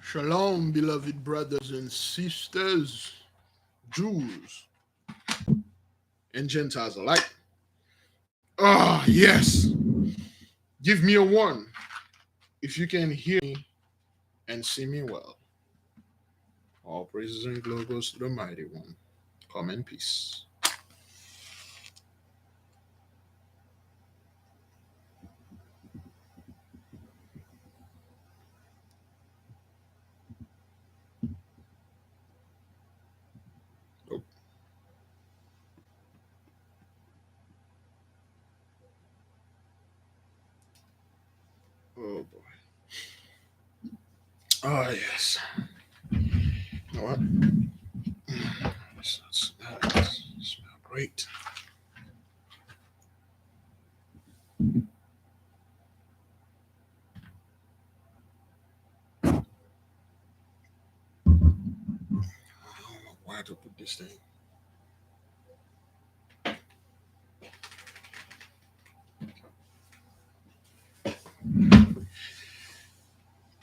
Shalom, beloved brothers and sisters, Jews and Gentiles alike. Ah, yes. Give me a one if you can hear me and see me well. All praises and glory goes to the mighty one. Come in peace. Oh, oh boy. Oh yes. You know what? That smell great. I don't know where to put this thing.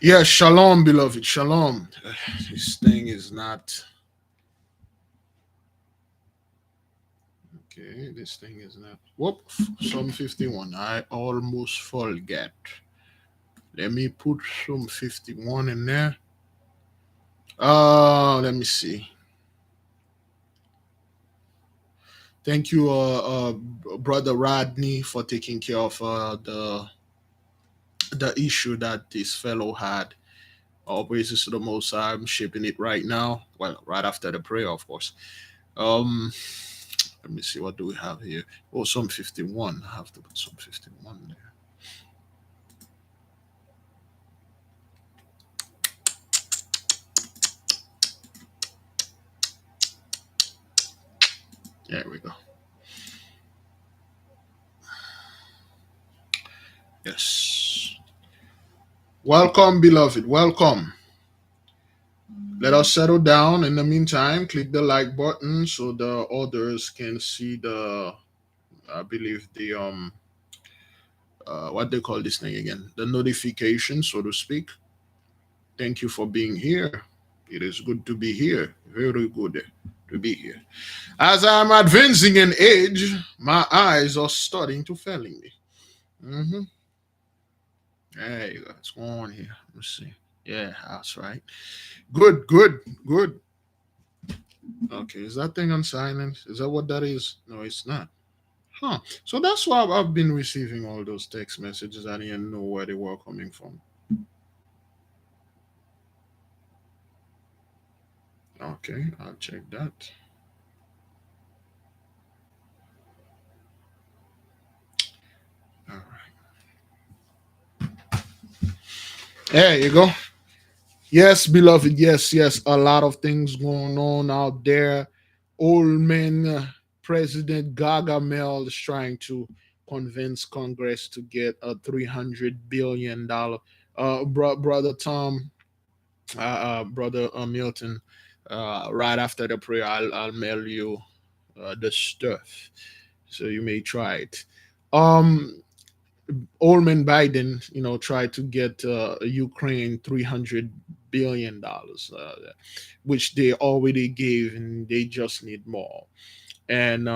Yes, shalom, beloved. Shalom. This thing is not okay. This thing is not. Whoop. Psalm 51. I almost forget. Let me put some 51 in there. Let me see. Thank you, brother Rodney, for taking care of the issue that this fellow had. All praises to the Most High. I'm shipping it right now. Well, right after the prayer, of course. Um, let me see. What do we have here? Oh, some 51. I have to put some 51 there. There we go. Yes. Welcome, beloved. Welcome. Let us settle down. In the meantime, click the like button so the others can see I believe what they call this thing again, the notification, so to speak. Thank you for being here. It is good to be here. Very good to be here. As I'm advancing in age, my eyes are starting to failing me. Mm-hmm. Hey, what's going on here? Let's see. Yeah, that's right. Good, good, good. Okay, is that thing on silent? Is that what that is? No, it's not. Huh. So that's why I've been receiving all those text messages. I didn't know where they were coming from. Okay, I'll check that. All right. There you go. Yes, beloved. Yes, yes. A lot of things going on out there. Old man President Gargamel is trying to convince Congress to get a $300 billion. Brother Tom, brother Milton, right after the prayer, I'll mail you the stuff so you may try it. Um, Old man Biden, tried to get Ukraine $300 billion, which they already gave, and they just need more. And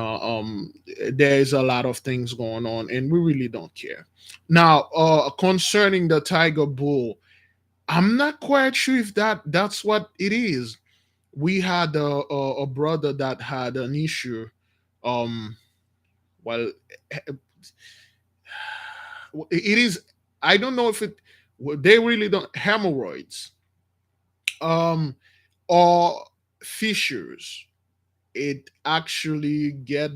there's a lot of things going on, and we really don't care. Now, concerning the Tiger Bull, I'm not quite sure if that's what it is. We had a brother that had an issue. Um, well, it is. I don't know if it. They really don't hemorrhoids, um, or fissures. It actually get.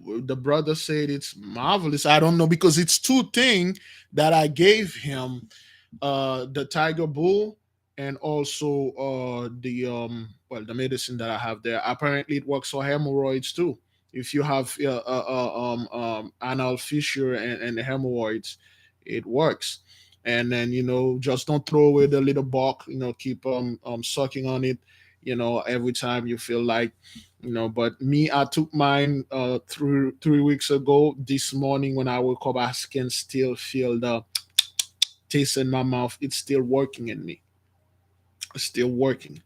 The brother said it's marvelous. I don't know because it's two things that I gave him: the Tiger Bull and also the medicine that I have there. Apparently, it works for hemorrhoids too. If you have anal fissure and hemorrhoids, it works. And then just don't throw away the little bark. Keep sucking on it. Every time you feel like. But me, I took mine 3 weeks ago. This morning when I woke up, I can still feel the taste in my mouth. It's still working in me. still working,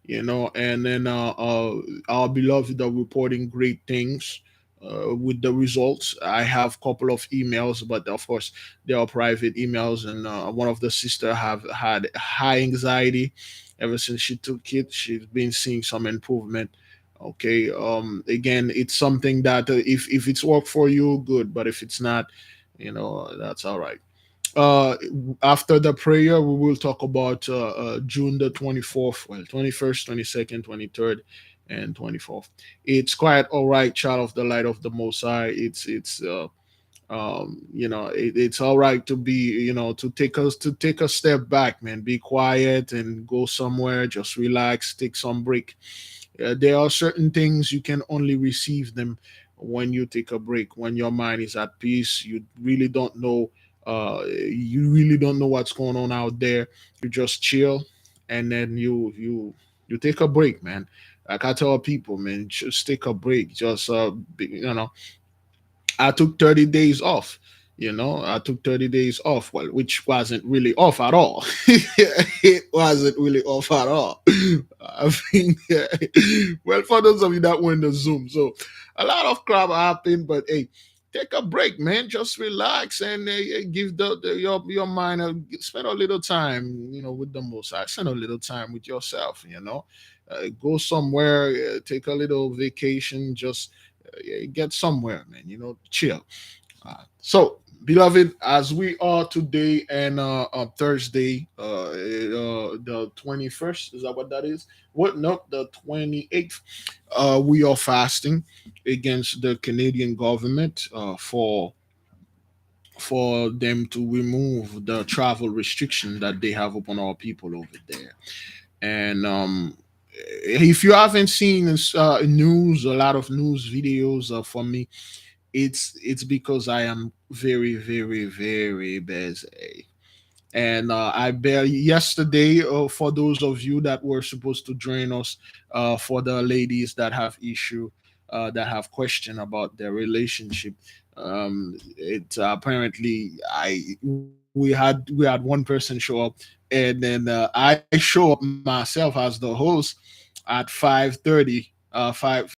and then our beloved are reporting great things with the results. I have a couple of emails, but of course they are private emails, and one of the sister have had high anxiety ever since she took it. She's been seeing some improvement. Okay, again, it's something that if it's worked for you, good, but if it's not, that's all right. uh After the prayer we will talk about June the 24th, well, 21st, 22nd, 23rd, and 24th. It's quite all right, child of the light of the Most High. It's all right to be, to take a step back, man. Be quiet and go somewhere, just relax, take some break. There are certain things you can only receive them when you take a break, when your mind is at peace. You really don't know what's going on out there. You just chill, and then you take a break, man. Like I tell people, man, just take a break. Just I took 30 days off. I took 30 days off, well, which wasn't really off at all. It wasn't really off at all. I mean, well, for those of you that were in the Zoom, so a lot of crap happened, but hey, take a break, man. Just relax and give your mind spend a little time, with the Most High. Spend a little time with yourself, go somewhere, take a little vacation, just get somewhere, man. Chill. So, beloved, as we are today and on Thursday, the 21st, is that what that is? What? No, the 28th. We are fasting against the Canadian government for them to remove the travel restriction that they have upon our people over there. And if you haven't seen news, a lot of news videos from me, it's because I am very, very, very busy. And I barely yesterday, for those of you that were supposed to join us, for the ladies that have issue, that have question about their relationship, it apparently we had one person show up, and then I show up myself as the host at 5:30, 5,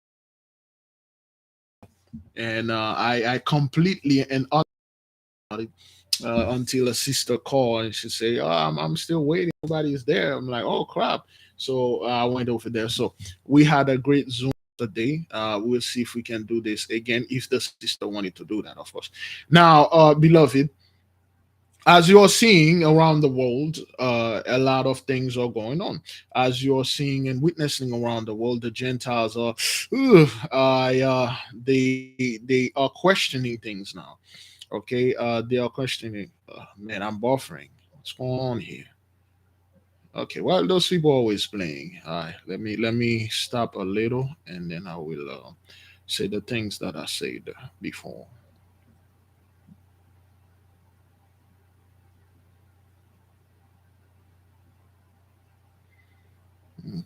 and I completely and until a sister called and she say, "Oh, I'm still waiting. Nobody is there." I'm like, "Oh crap!" So I went over there. So we had a great Zoom today. We'll see if we can do this again if the sister wanted to do that, of course. Now, beloved, as you're seeing around the world, a lot of things are going on. As you're seeing and witnessing around the world, the Gentiles are, they are questioning things now. Okay, they are questioning. Man, I'm buffering. What's going on here? Okay, well, those people are always playing. All right, let me stop a little, and then I will say the things that I said before.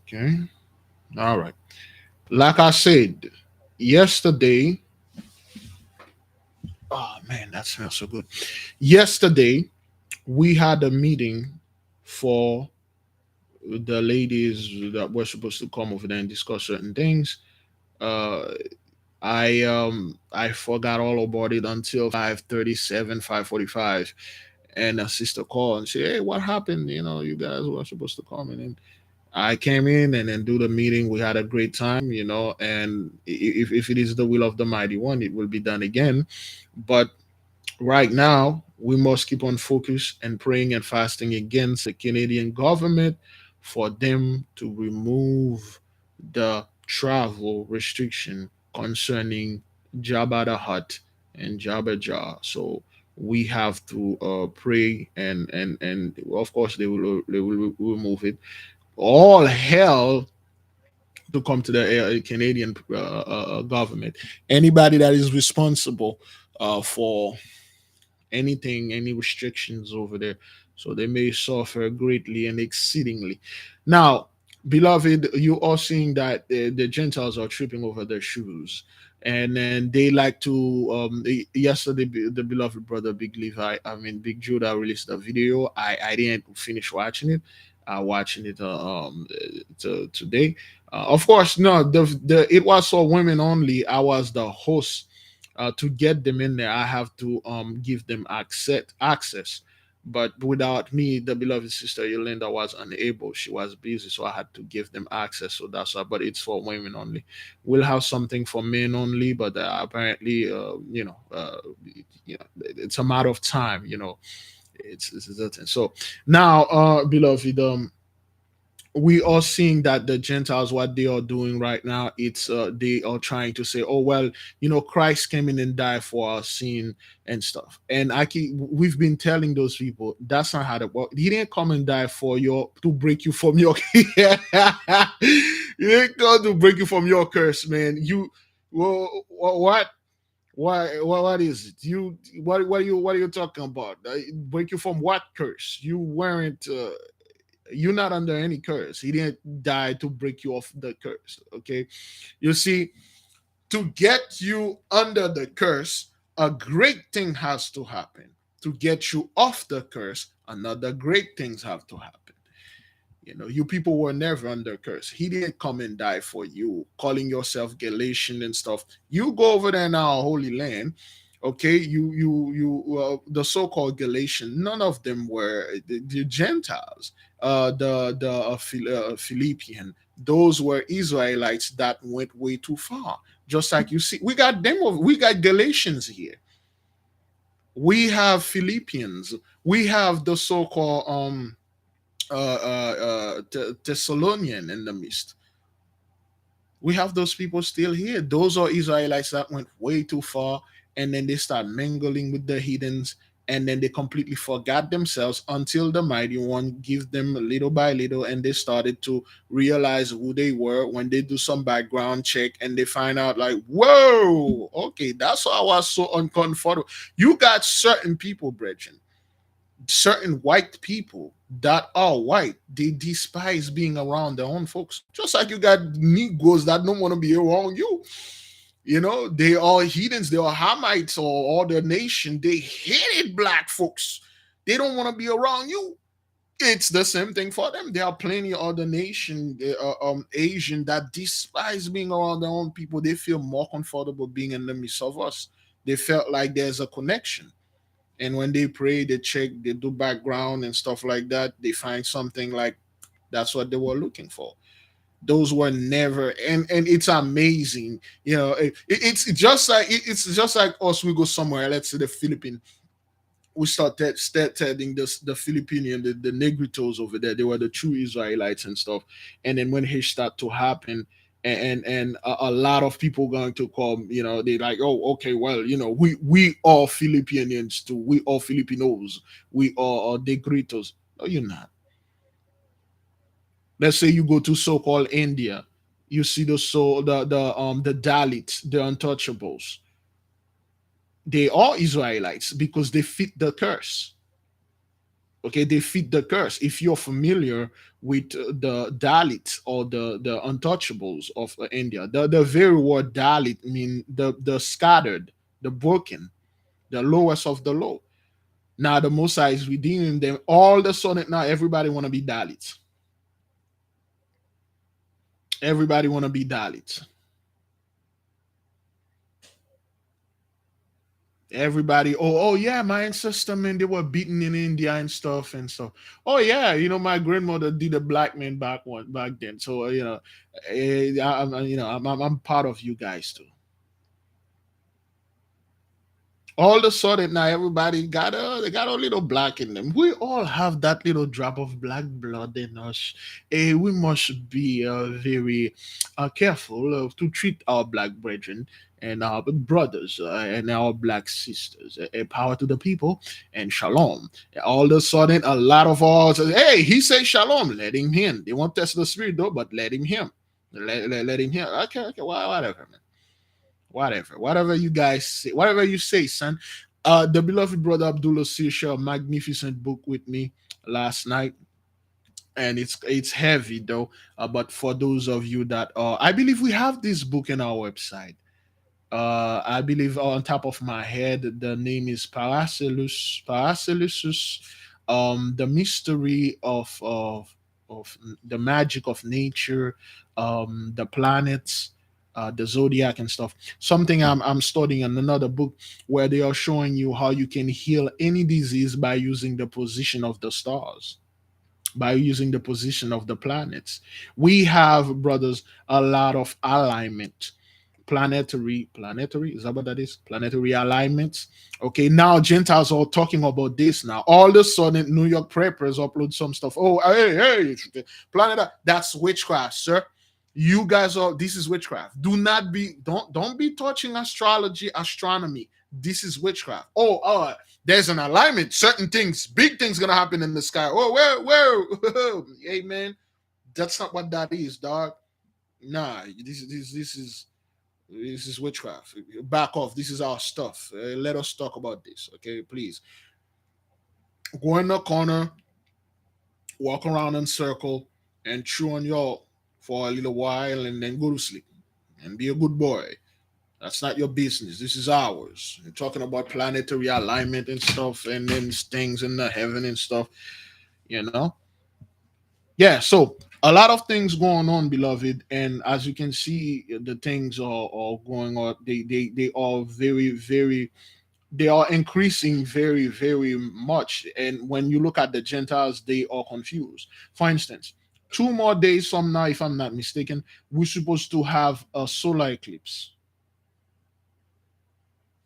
Okay, all right. Like I said yesterday. Oh man, that smells so good. Yesterday we had a meeting for the ladies that were supposed to come over there and discuss certain things. Uh, I forgot all about it until 5:37, 5:45, and a sister called and said, "Hey, what happened? You guys were supposed to come in." And I came in and then do the meeting. We had a great time, and if it is the will of the mighty one, it will be done again. But right now, we must keep on focus and praying and fasting against the Canadian government for them to remove the travel restriction concerning Jabba the Hutt and Jabba Jah. So we have to pray, and of course they will remove it. All hell to come to the Canadian government. Anybody that is responsible for anything, any restrictions over there. So they may suffer greatly and exceedingly. Now, beloved, you are seeing that the Gentiles are tripping over their shoes. And then they like to, yesterday, the beloved brother Big Levi, I mean, Big Judah released a video. I didn't finish watching it. watching it today. Of course, no, the it was for women only. I was the host. To get them in there, I have to give them access. But without me, the beloved sister Yolanda was unable. She was busy, so I had to give them access. So that's why. But it's for women only. We'll have something for men only, but apparently, it's a matter of time. It's a thing. So now, beloved, we are seeing that the Gentiles, what they are doing right now, it's they are trying to say, oh well, Christ came in and died for our sin and stuff. And we've been telling those people that's not how to work. He didn't come and die for your to break you from your he didn't come to break you from your curse, man. What? What is it? What are you talking about? Break you from what curse? You weren't. You're not under any curse. He didn't die to break you off the curse. Okay, you see, to get you under the curse, a great thing has to happen. To get you off the curse, another great things have to happen. You people were never under curse. He didn't come and die for you, calling yourself Galatian and stuff. You go over there in our holy land. Okay, the so-called Galatian, none of them were the Gentiles. The Philippian, those were Israelites that went way too far. Just like you see, we got them. We got Galatians here. We have Philippians. We have the so-called Thessalonian in the midst. We have those people still here. Those are Israelites that went way too far, and then they start mingling with the heathens, and then they completely forgot themselves until the mighty one give them little by little, and they started to realize who they were when they do some background check and they find out like, whoa, okay, that's why I was so uncomfortable. You got certain people, brethren, certain white people that are white, they despise being around their own folks. Just like you got Negroes that don't want to be around you. They are heathens, they are Hamites, or all the nation. They hated black folks. They don't want to be around you. It's the same thing for them. There are plenty of other nation, Asian, that despise being around their own people. They feel more comfortable being in the midst of us. They felt like there's a connection. And when they pray, they check, they do background and stuff like that, they find something like that's what they were looking for. Those were never, and it's amazing. It's just like it's just like us. We go somewhere, let's say the Philippines, we start telling the Filipinian, the Negritos over there, they were the true Israelites and stuff. And then when it start to happen, and a lot of people going to come, they like, oh, okay, well, we are Filipinos too, we are Filipinos, we are Negritos. No, you're not. Let's say you go to so-called India, you see the Dalits, the untouchables. They are Israelites because they fit the curse. Okay, they fit the curse. If you're familiar with the Dalit or the untouchables of India, the very word Dalit mean the scattered, the broken, the lowest of the low. Now the Mosai is redeeming them. All of a sudden now everybody want to be Dalits. Everybody want to be Dalits. Everybody, oh yeah, my ancestor, man, they were beaten in India and stuff. Oh yeah, my grandmother did a black man back then. So I'm part of you guys too. All of a sudden now everybody got a little black in them. We all have that little drop of black blood in us. We must be very careful to treat our black brethren and our brothers and our black sisters. Power to the people and shalom. All of a sudden a lot of us, hey, he said shalom, let him in. They won't test the spirit though, but let him in. Let him in. Okay, whatever, man. Whatever you guys say, whatever you say, son. The beloved brother Abdullah Sir shared a magnificent book with me last night, and it's heavy though. But for those of you that I believe we have this book in our website. I believe on top of my head, the name is Paracelsus. The mystery of the magic of nature, the planets, the zodiac and stuff. Something I'm studying in another book where they are showing you how you can heal any disease by using the position of the stars, by using the position of the planets. We have, brothers, a lot of alignment. Planetary, is that what that is? Planetary alignments. Okay, now Gentiles are talking about this now. All of a sudden, New York preppers upload some stuff. Oh, hey, planet, that's witchcraft, sir. You guys are, this is witchcraft. Don't be touching astrology, astronomy. This is witchcraft. There's an alignment. Certain things, big things gonna happen in the sky. Oh, where? Hey man, that's not what that is, dog. Nah, this is witchcraft. Back off. This is our stuff. Let us talk about this, okay? Please go in the corner, walk around in circle, and chew on your for a little while, and then go to sleep and be a good boy. That's not your business. This is ours. You're talking about planetary alignment and stuff, and then things in the heaven and stuff. You know, yeah. So a lot of things going on, beloved, and as you can see, the things are going on. They are very, they are increasing very much. And when you look at the Gentiles, they are confused. For instance, 2 more days from now, if I'm not mistaken, we're supposed to have a solar eclipse.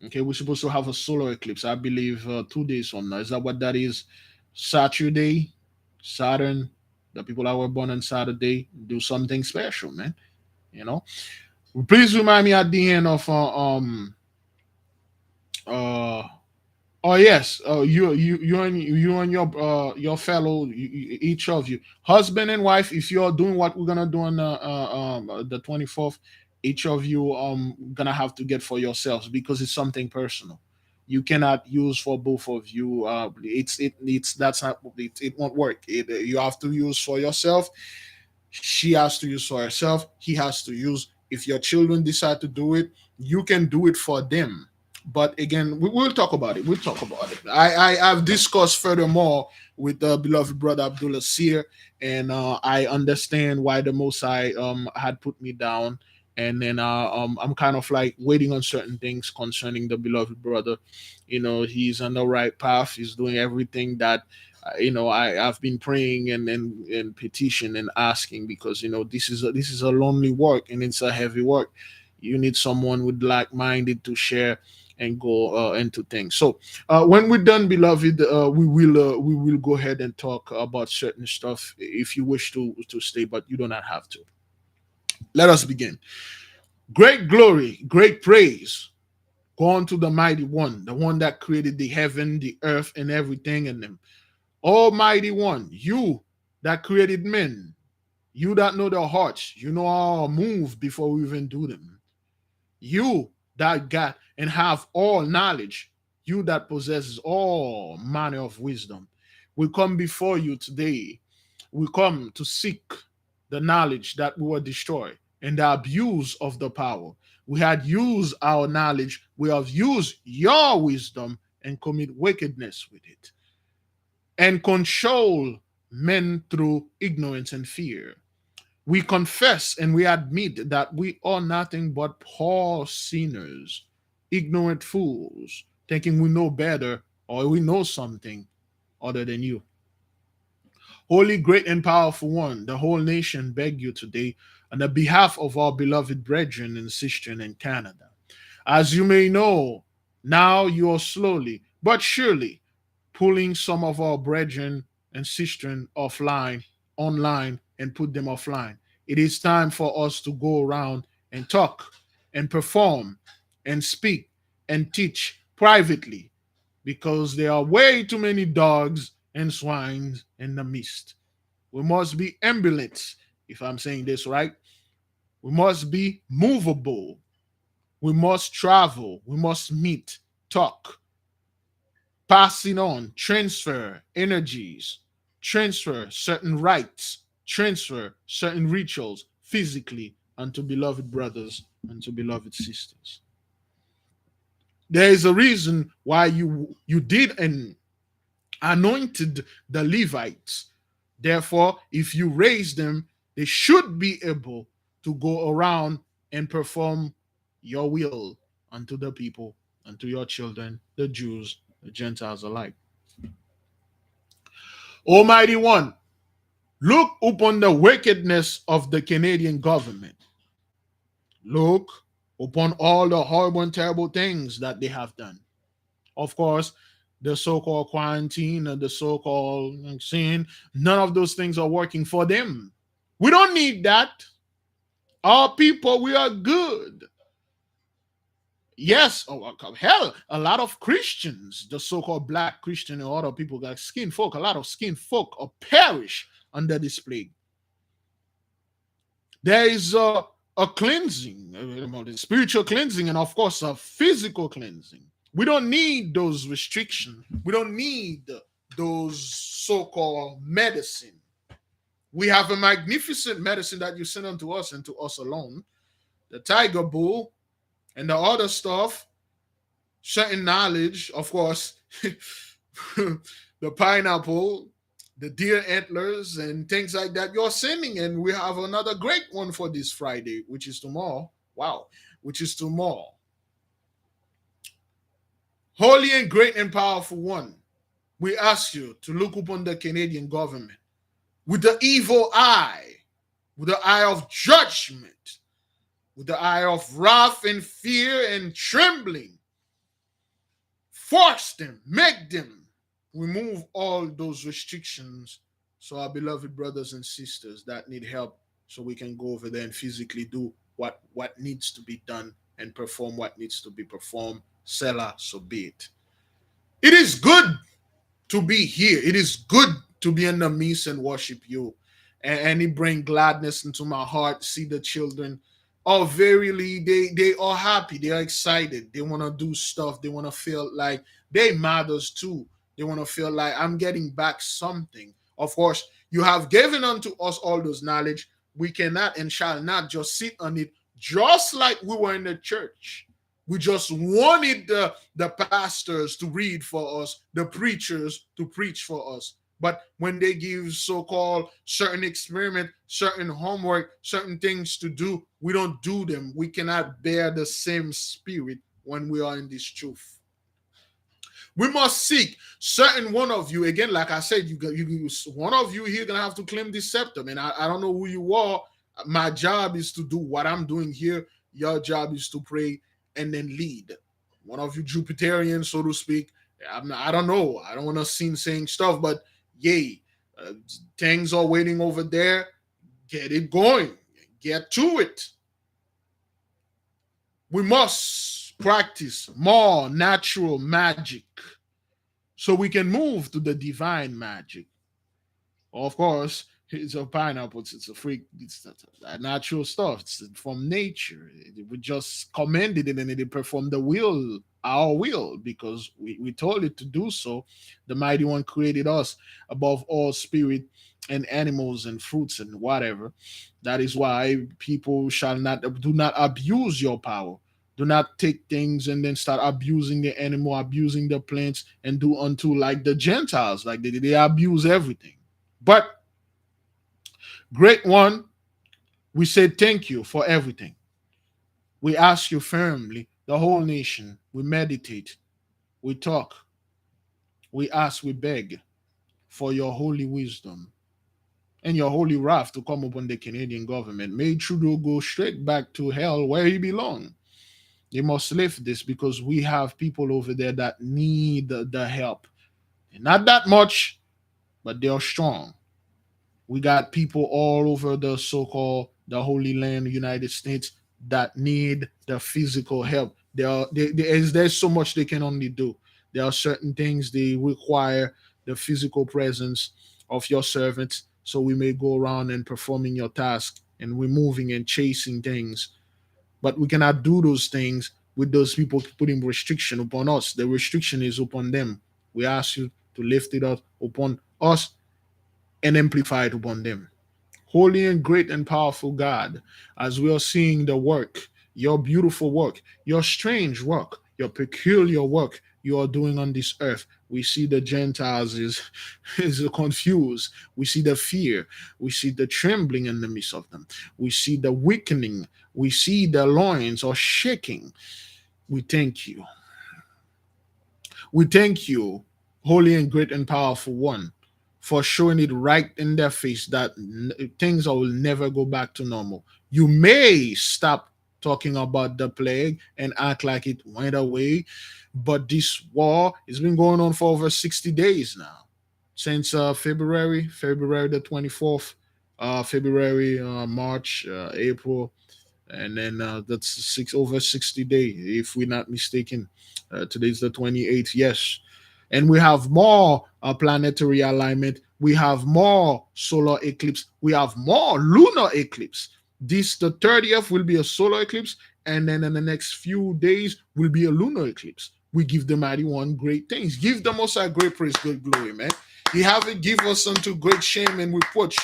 Okay, we're supposed to have a solar eclipse, I believe, 2 days from now. Is that what that is? Saturday, Saturn, the people that were born on Saturday do something special, man. You know, please remind me at the end of uh oh yes, you and your fellow, each of you, husband and wife. If you're doing what we're gonna do on the 24th, each of you gonna have to get for yourselves because it's something personal. You cannot use for both of you. It's that's not it won't work. You have to use for yourself. She has to use for herself. He has to use. If your children decide to do it, you can do it for them. But again, we'll talk about it. We'll talk about it. I've discussed furthermore with the beloved brother Abdullah Seer, and I understand why the Mosai had put me down. And then I'm kind of like waiting on certain things concerning the beloved brother. He's on the right path. He's doing everything that I've been praying and petition and asking, because this is a lonely work, and it's a heavy work. You need someone with like-minded to share and go into things. So when we're done, beloved, we will go ahead and talk about certain stuff if you wish to stay, but you do not have to. Let us begin. Great glory, great praise go unto the mighty one, the one that created the heaven, the earth, and everything in them. Almighty one, you that created men, you that know their hearts, you know how to move before we even do them. You that got and have all knowledge, you that possesses all manner of wisdom. We come before you today. We come to seek the knowledge that we were destroyed and the abuse of the power. We had used our knowledge, we have used your wisdom and commit wickedness with it and control men through ignorance and fear. We confess and we admit that we are nothing but poor sinners, ignorant fools, thinking we know better or we know something other than you. Holy, great, and powerful one, the whole nation beg you today on the behalf of our beloved brethren and sisters in Canada. As you may know, now you are slowly but surely pulling some of our brethren and sistren offline, online, and put them offline. It is time for us to go around and talk and perform and speak and teach privately, because there are way too many dogs and swines in the midst. We must be ambulance, if I'm saying this right. We must be movable. We must travel. We must meet, talk, passing on, transfer energies, transfer certain rights, transfer certain rituals physically unto beloved brothers and to beloved sisters. There is a reason why you did and anointed the Levites Therefore, if you raise them, they should be able to go around and perform your will unto the people, unto your children, the Jews, the Gentiles alike. Almighty One, look upon the wickedness of the Canadian government. Look upon all the horrible and terrible things that they have done. Of course, the so-called quarantine and the so-called sin, none of those things are working for them. We don't need that. Our people, we are good. Yes, hell, a lot of Christians, the so-called black Christian and other people got skin folk, a lot of skin folk are perish under this plague. There is a cleansing, spiritual cleansing, and of course a physical cleansing. We don't need those restrictions. We don't need those so-called medicine. We have a magnificent medicine that you send unto us and to us alone. The tiger bull and the other stuff, certain knowledge, of course, the pineapple, the deer antlers, and things like that you're sending. And we have another great one for this Friday, which is tomorrow. Wow, which is tomorrow. Holy and great and powerful one, we ask you to look upon the Canadian government with the evil eye, with the eye of judgment, with the eye of wrath and fear and trembling. Force them, make them remove all those restrictions so our beloved brothers and sisters that need help, so we can go over there and physically do what needs to be done and perform what needs to be performed. Selah, so be it. It is good to be here. It is good to be in the midst and worship you. And it brings gladness into my heart. See the children. Oh, verily, they are happy. They are excited. They want to do stuff. They want to feel like they matters too. They want to feel like I'm getting back something. Of course, you have given unto us all those knowledge. We cannot and shall not just sit on it, just like we were in the church. We just wanted the pastors to read for us, the preachers to preach for us. But when they give so-called certain experiment, certain homework, certain things to do, we don't do them. We cannot bear the same spirit when we are in this truth. We must seek certain one of you. Again, like I said, one of you here gonna have to claim this scepter. And I don't know who you are. My job is to do what I'm doing here. Your job is to pray and then lead. One of you Jupiterians, so to speak. I don't know. I don't want to seem saying stuff, but yay, things are waiting over there. Get it going. Get to it. We must practice more natural magic so we can move to the divine magic. Of course, it's a pineapple. It's a freak. It's natural stuff. It's from nature. We just commanded it and it performed the will, our will, because we told it to do so. The mighty one created us above all spirit and animals and fruits and whatever. That is why people do not abuse your power. Do not take things and then start abusing the animal, abusing the plants, and do unto like the Gentiles. Like they abuse everything. But great one, we say thank you for everything. We ask you firmly, the whole nation, we meditate, we talk, we ask, we beg for your holy wisdom and your holy wrath to come upon the Canadian government. May Trudeau go straight back to hell where he belongs. They must lift this because we have people over there that need the help. Not that much, but they are strong. We got people all over the so-called the Holy Land, United States, that need the physical help. There's so much they can only do. There are certain things they require the physical presence of your servants, so we may go around and performing your task and removing and chasing things. But we cannot do those things with those people putting restriction upon us. The restriction is upon them. We ask you to lift it up upon us and amplify it upon them. Holy and great and powerful God, as we are seeing the work, your beautiful work, your strange work, your peculiar work you are doing on this earth, We see the Gentiles is confused. We see the fear. We see the trembling in the midst of them. We see the weakening. We see the loins are shaking. We thank you. We thank you, holy and great and powerful one, for showing it right in their face that things will never go back to normal. You may stop talking about the plague and act like it went away, but this war has been going on for over 60 days now. Since February the 24th, February, March, April, and then that's over 60 days, if we're not mistaken. Today's the 28th, yes. And we have more planetary alignment. We have more solar eclipse. We have more lunar eclipse. This, the 30th, will be a solar eclipse. And then in the next few days will be a lunar eclipse. We give the mighty one great things. Give the most high great praise, good glory, man. He haven't give us unto great shame and reproach.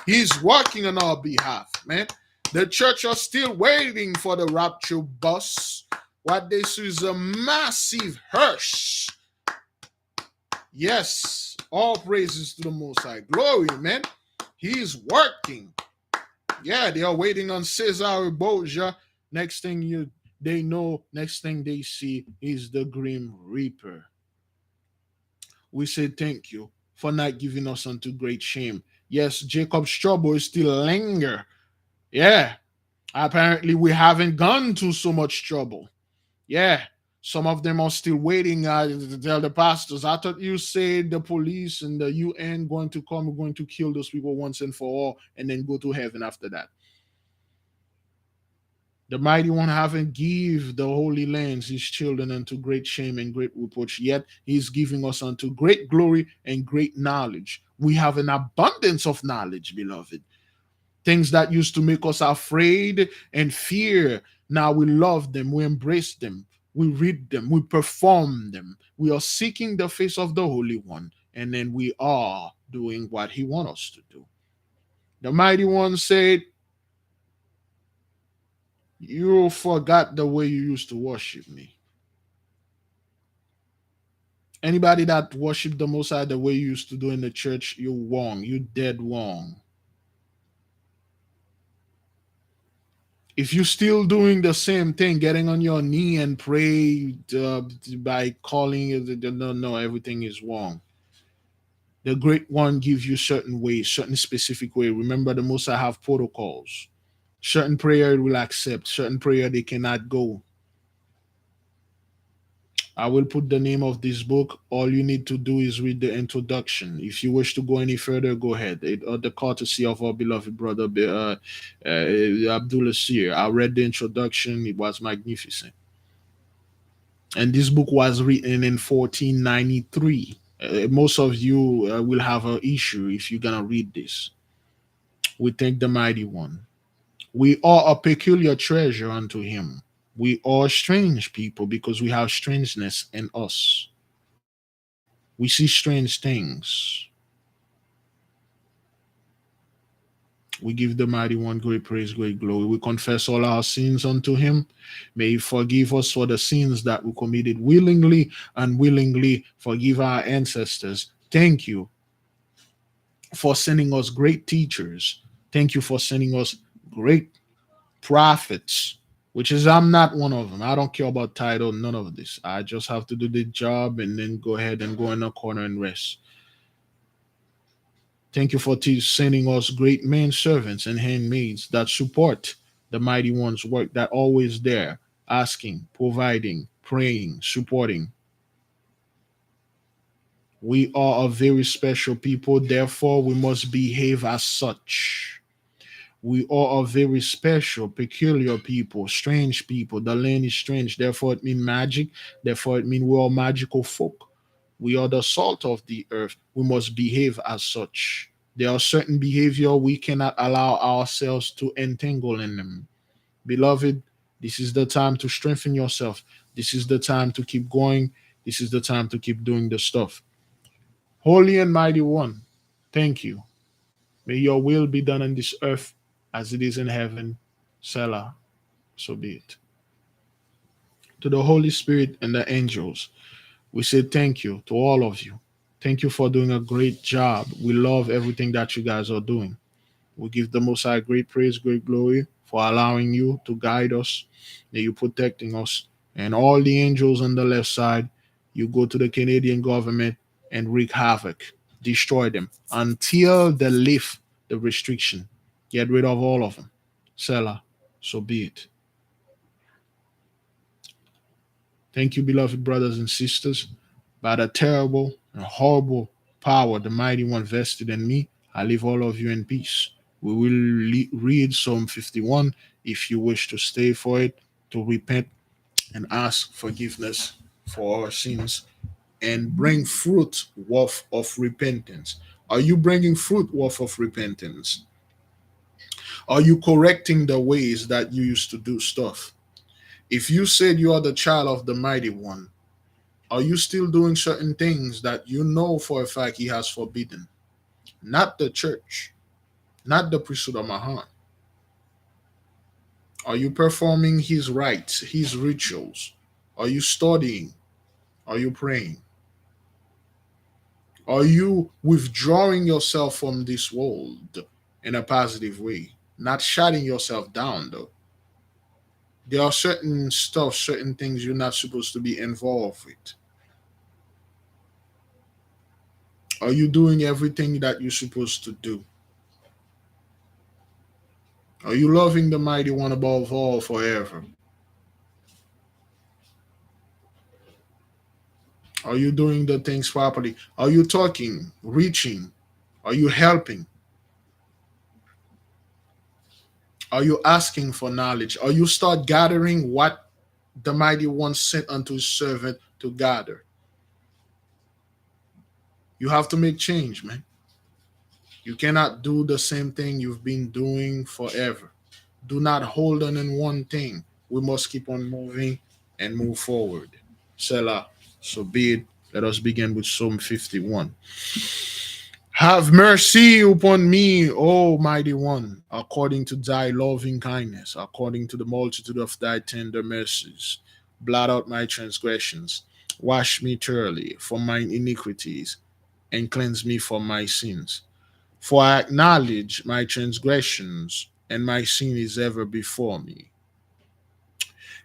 He's working on our behalf, man. The church are still waiting for the rapture bus. What they see is a massive hearse. Yes, all praises to the Most High. Glory, man. He's working. Yeah, they are waiting on Cesare Borgia. Next thing they know, next thing they see is the Grim Reaper. We say thank you for not giving us unto great shame. Yes, Jacob's trouble is still linger. Yeah, apparently we haven't gone to so much trouble. Yeah, some of them are still waiting to tell the pastors. I thought you said the police and the UN going to come, going to kill those people once and for all, and then go to heaven after that. The mighty one haven't give the holy lands his children unto great shame and great reproach, yet he's giving us unto great glory and great knowledge. We have an abundance of knowledge, beloved. Things that used to make us afraid and fear, now we love them, we embrace them, we read them, we perform them. We are seeking the face of the Holy One, and then we are doing what he wants us to do. The mighty one said, you forgot the way you used to worship me. Anybody that worship the Most High the way you used to do in the church, you're wrong. You're dead wrong. If you're still doing the same thing, getting on your knee and pray by calling it, no, everything is wrong. The great one gives you certain ways, certain specific way. Remember, the Most High have protocols. Certain prayer it will accept, certain prayer they cannot go. I will put the name of this book. All you need to do is read the introduction. If you wish to go any further, go ahead. The courtesy of our beloved brother Abdullah Seer. I read the introduction. It was magnificent. And this book was written in 1493. Most of you will have an issue if you're going to read this. We thank the mighty one. We are a peculiar treasure unto him. We are strange people because we have strangeness in us. We see strange things. We give the mighty one great praise, great glory. We confess all our sins unto him. May he forgive us for the sins that we committed willingly and willingly. Forgive our ancestors. Thank you for sending us great teachers. Thank you for sending us great prophets, which is I'm not one of them. I don't care about title, none of this. I just have to do the job and then go ahead and go in a corner and rest. Thank you for sending us great men servants and handmaids that support the mighty one's work, that always there, asking, providing, praying, supporting. We are a very special people, therefore we must behave as such. We are a very special, peculiar people, strange people. The land is strange, therefore it means magic, therefore it means we are magical folk. We are the salt of the earth. We must behave as such. There are certain behavior we cannot allow ourselves to entangle in them. Beloved, this is the time to strengthen yourself. This is the time to keep going. This is the time to keep doing the stuff. Holy and mighty one, thank you. May your will be done on this earth as it is in heaven. Selah, so be it. To the Holy Spirit and the angels, We say thank you to all of you. Thank you for doing a great job. We love everything that you guys are doing. We give the Most High great praise, great glory for allowing you to guide us. May you protecting us. And all the angels on the left side, you go to the Canadian government and wreak havoc, destroy them until they lift the restriction. Get rid of all of them. Selah, so be it. Thank you, beloved brothers and sisters. By the terrible and horrible power the mighty one vested in me, I leave all of you in peace. We will read Psalm 51 if you wish to stay for it, to repent and ask forgiveness for our sins and bring fruit worth of repentance. Are you bringing fruit worth of repentance? Are you correcting the ways that you used to do stuff? If you said you are the child of the mighty one, are you still doing certain things that you know for a fact he has forbidden? Not the church, not the priesthood of Mahan. Are you performing his rites, his rituals? Are you studying? Are you praying? Are you withdrawing yourself from this world in a positive way? Not shutting yourself down, though. There are certain stuff, certain things you're not supposed to be involved with. Are you doing everything that you're supposed to do? Are you loving the mighty one above all forever? Are you doing the things properly? Are you talking, reaching? Are you helping? Are you asking for knowledge? Are you start gathering what the mighty one sent unto his servant to gather? You have to make change, man. You cannot do the same thing you've been doing forever. Do not hold on in one thing. We must keep on moving and move forward. Selah. So be it. Let us begin with Psalm 51. Have mercy upon me, O mighty one, according to thy loving kindness, according to the multitude of thy tender mercies. Blot out my transgressions. Wash me thoroughly from mine iniquities, and cleanse me from my sins. For I acknowledge my transgressions, and my sin is ever before me.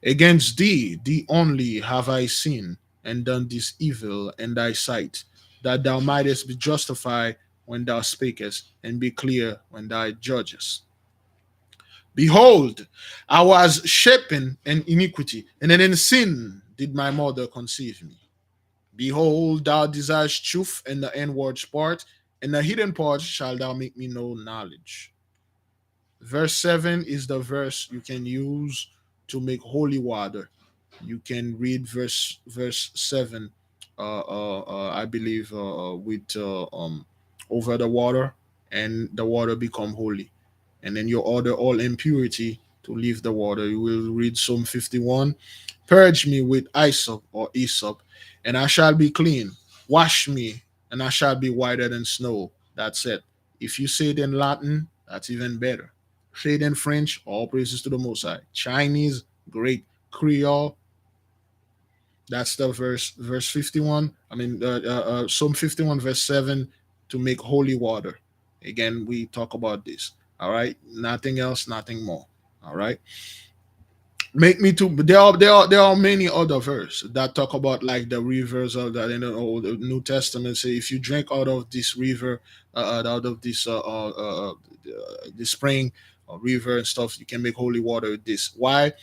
Against thee, thee only, have I sinned, and done this evil in thy sight, that thou mightest be justified when thou speakest, and be clear when thou judgest. Behold, I was shapen in iniquity, and in sin did my mother conceive me. Behold, thou desirest truth in the inward part, and the hidden part shall thou make me know knowledge. Verse 7 is the verse you can use to make holy water. You can read verse 7, I believe, with over the water, and the water become holy. And then you order all impurity to leave the water. You will read Psalm 51. Purge me with hyssop, and I shall be clean. Wash me, and I shall be whiter than snow. That's it. If you say it in Latin, that's even better. Say it in French, all praises to the Most High. Chinese, great. Creole, that's the verse 51. I mean, Psalm 51, verse 7, to make holy water. Again, we talk about this. All right. Nothing else, nothing more. All right. Make me to there are many other verses that talk about like the rivers of that in the Old New Testament. Say if you drink out of this river, out of this spring or river and stuff, you can make holy water with this. Why?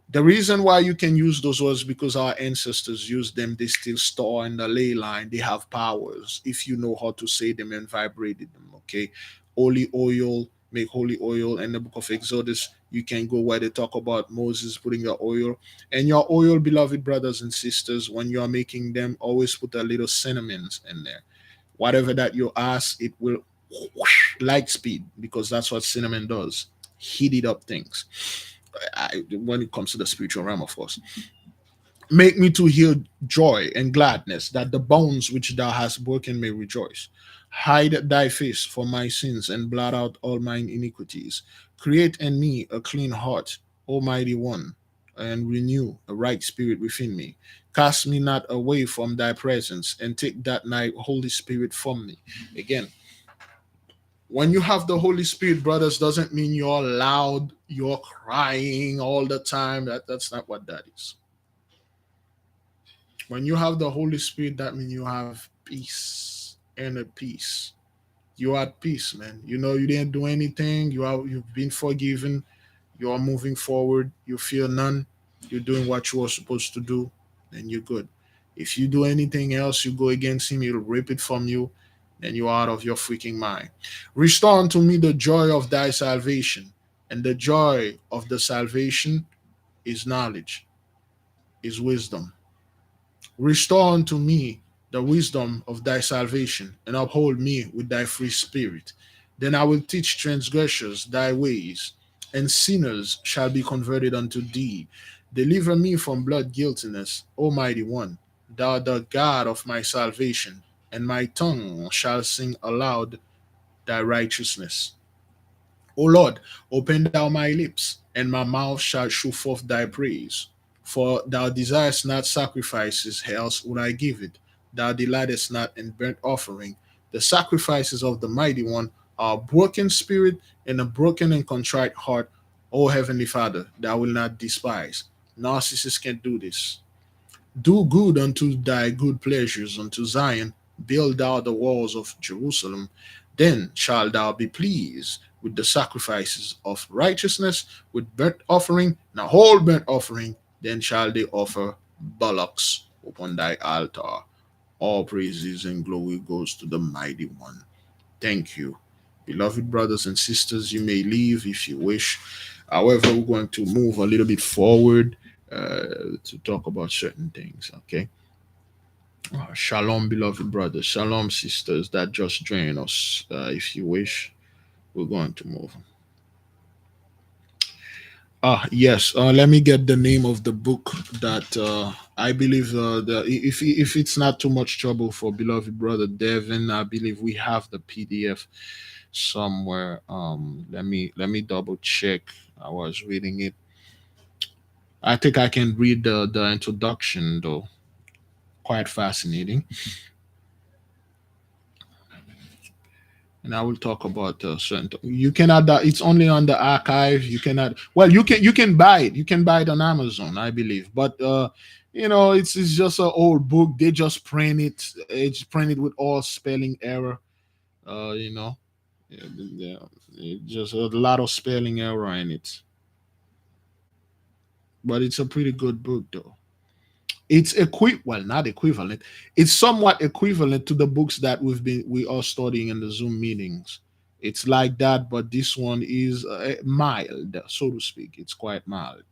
The reason why you can use those words because our ancestors used them. They still store in the ley line. They have powers if you know how to say them and vibrated them. Okay, holy oil, make holy oil. In the book of Exodus, you can go where they talk about Moses putting your oil and your oil, beloved brothers and sisters. When you are making them, always put a little cinnamons in there. Whatever that you ask, it will light speed because that's what cinnamon does. Heated up things. When it comes to the spiritual realm, of course. Make me to hear joy and gladness, that the bones which thou hast broken may rejoice. Hide thy face from my sins and blot out all mine iniquities. Create in me a clean heart, Almighty One, and renew a right spirit within me. Cast me not away from thy presence, and take that thy Holy Spirit from me. Again, when you have the Holy Spirit, brothers, doesn't mean you're loud, you're crying all the time. That's not what that is. When you have the Holy Spirit, that means you have peace, inner peace. You're at peace, man. You know you didn't do anything. You've been forgiven. You are moving forward. You fear none. You're doing what you are supposed to do, then you're good. If you do anything else, you go against him, he'll rip it from you, then you're out of your freaking mind. Restore unto me the joy of thy salvation. And the joy of the salvation is knowledge, is wisdom. Restore unto me the wisdom of thy salvation, and uphold me with thy free spirit. Then I will teach transgressors thy ways, and sinners shall be converted unto thee. Deliver me from blood guiltiness, O mighty one. Thou art the God of my salvation, and my tongue shall sing aloud thy righteousness. O Lord, open thou my lips, and my mouth shall shew forth thy praise. For thou desirest not sacrifices, else would I give it. Thou delightest not in burnt offering. The sacrifices of the mighty one are a broken spirit and a broken and contrite heart. O Heavenly Father, thou wilt not despise. Narcissists can't do this. Do good unto thy good pleasures unto Zion, build thou the walls of Jerusalem. Then shalt thou be pleased with the sacrifices of righteousness, with burnt offering, and a whole burnt offering. Then shall they offer bullocks upon thy altar. All praises and glory goes to the mighty one. Thank you. Beloved brothers and sisters, you may leave if you wish. However, we're going to move a little bit forward to talk about certain things, okay? Shalom, beloved brothers. Shalom, sisters that just join us. If you wish, we're going to move. Yes. Let me get the name of the book that I believe. If it's not too much trouble for beloved brother Devin, I believe we have the PDF somewhere. Let me double check. I was reading it. I think I can read the introduction though. Quite fascinating, and I will talk about certain. You cannot. It's only on the archive. You cannot. Well, you can buy it. You can buy it on Amazon, I believe. But it's just an old book. They just print it. It's printed with all spelling error. Uh, you know, yeah, just a lot of spelling error in it. But it's a pretty good book, though. It's not equivalent. It's somewhat equivalent to the books that we are studying in the Zoom meetings. It's like that, but this one is mild, so to speak. It's quite mild.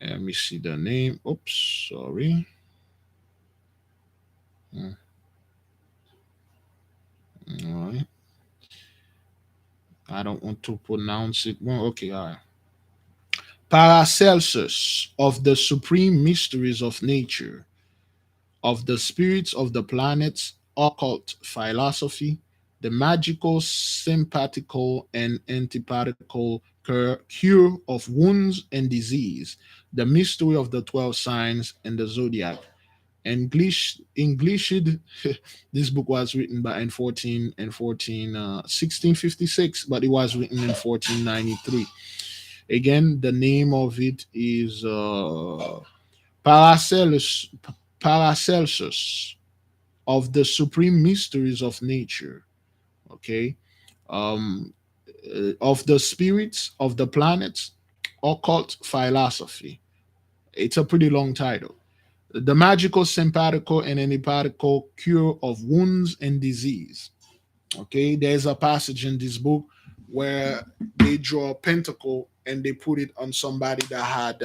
Let me see the name. Oops, sorry. Hmm, all right. I don't want to pronounce it. Well, okay, all right. Paracelsus of the supreme mysteries of nature, of the spirits of the planets, occult philosophy, the magical, sympathical, and antipathical cure of wounds and disease, the mystery of the 12 signs and the zodiac. English, this book was written by in 1656, but it was written in 1493. Again, the name of it is Paracelsus, Paracelsus of the supreme mysteries of nature. Okay, um, of the spirits of the planets, occult philosophy. It's a pretty long title. The magical, sympathical, and antipathical cure of wounds and disease. Okay, there's a passage in this book where they draw a pentacle and they put it on somebody that had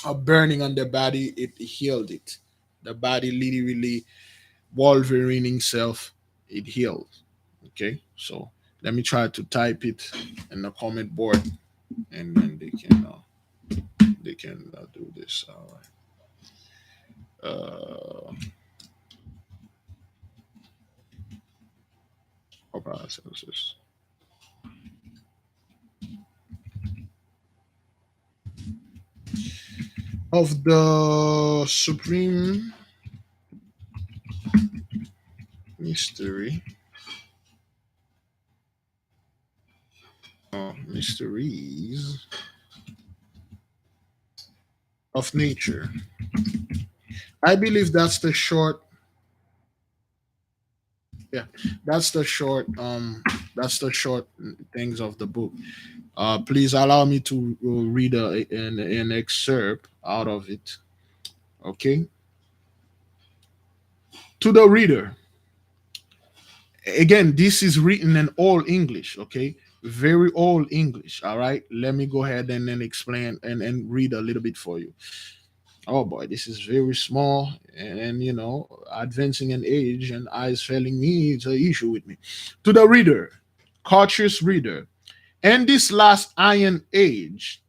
a burning on their body. It healed it. The body literally Wolverine self, it healed. Okay, so let me try to type it in the comment board, and then they can do this. All right. Processes. of the supreme mystery, mysteries of nature. I believe yeah, that's the short things of the book. Please allow me to read an excerpt out of it. Okay, to the reader. Again, this is written in all English. Okay, very old English. All right, let me go ahead and then explain and read a little bit for you. Oh boy, this is very small, and advancing in age and eyes failing me, it's an issue with me. To the reader, cautious reader, and this last iron age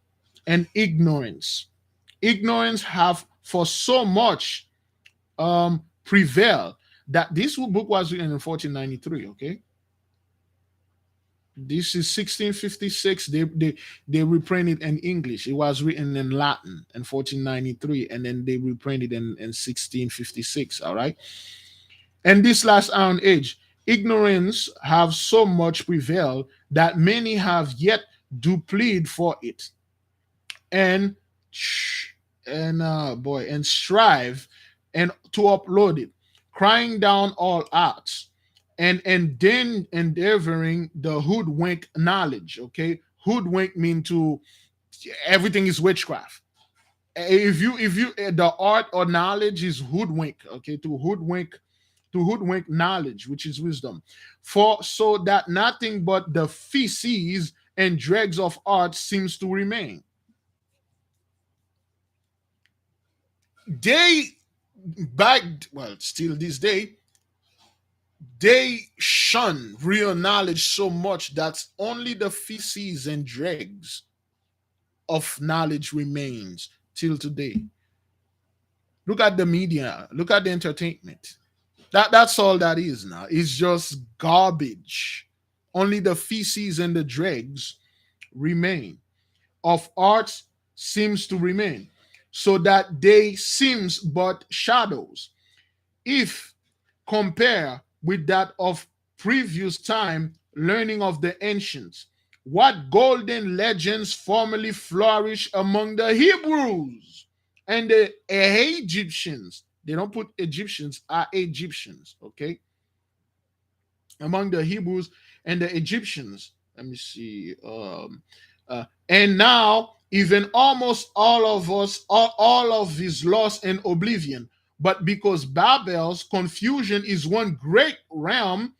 and ignorance have for so much prevailed that this book was written in 1493. Okay, this is 1656. They reprinted in English. It was written in Latin in 1493, and then they reprinted in 1656. All right. And this last iron age, ignorance have so much prevailed that many have yet do plead for it, and and strive and to upload it, crying down all arts, and then endeavoring the hoodwink knowledge. Okay, hoodwink mean to everything is witchcraft. If you the art or knowledge is hoodwink. Okay, to hoodwink knowledge, which is wisdom, for so that nothing but the feces and dregs of art seems to remain. They back well still this day they shun real knowledge so much that only the feces and dregs of knowledge remains till today. Look at the media, look at the entertainment. That's all that is now. It's just garbage. Only the feces and the dregs remain. Of art seems to remain, so that they seems but shadows. If compare with that of previous time, learning of the ancients, what golden legends formerly flourished among the Hebrews and the Egyptians. They don't put Egyptians, are Egyptians, okay? Among the Hebrews and the Egyptians. Let me see. And now, even almost all of us, all of is lost in oblivion. But because Babel's confusion is one great realm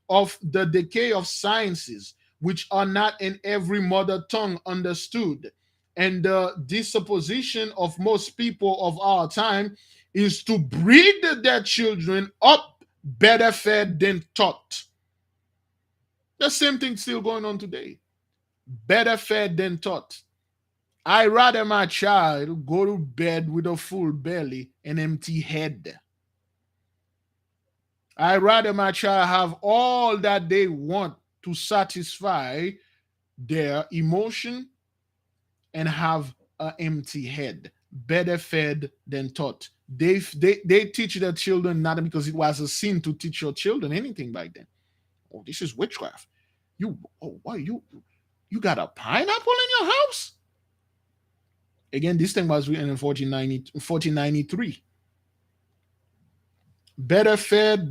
of the decay of sciences, which are not in every mother tongue understood. And the disposition of most people of our time is to breed their children up better fed than taught. The same thing still going on today. Better fed than taught. I rather my child go to bed with a full belly and empty head. I rather my child have all that they want to satisfy their emotion and have an empty head. Better fed than taught. They teach their children not because it was a sin to teach your children anything back then. Oh, this is witchcraft. You got a pineapple in your house? Again, this thing was written in 1493. Better fed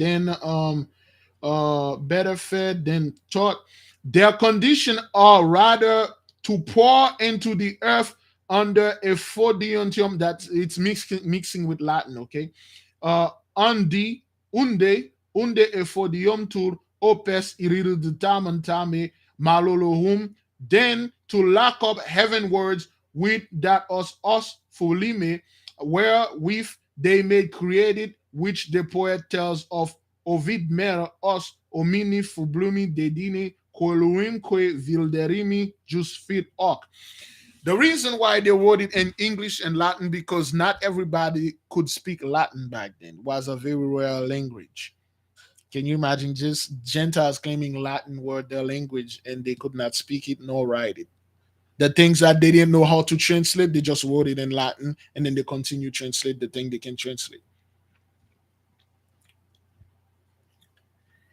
than taught. Their condition are rather to pour into the earth under a fodiuntium, that it's mixing with Latin, okay? Undi, unde efodium tur opes iriditamente malolohum, then to lock up heavenwards with that us fulime, wherewith they made created, which the poet tells of Ovid mer os omini fublumi dedine coluimque vilderimi just fit hoc. The reason why they wrote it in English and Latin, because not everybody could speak Latin back then. It was a very rare language. Can you imagine just Gentiles claiming Latin were their language and they could not speak it nor write it? The things that they didn't know how to translate, they just wrote it in Latin, and then they continue translate the thing they can translate.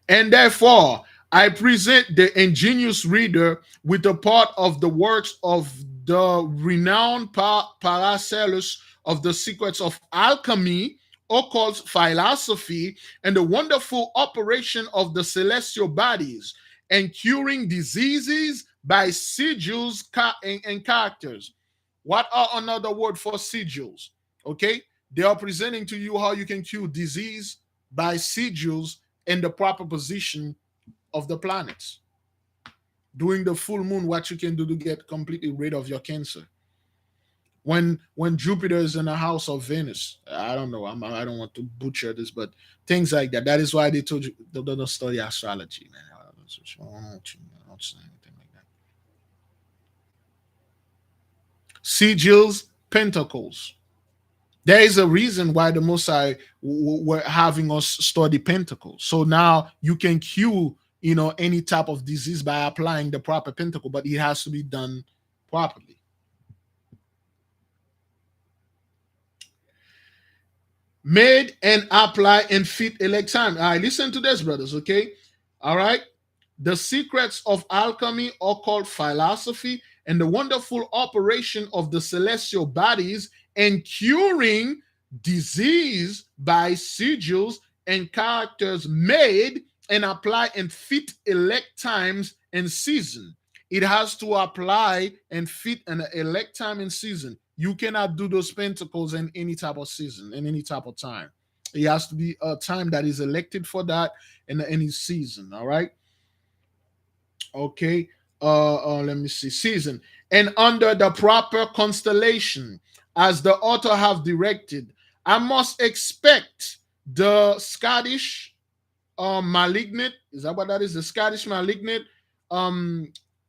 And therefore, I present the ingenious reader with a part of the works of the renowned Paracelsus of the secrets of alchemy, occult philosophy, and the wonderful operation of the celestial bodies, and curing diseases by sigils and characters. What are another word for sigils? Okay, they are presenting to you how you can cure disease by sigils in the proper position of the planets. During the full moon, what you can do to get completely rid of your cancer. When Jupiter is in the house of Venus, I don't know. I don't want to butcher this, but things like that. That is why they told you don't study astrology, man. I don't say anything like that. Sigils, pentacles. There is a reason why the Most High were having us study pentacles. So now you can cure, any type of disease by applying the proper pentacle, but it has to be done properly. Made and apply and fit elect time. All right, listen to this, brothers. Okay, all right. The secrets of alchemy, occult philosophy, and the wonderful operation of the celestial bodies and curing disease by sigils and characters made and apply and fit elect times and season. It has to apply and fit an elect time and season. You cannot do those pentacles in any type of season, in any type of time. It has to be a time that is elected for that in any season. All right. Okay. Let me see. Season. And under the proper constellation, as the author have directed, I must expect the Scottish malignant. Is that what that is? The Scottish malignant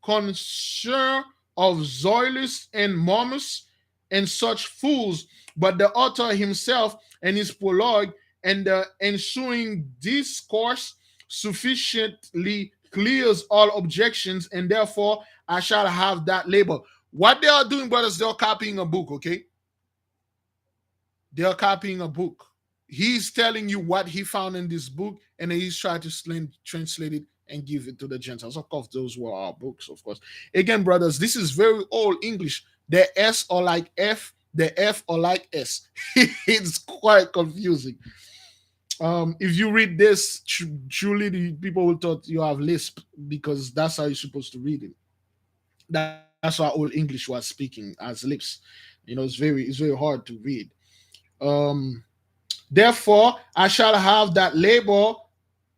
connoisseur of Zoilus and Momus and such fools, but the author himself and his prologue and the ensuing discourse sufficiently clears all objections, and therefore I shall have that label. What they are doing, brothers, they're copying a book, okay? They're copying a book. He's telling you what he found in this book, and then he's trying to translate it and give it to the Gentiles. Of course, those were our books, of course. Again, brothers, this is very old English. The S are like F, the F are like S. It's quite confusing. If you read this, truly, the people will thought you have lisp because that's how you're supposed to read it. That's how old English was speaking as lips. It's very hard to read. Um, Therefore, I shall have that labor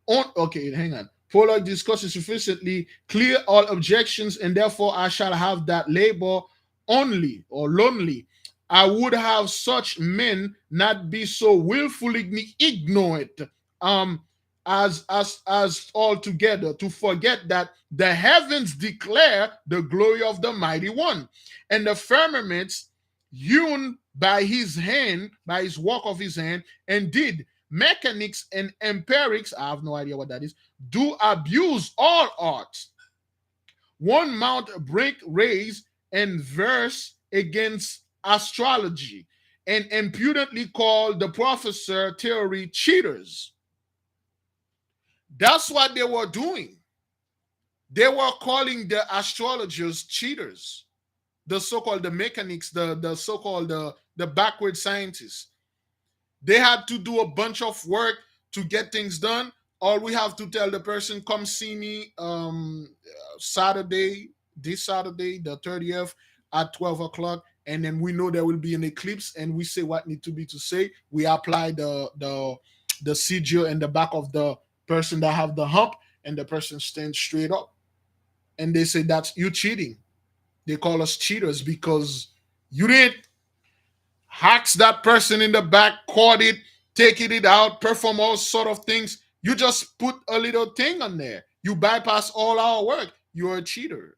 on. Okay, hang on. Prologue discusses sufficiently clear all objections, and therefore I shall have that labor only or lonely. I would have such men not be so willfully ignorant as altogether to forget that the heavens declare the glory of the mighty one, and the firmaments hewn by his hand, by his work of his hand, and did mechanics and empirics, I have no idea what that is, do abuse all arts. One mount break raise and verse against astrology, and impudently call the professor theory cheaters. That's what they were doing. They were calling the astrologers cheaters, the so-called the mechanics, the so-called the backward scientists. They had to do a bunch of work to get things done. All we have to tell the person, come see me Saturday, this Saturday, the 30th at 12 o'clock. And then we know there will be an eclipse, and we say what need to be to say. We apply the sigil in the back of the person that have the hump, and the person stands straight up. And they say that's you cheating. They call us cheaters because you didn't hacks that person in the back, caught it, taking it out, perform all sort of things. You just put a little thing on there. You bypass all our work. You're a cheater.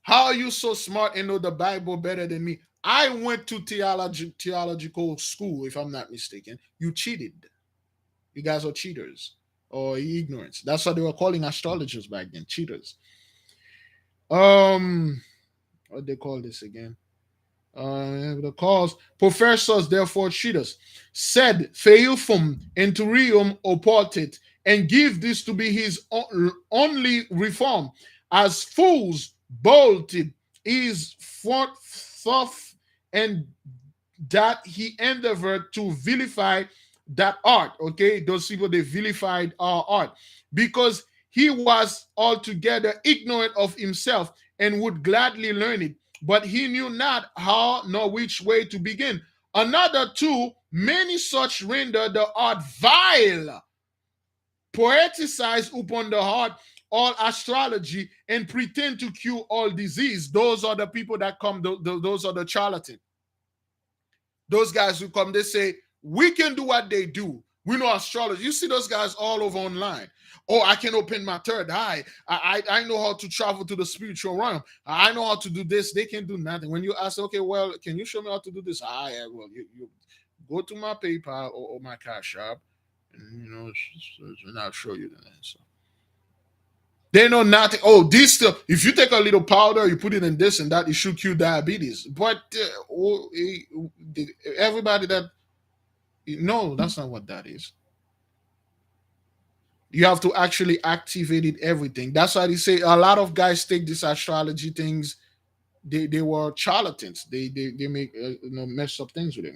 How are you so smart and know the Bible better than me? I went to theological school, if I'm not mistaken. You cheated. You guys are cheaters or ignorance. That's what they were calling astrologers back then, cheaters. What they call this again? The cause professors therefore cheaters said Theophum and Turium opported and give this to be his only reform as fools bolted is forth and that he endeavored to vilify that art. Okay, those people they vilified our art because he was altogether ignorant of himself and would gladly learn it, but he knew not how nor which way to begin. Another two, many such render the art vile, poeticize upon the heart all astrology and pretend to cure all disease. Those are the people that come, those are the charlatans. Those guys who come, they say, we can do what they do. We know astrology. You see those guys all over online. Oh, I can open my third eye. I know how to travel to the spiritual realm. I know how to do this. They can do nothing. When you ask, okay, well, can you show me how to do this? Yeah, well, you go to my PayPal or my Cash App, and and I'll show you the answer. They know nothing. Oh, this stuff. If you take a little powder, you put it in this and that, it should cure diabetes. But everybody that no, that's not what that is. You have to actually activate it. Everything. That's why they say a lot of guys take these astrology things. They were charlatans. They make mess up things with it.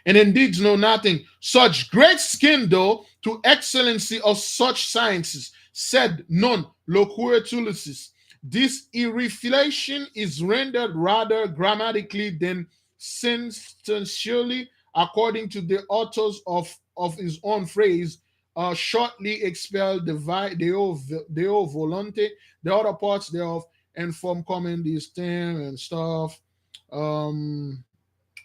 And indeed know nothing. Such great scandal to excellency of such sciences, said none locuetulicis. This irreflection is rendered rather grammatically than substantially, according to the authors of his own phrase, shortly expelled deo volante, the other parts thereof, and from coming this thing and stuff.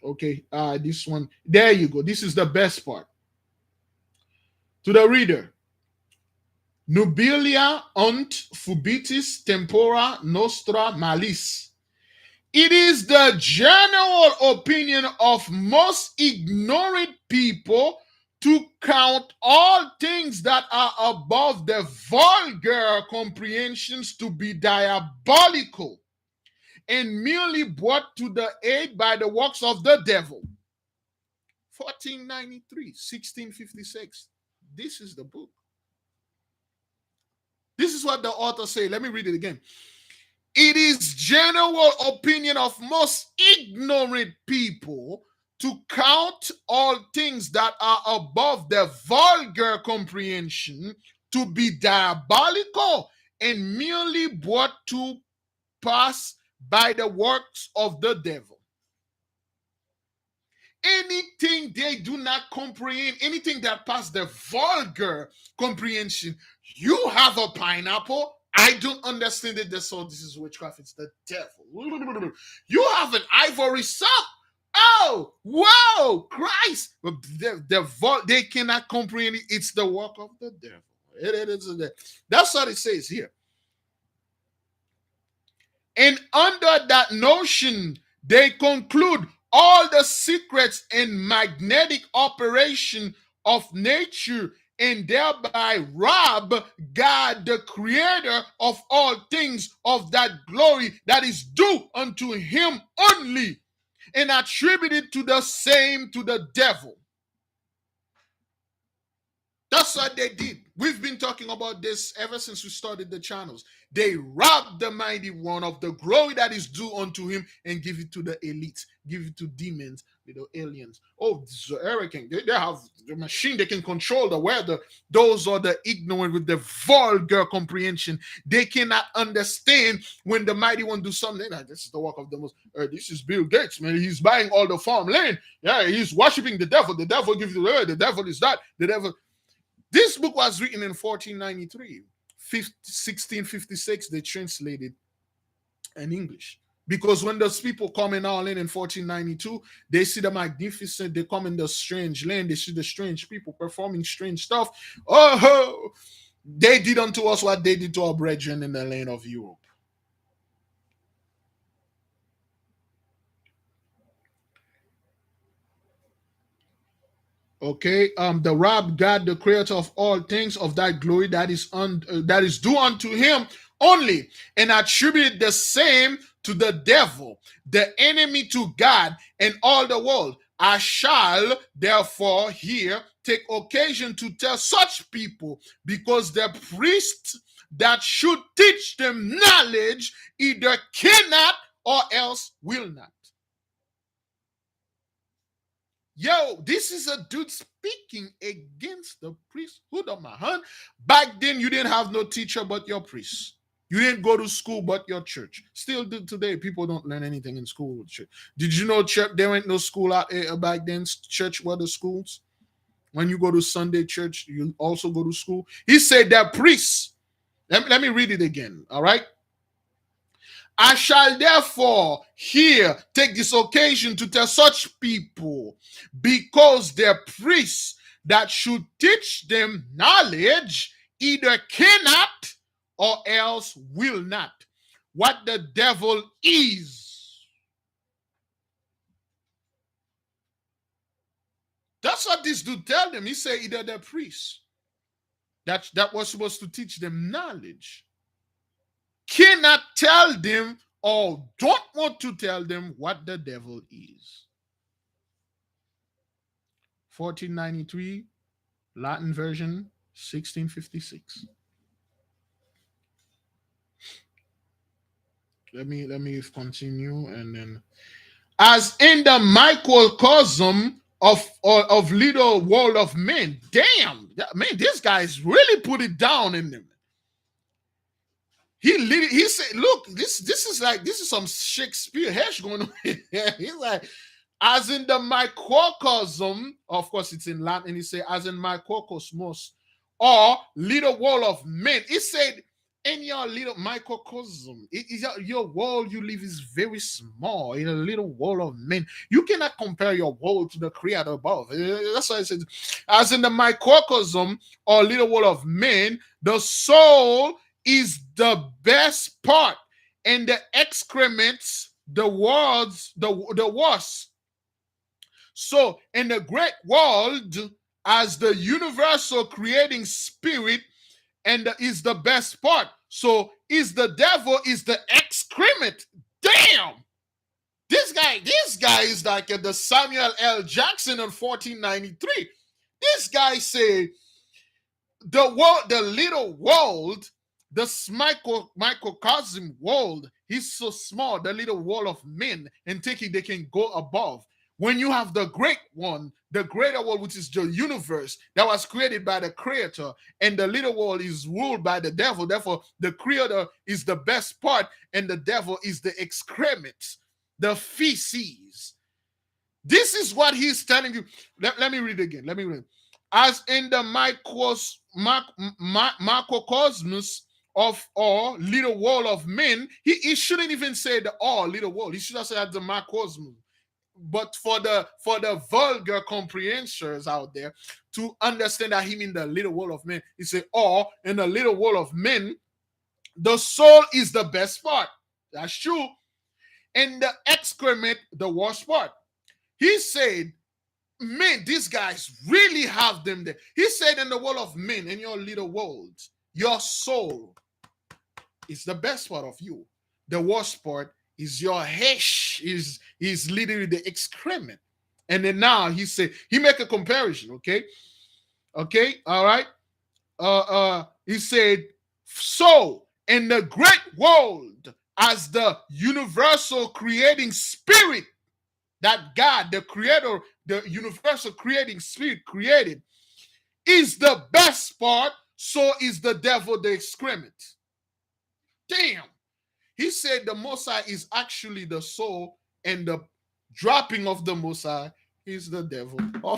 Okay, this one. There you go. This is the best part. To the reader. Nubilia unt fubitis tempora nostra malis. It is the general opinion of most ignorant people to count all things that are above the vulgar comprehensions to be diabolical and merely brought to the aid by the works of the devil. 1493, 1656. This is the book. This is what the author say. Let me read it again. It is general opinion of most ignorant people to count all things that are above the vulgar comprehension to be diabolical and merely brought to pass by the works of the devil. Anything they do not comprehend, anything that passes the vulgar comprehension, you have a pineapple, I don't understand it. So this is witchcraft, it's the devil. You have an ivory sock. Oh, whoa, Christ. They cannot comprehend it. It's the work of the devil. That's what it says here. And under that notion, they conclude all the secrets and magnetic operation of nature and thereby rob God, the creator of all things, of that glory that is due unto him only, and attribute it to the same to the devil. That's what they did. We've been talking about this ever since we started the channels. They robbed the mighty one of the glory that is due unto him and give it to the elites, give it to demons, the aliens. Oh, this is a hurricane. They have the machine, they can control the weather. Those are the ignorant with the vulgar comprehension. They cannot understand when the mighty one do something. Like, this is the work of the most. This is Bill Gates, man. He's buying all the farmland. Yeah, he's worshiping the devil. The devil gives you the word. The devil is that. The devil. This book was written in 1493. 1656, they translated in English. Because when those people come in all in 1492, they see the magnificent, they come in the strange land, they see the strange people performing strange stuff. Oh, they did unto us what they did to our brethren in the land of Europe. Okay, the rob God, the creator of all things, of that glory that is due unto him only, and attributed the same to the devil, the enemy to God and all the world. I shall therefore here take occasion to tell such people, because the priests that should teach them knowledge either cannot or else will not. Yo, this is a dude speaking against the priesthood of Mahan. Back then, you didn't have no teacher but your priest. You didn't go to school but your church. Still today, people don't learn anything in school. Did you know church, there ain't no school out back then? Church were the schools. When you go to Sunday church, you also go to school. He said that priests. Let me read it again. All right. I shall therefore here take this occasion to tell such people, because their priests that should teach them knowledge either cannot or else will not, what the devil is. That's what this dude tell them. He said either the priests that was supposed to teach them knowledge cannot tell them or don't want to tell them what the devil is. 1493, Latin version, 1656. Let me continue, and then, as in the microcosm of little world of men. Damn, man, this guy's really put it down in them. He said, look, this is some Shakespeare hash going on here. He's like, as in the microcosm, of course it's in Latin, he said, as in microcosmos, or little world of men. He said, in your little microcosm, your world you live is very small, in a little world of men. You cannot compare your world to the creator above. That's why I said, as in the microcosm or little world of men, the soul is the best part, and the excrements, the worst. So in the great world, as the universal creating spirit, and is the best part. So is the devil is the excrement. Damn. This guy is like the Samuel L. Jackson in 1493. This guy say the little world, this microcosm world, he's so small, the little world of men, and thinking they can go above. When you have the great one, the greater world, which is the universe that was created by the creator, and the little world is ruled by the devil. Therefore, the creator is the best part, and the devil is the excrement, the feces. This is what he's telling you. Let me read again. Let me read. As in the microcosmos of all little world of men, he shouldn't even say the all little world. He should have said the microcosmos. But for the vulgar comprehensions out there to understand that he means the little world of men, he said, or in the little world of men, the soul is the best part. That's true. And the excrement, the worst part. He said, men, these guys really have them there. He said, in the world of men, in your little world, your soul is the best part of you. The worst part is your hesh, is literally the excrement. And then now he said, he make a comparison, okay, all right. He said, so in the great world, as the universal creating spirit that God, the creator, the universal creating spirit created, is the best part, so is the devil the excrement. Damn. He said the Most High is actually the soul, and the dropping of the Most High is the devil. Oh.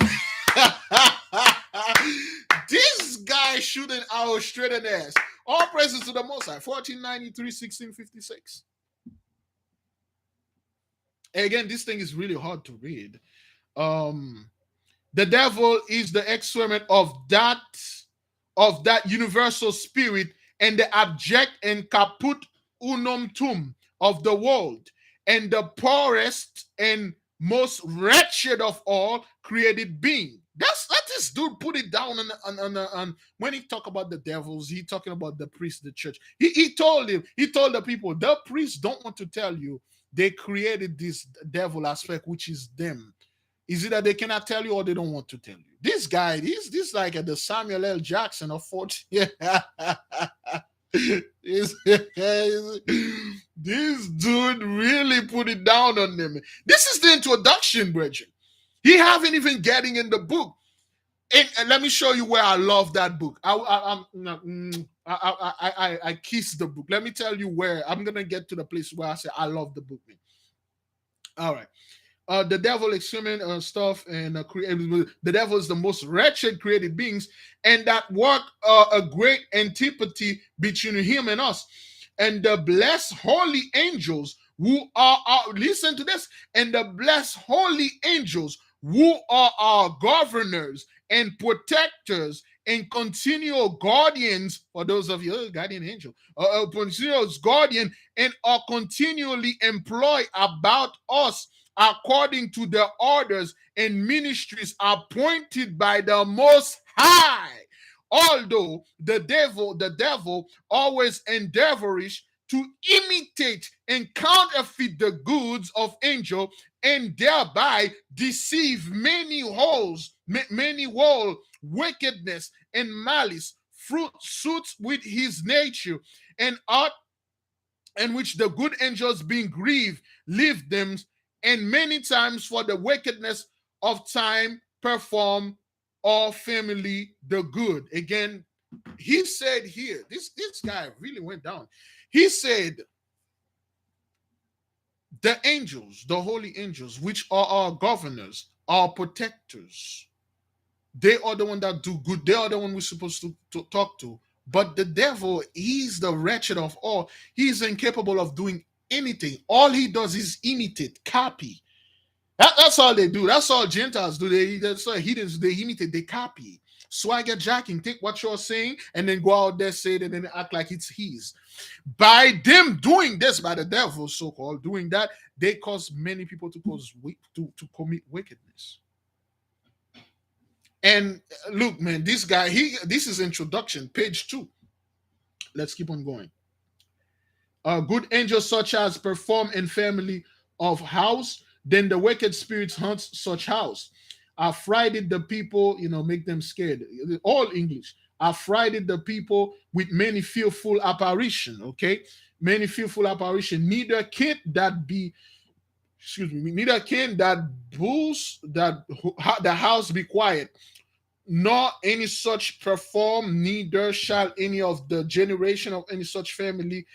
This guy shooting arrow straight in the ass. All praises to the Most High. 1493, 1656. Again, this thing is really hard to read. The devil is the excrement of that universal spirit, and the abject and caput unum tum of the world, and the poorest and most wretched of all created being. Let this dude put it down on when he talk about the devils, he talking about the priest, the church. He told the people, the priests don't want to tell you they created this devil aspect, which is them. Is it that they cannot tell you or they don't want to tell you? This guy, this like the Samuel L. Jackson of 40. this dude really put it down on them. This is the introduction, brethren. He haven't even getting in the book. And let me show you where I love that book. I kiss the book. Let me tell you where I'm gonna get to the place where I say I love the book. Man. All right. The devil is human stuff, and the devil is the most wretched created beings, and that work a great antipathy between him and us. And the blessed holy angels who are listen to this, and the blessed holy angels who are our governors and protectors and continual guardians, for those of you, guardian angel, continuous guardian, and are continually employed about us according to the orders and ministries appointed by the Most High. Although the devil always endeavors to imitate and counterfeit the goods of angel, and thereby deceive many wickedness and malice, fruit suits with his nature, and art, and which the good angels being grieved leave them, and many times for the wickedness of time perform all family the good. Again, he said here, this guy really went down. He said, the angels, the holy angels, which are our governors, our protectors, they are the one that do good. They are the one we're supposed to talk to. But the devil, he's the wretched of all. He's incapable of doing anything. All he does is imitate, copy. That's all they do. That's all Gentiles do. That's all heathens. They imitate, they copy. Swagger jacking, take what you're saying and then go out there, say it, and then act like it's his. By them doing this, by the devil, so-called, doing that, they cause many people to commit wickedness. And look, man, this guy, this is introduction, page 2. Let's keep on going. Good angels such as perform in family of house, then the wicked spirits hunt such house. Affrighted the people, make them scared. All English. Affrighted the people with many fearful apparition. Okay, many fearful apparition. Neither can that bulls that the house be quiet, nor any such perform, neither shall any of the generation of any such family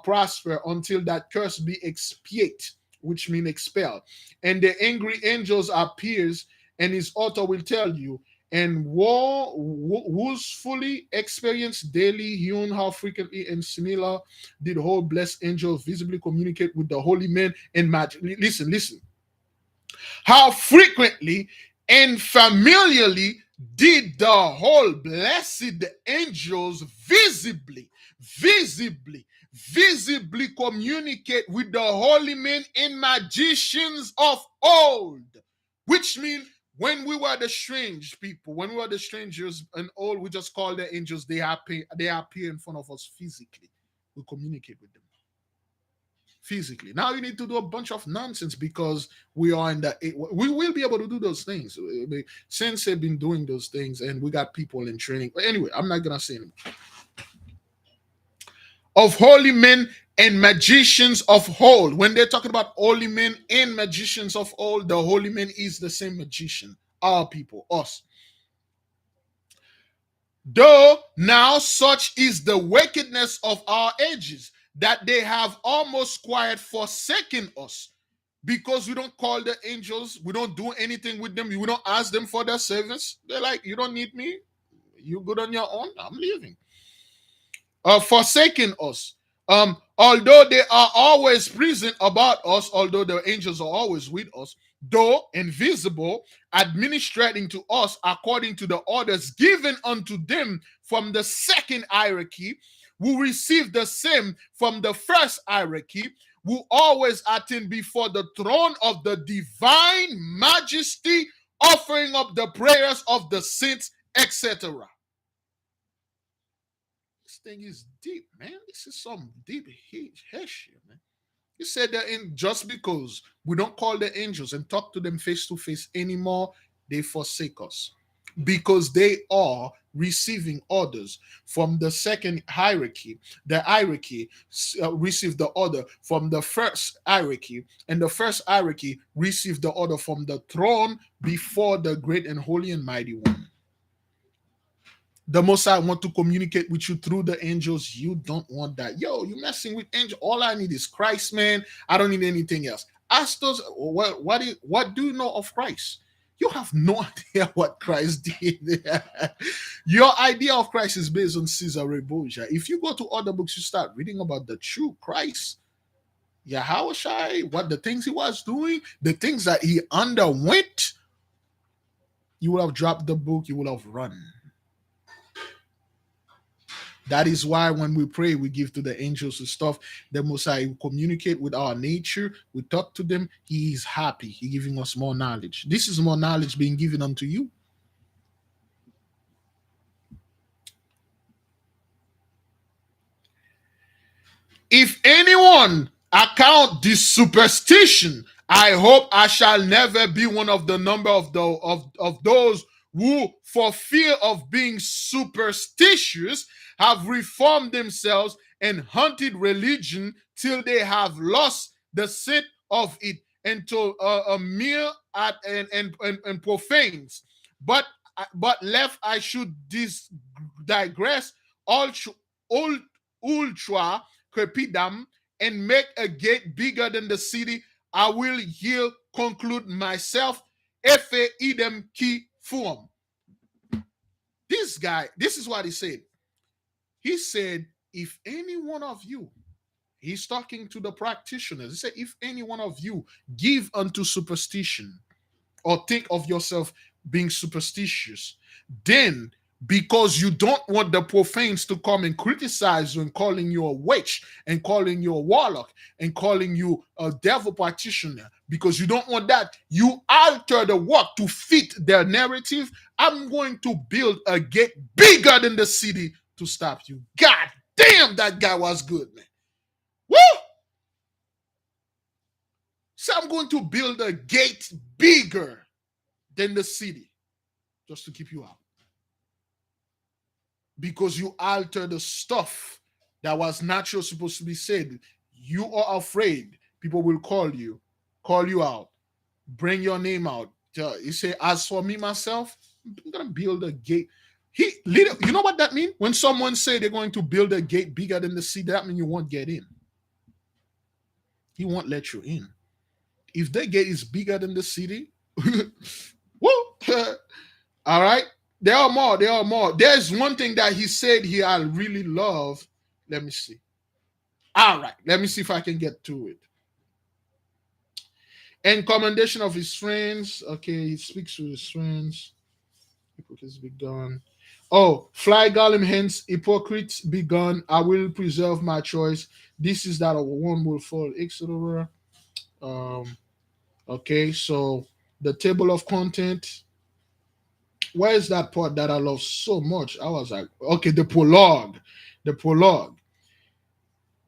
prosper until that curse be expiate, which means expelled. And the angry angels appears, and his author will tell you, and who's fully experienced daily hewn how frequently and similar did the whole blessed angels visibly communicate with the holy men and magic. Listen. How frequently and familiarly did the whole blessed angels visibly communicate with the holy men and magicians of old, which means when we were the strange people, when we were the strangers and all, we just call the angels. They appear in front of us physically. We communicate with them physically. Now you need to do a bunch of nonsense because we are in we will be able to do those things. Since they've been doing those things, and we got people in training. But anyway, I'm not gonna say anymore. Of holy men and magicians of old. When they're talking about holy men and magicians of old, the holy man is the same magician. Our people, us. Though now such is the wickedness of our ages, that they have almost quite forsaken us, because we don't call the angels, we don't do anything with them, we don't ask them for their service. They're like, you don't need me, you good on your own, I'm leaving. Forsaken us. Although they are always present about us, although the angels are always with us, though invisible, administrating to us according to the orders given unto them from the second hierarchy, who receive the same from the first hierarchy, who always attend before the throne of the divine majesty offering up the prayers of the saints, etc. This thing is deep, man. This is some deep history, man. He said that in just because we don't call the angels and talk to them face to face anymore, they forsake us because they are receiving orders from the second hierarchy. The hierarchy received the order from the first hierarchy, and the first hierarchy received the order from the throne before the great and holy and mighty one. The Most High want to communicate with you through the angels. You don't want that. Yo, you messing with angels. All I need is Christ, man. I don't need anything else. Ask those, what do you know of Christ? You have no idea what Christ did. Your idea of Christ is based on Caesar Borgia. If you go to other books, you start reading about the true Christ, Yahushua, what the things he was doing, the things that he underwent, you will have dropped the book, you will have run. That is why when we pray, we give to the angels and stuff. The Most High communicate with our nature. We talk to them. He is happy. He giving us more knowledge. This is more knowledge being given unto you. If anyone account this superstition, I hope I shall never be one of the number of those who, for fear of being superstitious, have reformed themselves and hunted religion till they have lost the scent of it into a mere and profanes. But left I should digress all ultra crepidam and make a gate bigger than the city. I will here conclude myself. Efe idem ki fuam. This guy, this is what he said. He said, if any one of you, he's talking to the practitioners. He said, if any one of you give unto superstition or think of yourself being superstitious, then because you don't want the profanes to come and criticize you and calling you a witch and calling you a warlock and calling you a devil practitioner, because you don't want that, you alter the work to fit their narrative. I'm going to build a gate bigger than the city to stop you. God damn, that guy was good, man. Woo! So I'm going to build a gate bigger than the city just to keep you out. Because you alter the stuff that was natural supposed to be said. You are afraid. People will call you out, bring your name out. You say, as for me, myself, I'm going to build a gate. You know what that means? When someone say they're going to build a gate bigger than the city, that means you won't get in. He won't let you in. If the gate is bigger than the city, woo, all right? There are more. There's one thing that he said here I really love. Let me see. All right, let me see if I can get to it. And commendation of his friends. Okay, he speaks to his friends. Hypocrites be gone. Oh, fly Gollum hence, hypocrites be gone. I will preserve my choice. This is that one will fall, etc. Okay, so the table of content. Where is that part that I love so much? I was like, okay, the prologue. The prologue.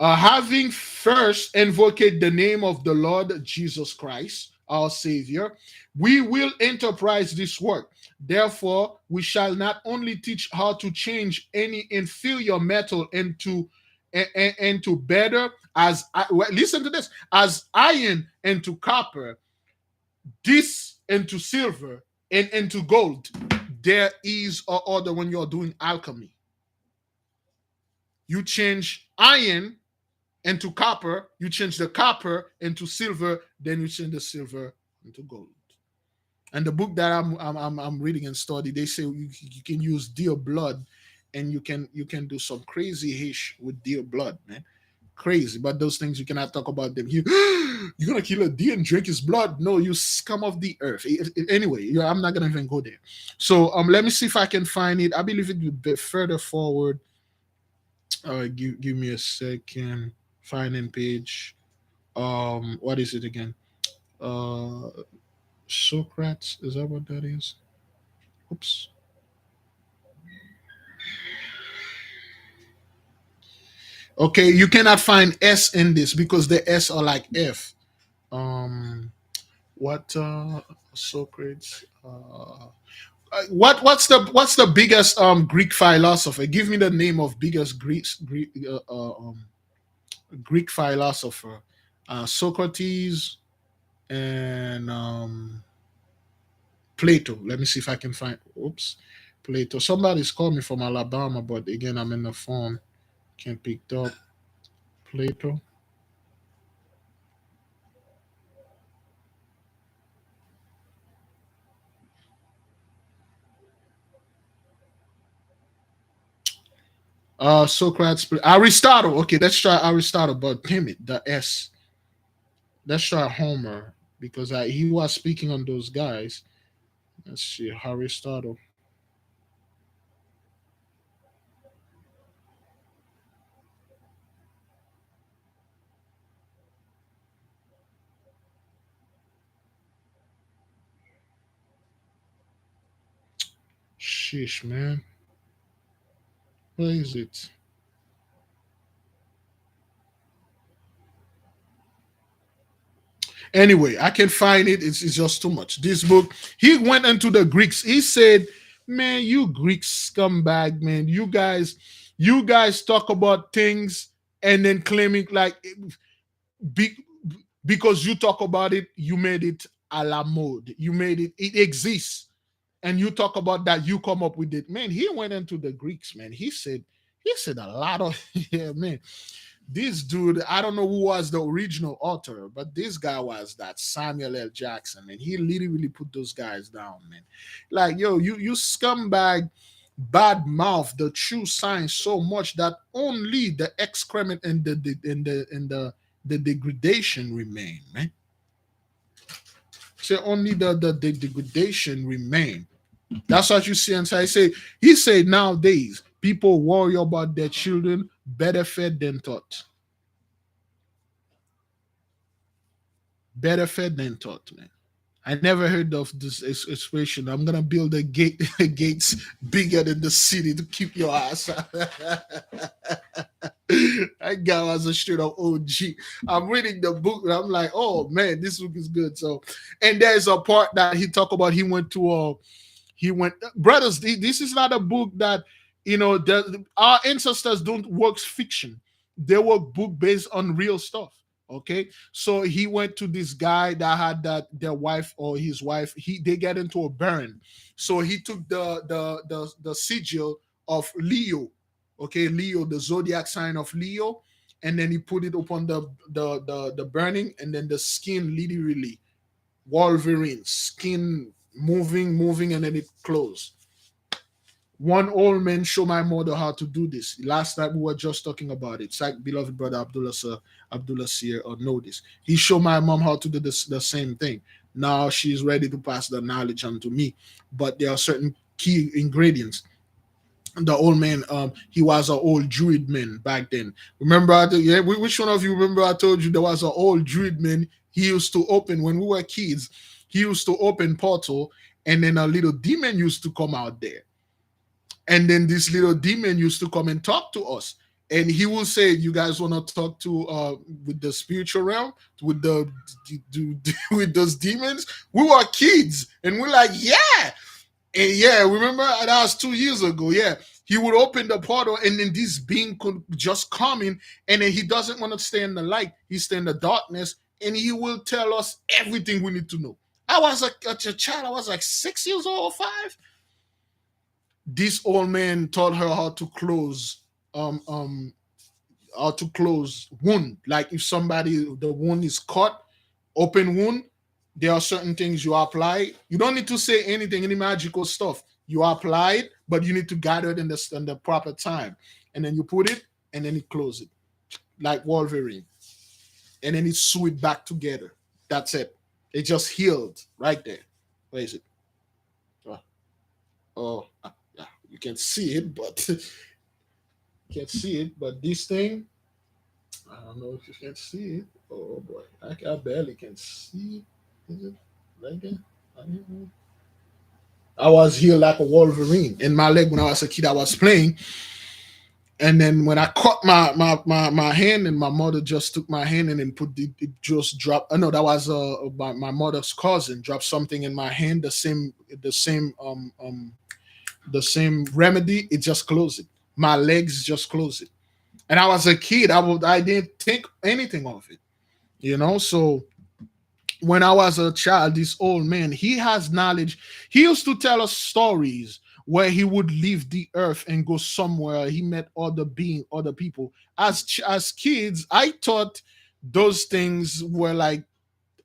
Having first invoked the name of the Lord Jesus Christ, our Savior, we will enterprise this work. Therefore, we shall not only teach how to change any inferior metal into better, as listen to this, as iron into copper, this into silver, and into gold. There is an order when you're doing alchemy. You change iron into copper, you change the copper into silver, then you change the silver into gold. And the book that I'm reading and study, they say you can use deer blood, and you can do some crazy ish with deer blood, man. Crazy, but those things you cannot talk about them. You're gonna kill a deer and drink his blood? No, you scum of the earth. Anyway, I'm not gonna even go there. So let me see if I can find it. I believe it a bit further forward. Give me a second. Finding page. What is it again? Socrates, is that what that is? Oops. Okay, you cannot find S in this because the S are like F. What Socrates? What's the biggest Greek philosopher? Give me the name of biggest Greek philosopher. Socrates and Plato. Let me see if I can find. Oops, Plato. Somebody's called me from Alabama, but again, I'm in the phone. Can't pick it up. Plato. Socrates. Aristotle. Okay, let's try Aristotle. But damn it, the S. Let's try Homer because he was speaking on those guys. Let's see, Aristotle. Sheesh, man. Where is it? Anyway, I can find it. It's just too much. This book, he went into the Greeks. He said, "Man, you Greek scumbag, man. You guys talk about things and then claiming like be, because you talk about it, you made it a la mode. You made it. It exists, and you talk about that. You come up with it, man." He went into the Greeks, man. He said a lot of yeah, man. This dude, I don't know who was the original author, but this guy was that Samuel L. Jackson, and he literally put those guys down, man. Like, yo, you scumbag, bad mouth the true science so much that only the excrement and the degradation remain, man. So only the degradation remain. That's what you see inside. He said nowadays people worry about their children better fed than taught. Better fed than taught, man. I never heard of this expression. I'm gonna build a gate gates bigger than the city to keep your ass out. That guy was a straight up OG. I'm reading the book and I'm like, oh man, this book is good. So, and there's a part that he talked about. He went brothers. This is not a book that our ancestors don't work fiction. They work book based on real stuff. Okay, so he went to this guy that had that their wife or his wife. They get into a burn, so he took the sigil of Leo. Okay, Leo, the zodiac sign of Leo, and then he put it upon the burning, and then the skin literally Wolverine skin moving, and then it closed. One old man show my mother how to do this. Last night we were just talking about it. It's like beloved brother Abdullah Seer or know this. He showed my mom how to do this the same thing. Now she's ready to pass the knowledge on to me. But there are certain key ingredients. The old man, he was an old Druid man back then. Remember, which one of you remember I told you there was an old Druid man? He used to open when we were kids. He used to open portal, and then a little demon used to come out there, and then this little demon used to come and talk to us, and he will say, you guys want to talk to with the spiritual realm, with the with those demons? We were kids and we're like, yeah. And yeah, remember that was 2 years ago. Yeah, he would open the portal, and then this being could just come in, and then he doesn't want to stay in the light, he stay in the darkness, and he will tell us everything we need to know. I was a child, I was like 6 years old or 5. This old man taught her um um how to close wound. Like if somebody the wound is cut, open wound, there are certain things you apply. You don't need to say anything, any magical stuff. You apply it, but you need to gather it in the proper time, and then you put it, and then you close it like Wolverine, and then it sew it back together. That's it. It just healed right there. Where is it? Yeah, you can see it, but can't see it. But this thing, I don't know if you can see it. Oh boy, I barely can see. Is it right there? I was healed like a Wolverine. In my leg when I was a kid, I was playing. And then when I caught my hand, and my mother just took my hand and then put it just dropped. No, that was my mother's cousin dropped something in my hand. The same remedy. It just closed it. My legs just closed it. And I was a kid. I didn't think anything of it. So when I was a child, this old man, he has knowledge. He used to tell us stories where he would leave the earth and go somewhere. He met other people. As kids, I thought those things were like,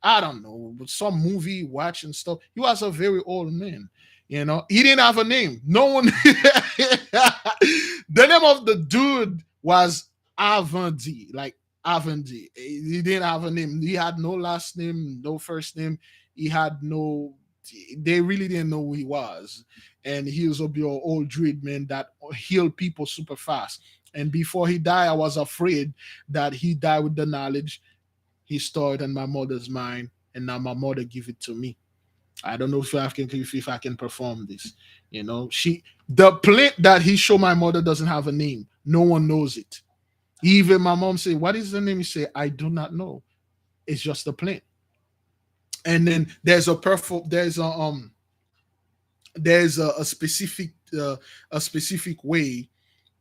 I don't know, some movie watching stuff. He was a very old man. He didn't have a name. No one. The name of the dude was Avandi, like Avandi. He didn't have a name. He had no last name, no first name. He had no. They really didn't know who he was, and he was a old druid man that healed people super fast. And before he died, I was afraid that he died with the knowledge he stored in my mother's mind, and now my mother give it to me. I don't know if I can perform this. The plant that he showed my mother doesn't have a name. No one knows it. Even my mom say, "What is the name?" He say, "I do not know. It's just a plant." And then there's a specific way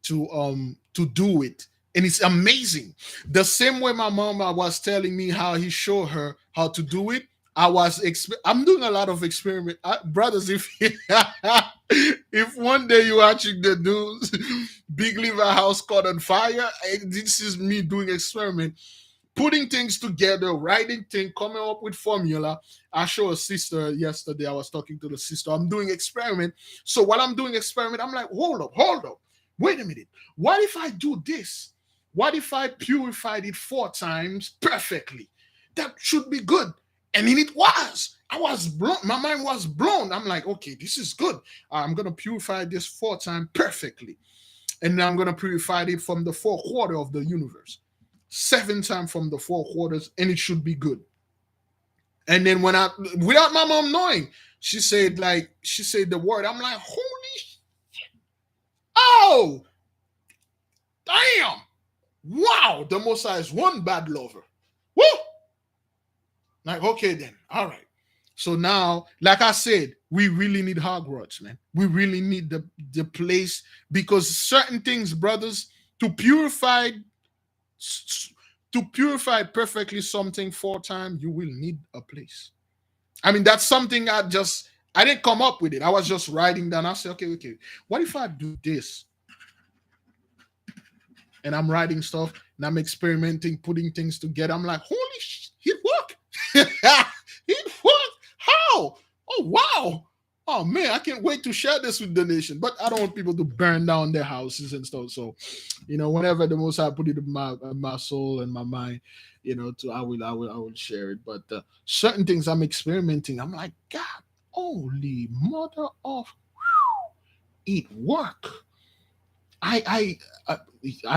to do it, and it's amazing. The same way my mom was telling me how he showed her how to do it. I'm doing a lot of experiment, brothers. If if one day you're watching the news, big liver house caught on fire, this is me doing experiment, putting things together, writing things, coming up with formula. I showed a sister yesterday. I was talking to the sister. I'm doing experiment. So while I'm doing experiment, I'm like, hold up, wait a minute. What if I do this? What if I purified it 4 times perfectly? That should be good. And then it was. I was blown. My mind was blown. I'm like, okay, this is good. I'm gonna purify this 4 times perfectly, and then I'm gonna purify it from the 4 quarter of the universe. 7 times from the 4 quarters, and it should be good. And then without my mom knowing, she said the word. I'm like, holy, oh, damn, wow, the Messiah is one bad lover. Woo! Like, okay, then, all right. So now, like I said, we really need Hogwarts, man. We really need the place, because certain things, brothers, to purify perfectly something 4 times, you will need a place. I mean, that's something I didn't come up with it. I was just writing down. I said, okay, what if I do this? And I'm writing stuff and I'm experimenting, putting things together. I'm like, holy shit, it worked. It worked. How? Oh, wow. Oh, man, I can't wait to share this with the nation. But I don't want people to burn down their houses and stuff. So, whenever the Most High put it in my soul and my mind, I will share it. But certain things I'm experimenting, I'm like, God, holy mother of, it work. I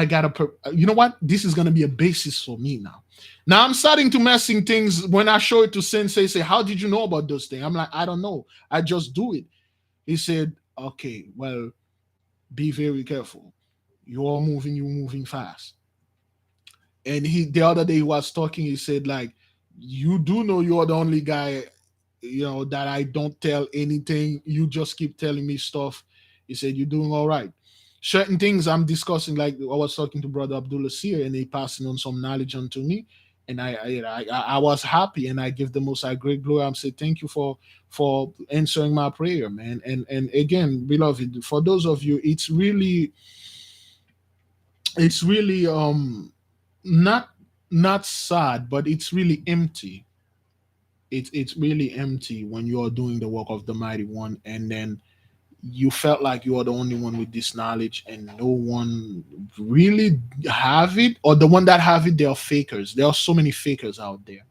gotta. You know what? This is gonna be a basis for me now. Now I'm starting to messing things. When I show it to Sensei, say, "How did you know about those things?" I'm like, "I don't know. I just do it." He said, "Okay, well, be very careful. You're moving fast." And the other day he was talking. He said, like, "You do know you're the only guy, that I don't tell anything. You just keep telling me stuff." He said, "You're doing all right." Certain things I'm discussing, like I was talking to Brother Abdullah Seer, and he passing on some knowledge onto me, and I was happy, and I give the Most High great glory. I'm saying thank you for answering my prayer, man. And again, beloved, for those of you, it's really not sad, but it's really empty. It's really empty when you are doing the work of the Mighty One, and then you felt like you are the only one with this knowledge, and no one really have it, or the one that have it, they are fakers. There are so many fakers out there.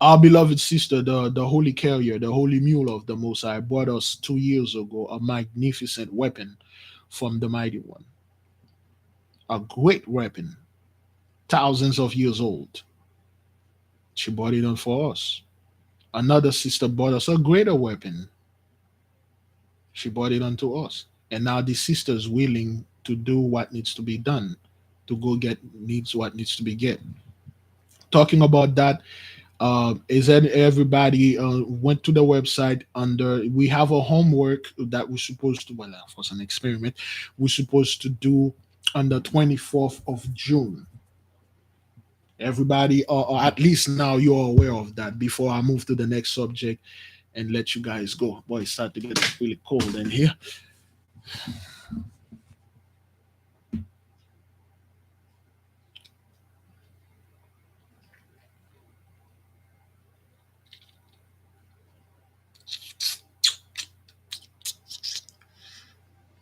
Our beloved sister, the holy carrier, the holy mule of the Most High, brought us 2 years ago a magnificent weapon from the Mighty One, a great weapon, thousands of years old. She brought it on for us. Another sister bought us a greater weapon. She brought it unto us. And now the sister's willing to do what needs to be done, to go get needs what needs to be get. Talking about that, is that everybody went to the website under we have a homework that we're supposed to, well, of course, an experiment we're supposed to do on the 24th of June. Everybody, or at least now you're aware of that before I move to the next subject and let you guys go. Boy, it started to get really cold in here.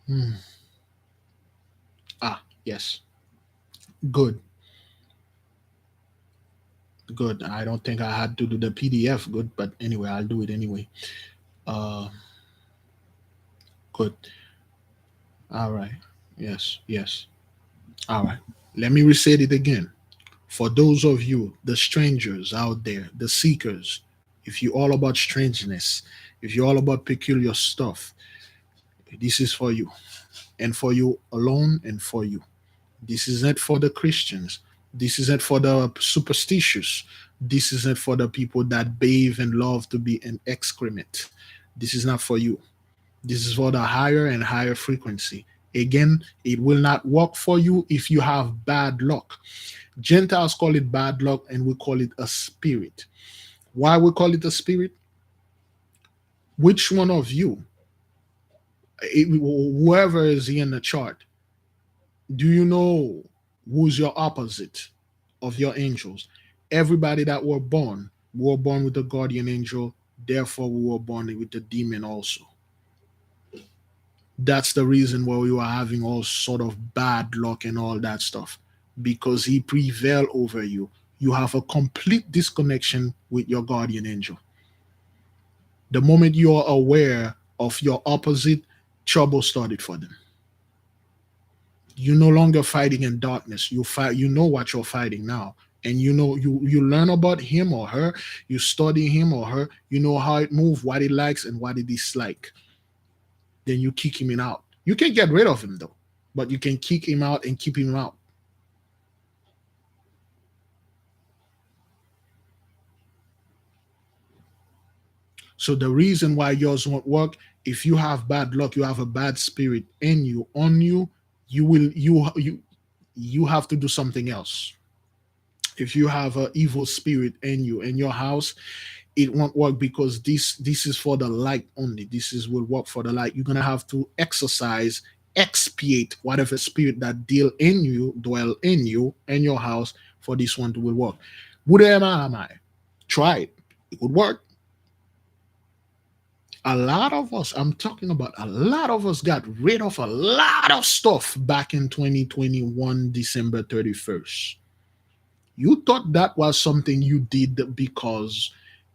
Hmm. Ah, yes. Good. Good. I don't think I had to do the PDF. Good, but anyway, I'll do it anyway. Uh, good. All right. Yes. Yes. All right. Let me restate it again. For those of you, the strangers out there, the seekers, if you're all about strangeness, if you're all about peculiar stuff, this is for you. And for you alone and for you. This isn't for the Christians. This isn't for the superstitious. This isn't for the people that bathe and love to be an excrement. This is not for you. This is for the higher and higher frequency. Again, it will not work for you if you have bad luck. Gentiles call it bad luck, and we call it a spirit. Why we call it a spirit? Which one of you, whoever is in the chart, do you know who's your opposite of your angels? Everybody that were born with the guardian angel, therefore we were born with the demon also. That's the reason why we were having all sort of bad luck and all that stuff. Because he prevailed over you. You have a complete disconnection with your guardian angel. The moment you are aware of your opposite, trouble started for them. You're no longer fighting in darkness. You fight, you know what you're fighting now. And you know you learn about him or her, you study him or her, you know how it moves, what it likes and what it dislikes. Then you kick him out. You can get rid of him though, but you can kick him out and keep him out. So the reason why yours won't work, if you have bad luck, you have a bad spirit in you, on you, you will you have to do something else. If you have an evil spirit in you in your house, it won't work because this is for the light only. This is will work for the light. You're gonna have to exercise, expiate whatever spirit that deal in you, dwell in you, in your house for this one to will work. What am I? Try it. It would work. A lot of us, I'm talking about a lot of us got rid of a lot of stuff back in 2021, December 31st. You thought that was something you did because,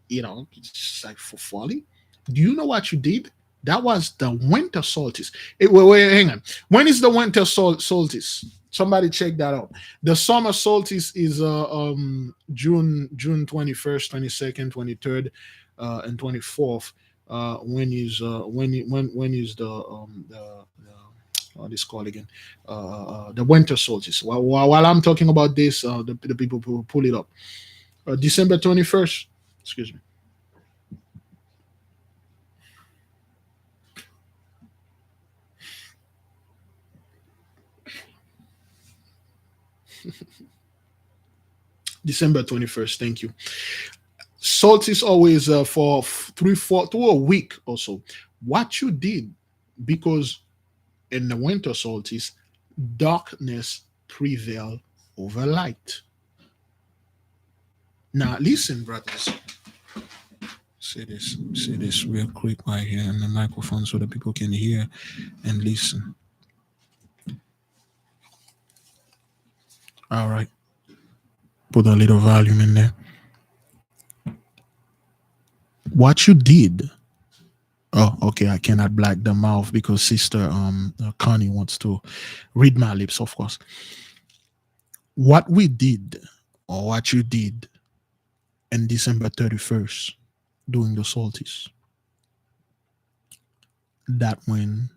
it's like for folly. Do you know what you did? That was the winter solstice. Wait, hang on. When is the winter solstice? Somebody check that out. The summer solstice is June 21st, 22nd, 23rd, and 24th. When is the what is called again? The winter solstice. While I'm talking about this, the people pull it up. December 21st. Excuse me. December 21st. Thank you. Solstice always for 3, 4 to a week or so. What you did, because in the winter solstice, darkness prevail over light. Now, listen, brothers. Say this real quick right here in the microphone so that people can hear and listen. All right. Put a little volume in there. What you did. Oh, okay. I cannot black the mouth because Sister Connie wants to read my lips, of course. What we did, or what you did, in December 31st, during the solstice. That when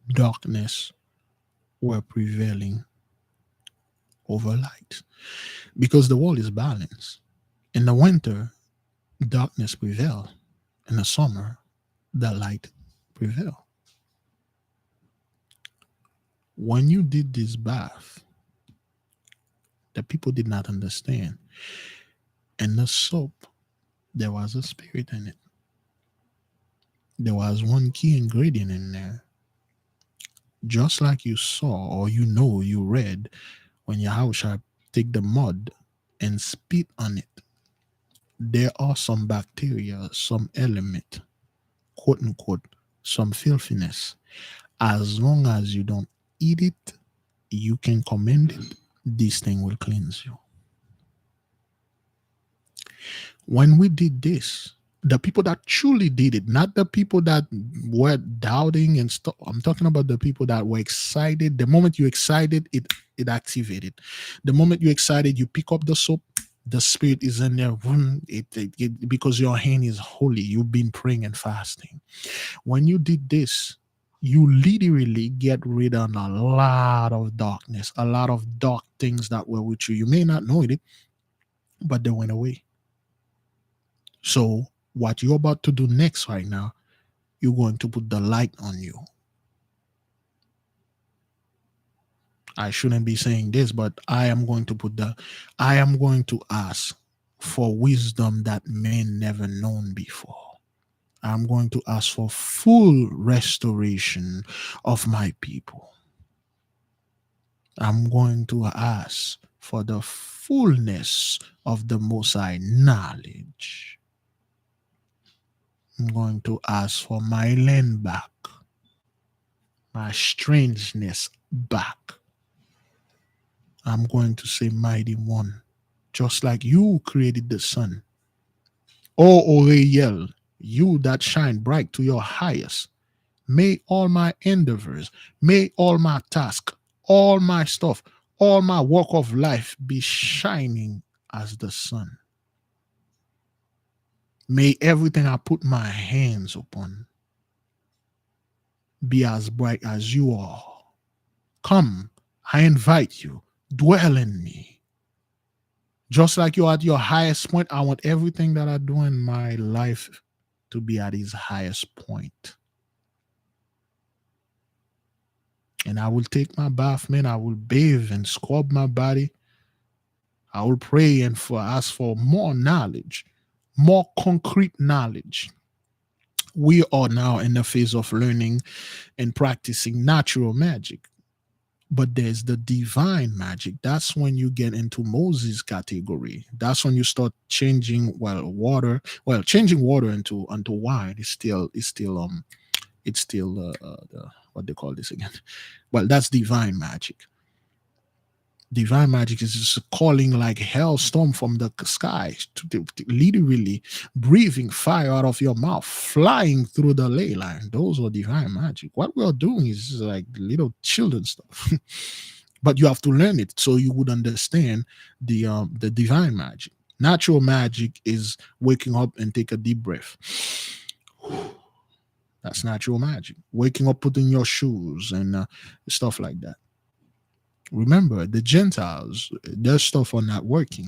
darkness were prevailing over light. Because the world is balanced. In the winter, darkness prevail. In the summer, the light prevail. When you did this bath, the people did not understand. And the soap, there was a spirit in it. There was one key ingredient in there. Just like you saw, or you read, when Yahushua take the mud and spit on it, there are some bacteria, some element, quote unquote, some filthiness. As long as you don't eat it, you can commend it. This thing will cleanse you. When we did this, the people that truly did it, not the people that were doubting and stuff. I'm talking about the people that were excited. The moment you excited, it activated. The moment you excited, you pick up the soap, the spirit is in there. Because your hand is holy. You've been praying and fasting. When you did this, you literally get rid of a lot of darkness, a lot of dark things that were with you. You may not know it, but they went away. So what you're about to do next right now, you're going to put the light on you. I shouldn't be saying this, but I am going to ask for wisdom that men never known before. I'm going to ask for full restoration of my people. I'm going to ask for the fullness of the Most High knowledge. I'm going to ask for my land back, my strangeness back. I'm going to say, Mighty One, just like you created the sun. O Oriel, you that shine bright to your highest, may all my endeavors, may all my tasks, all my stuff, all my work of life be shining as the sun. May everything I put my hands upon be as bright as you are. Come, I invite you, dwell in me. Just like you're at your highest point, I want everything that I do in my life to be at its highest point. And I will take my bath, man. I will bathe and scrub my body. I will pray and ask for more knowledge, more concrete knowledge. We are now in the phase of learning and practicing natural magic. But there's the divine magic. That's when you get into Moses' category. That's when you start changing water. Well, changing water into wine is still what they call this again. Well, that's divine magic. Divine magic is just calling like hailstorm from the sky, to literally breathing fire out of your mouth, flying through the ley line. Those are divine magic. What we're doing is like little children stuff, but you have to learn it so you would understand the divine magic. Natural magic is waking up and take a deep breath. That's natural magic. Waking up, putting your shoes and stuff like that. Remember, the Gentiles, their stuff are not working.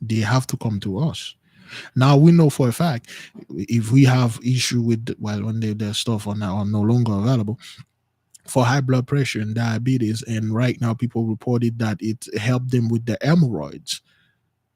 They have to come to us. Now we know for a fact if we have issue with when their stuff are no longer available for high blood pressure and diabetes, and right now people reported that it helped them with the hemorrhoids.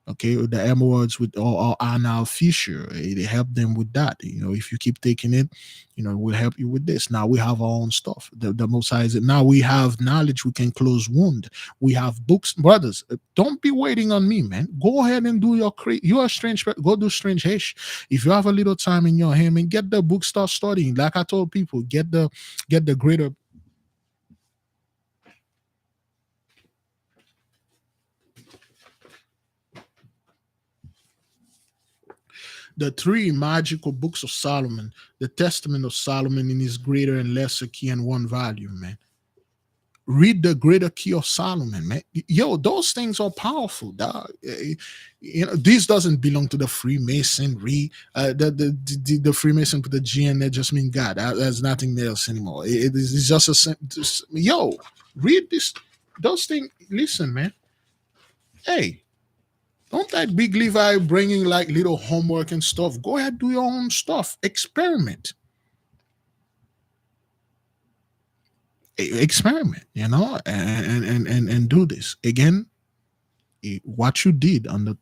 Okay, the hemorrhoids with or anal fissure, it helped them with that. If you keep taking it, it will help you with this. Now we have our own stuff. The Most High is now we have knowledge. We can close wound. We have books, brothers. Don't be waiting on me, man. Go ahead and do you're a strange. Go do strange hash. If you have a little time in your hand, and get the book, start studying. Like I told people, get the greater. The three magical books of Solomon, the Testament of Solomon in his greater and lesser key and one volume, man. Read the Greater Key of Solomon, man. Yo, those things are powerful, dog. This doesn't belong to the Freemasonry. The Freemason put the G in there just mean God. There's nothing else anymore. It's just yo, read this. Those things. Listen, man. Hey, don't let Big Levi bringing like little homework and stuff. Go ahead, do your own stuff. Experiment. Experiment, and do this again. What you did on the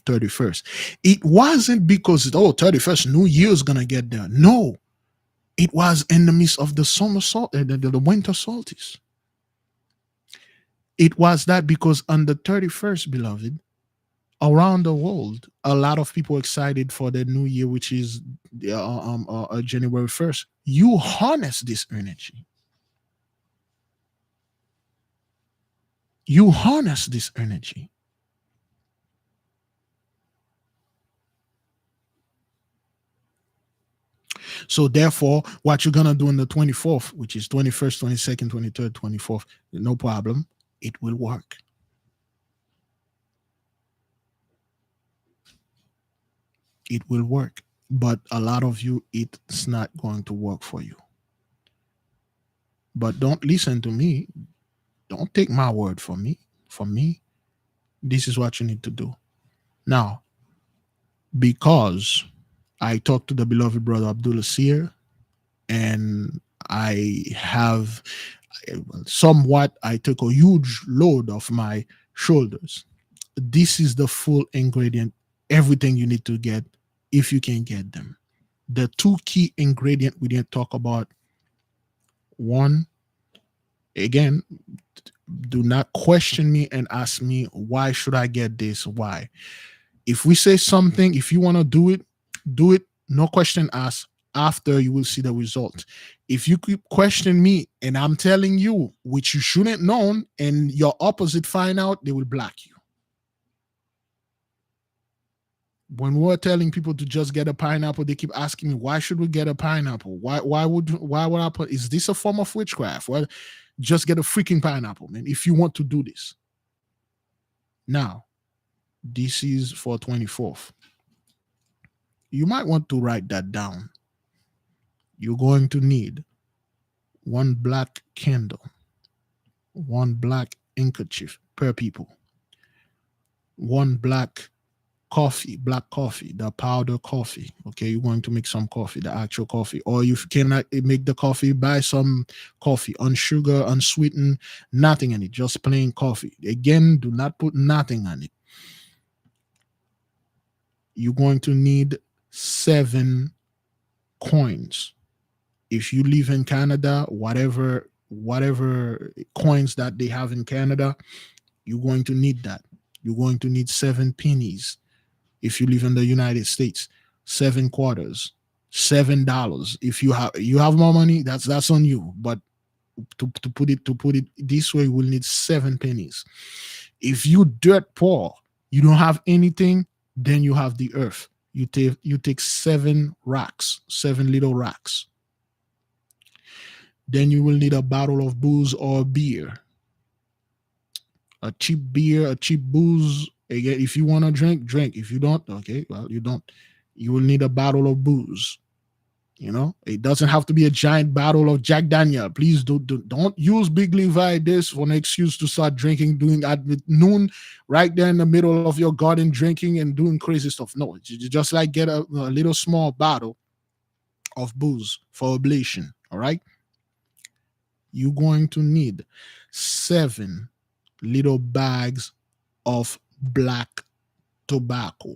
31st, it wasn't because 31st New Year's gonna get there. No, it was in the midst of the summer the winter solstice. It was that because on the 31st, beloved, around the world, a lot of people excited for the new year, which is January 1st. You harness this energy. You harness this energy. So therefore, what you're gonna do on the 24th, which is 21st, 22nd, 23rd, 24th, no problem. It will work. It will work. But a lot of you, it's not going to work for you. But don't listen to me. Don't take my word for me. For me, this is what you need to do. Now, because I talked to the beloved brother Abdullah Seer, and I have somewhat, I took a huge load off my shoulders. This is the full ingredient, everything you need to get if you can get them. The two key ingredients we didn't talk about. One, again, do not question me and ask me, why should I get this? Why? If we say something, if you want to do it, no question asked. After you will see the result. If you keep questioning me and I'm telling you, which you shouldn't know, and your opposite find out, they will block you. When we're telling people to just get a pineapple, they keep asking me, why should we get a pineapple? Why would I put, is this a form of witchcraft? Well, just get a freaking pineapple, man, if you want to do this. Now, this is for 24th. You might want to write that down. You're going to need one black candle, one black handkerchief per people, one black coffee, the powder coffee. Okay, you're going to make some coffee, the actual coffee. Or you cannot make the coffee, buy some coffee, unsugar, unsweetened, nothing in it, just plain coffee. Again, do not put nothing on it. You're going to need 7 coins. If you live in Canada, whatever coins that they have in Canada, you're going to need that. You're going to need 7 pennies. If you live in the United States, 7 quarters, $7. If you have more money, that's on you. But to put it this way, we'll need 7 pennies. If you dirt poor, you don't have anything, then you have the earth. You take 7 rocks, 7 little rocks. Then you will need a bottle of booze or beer. A cheap beer, a cheap booze. Again, if you want to drink, drink. If you don't, okay, well, you don't. You will need a bottle of booze. It doesn't have to be a giant bottle of Jack Daniel. Please don't use Big Levi this for an excuse to start drinking, doing at noon, right there in the middle of your garden, drinking and doing crazy stuff. No, you just like get a little small bottle of booze for oblation. All right. You're going to need 7 little bags of black tobacco.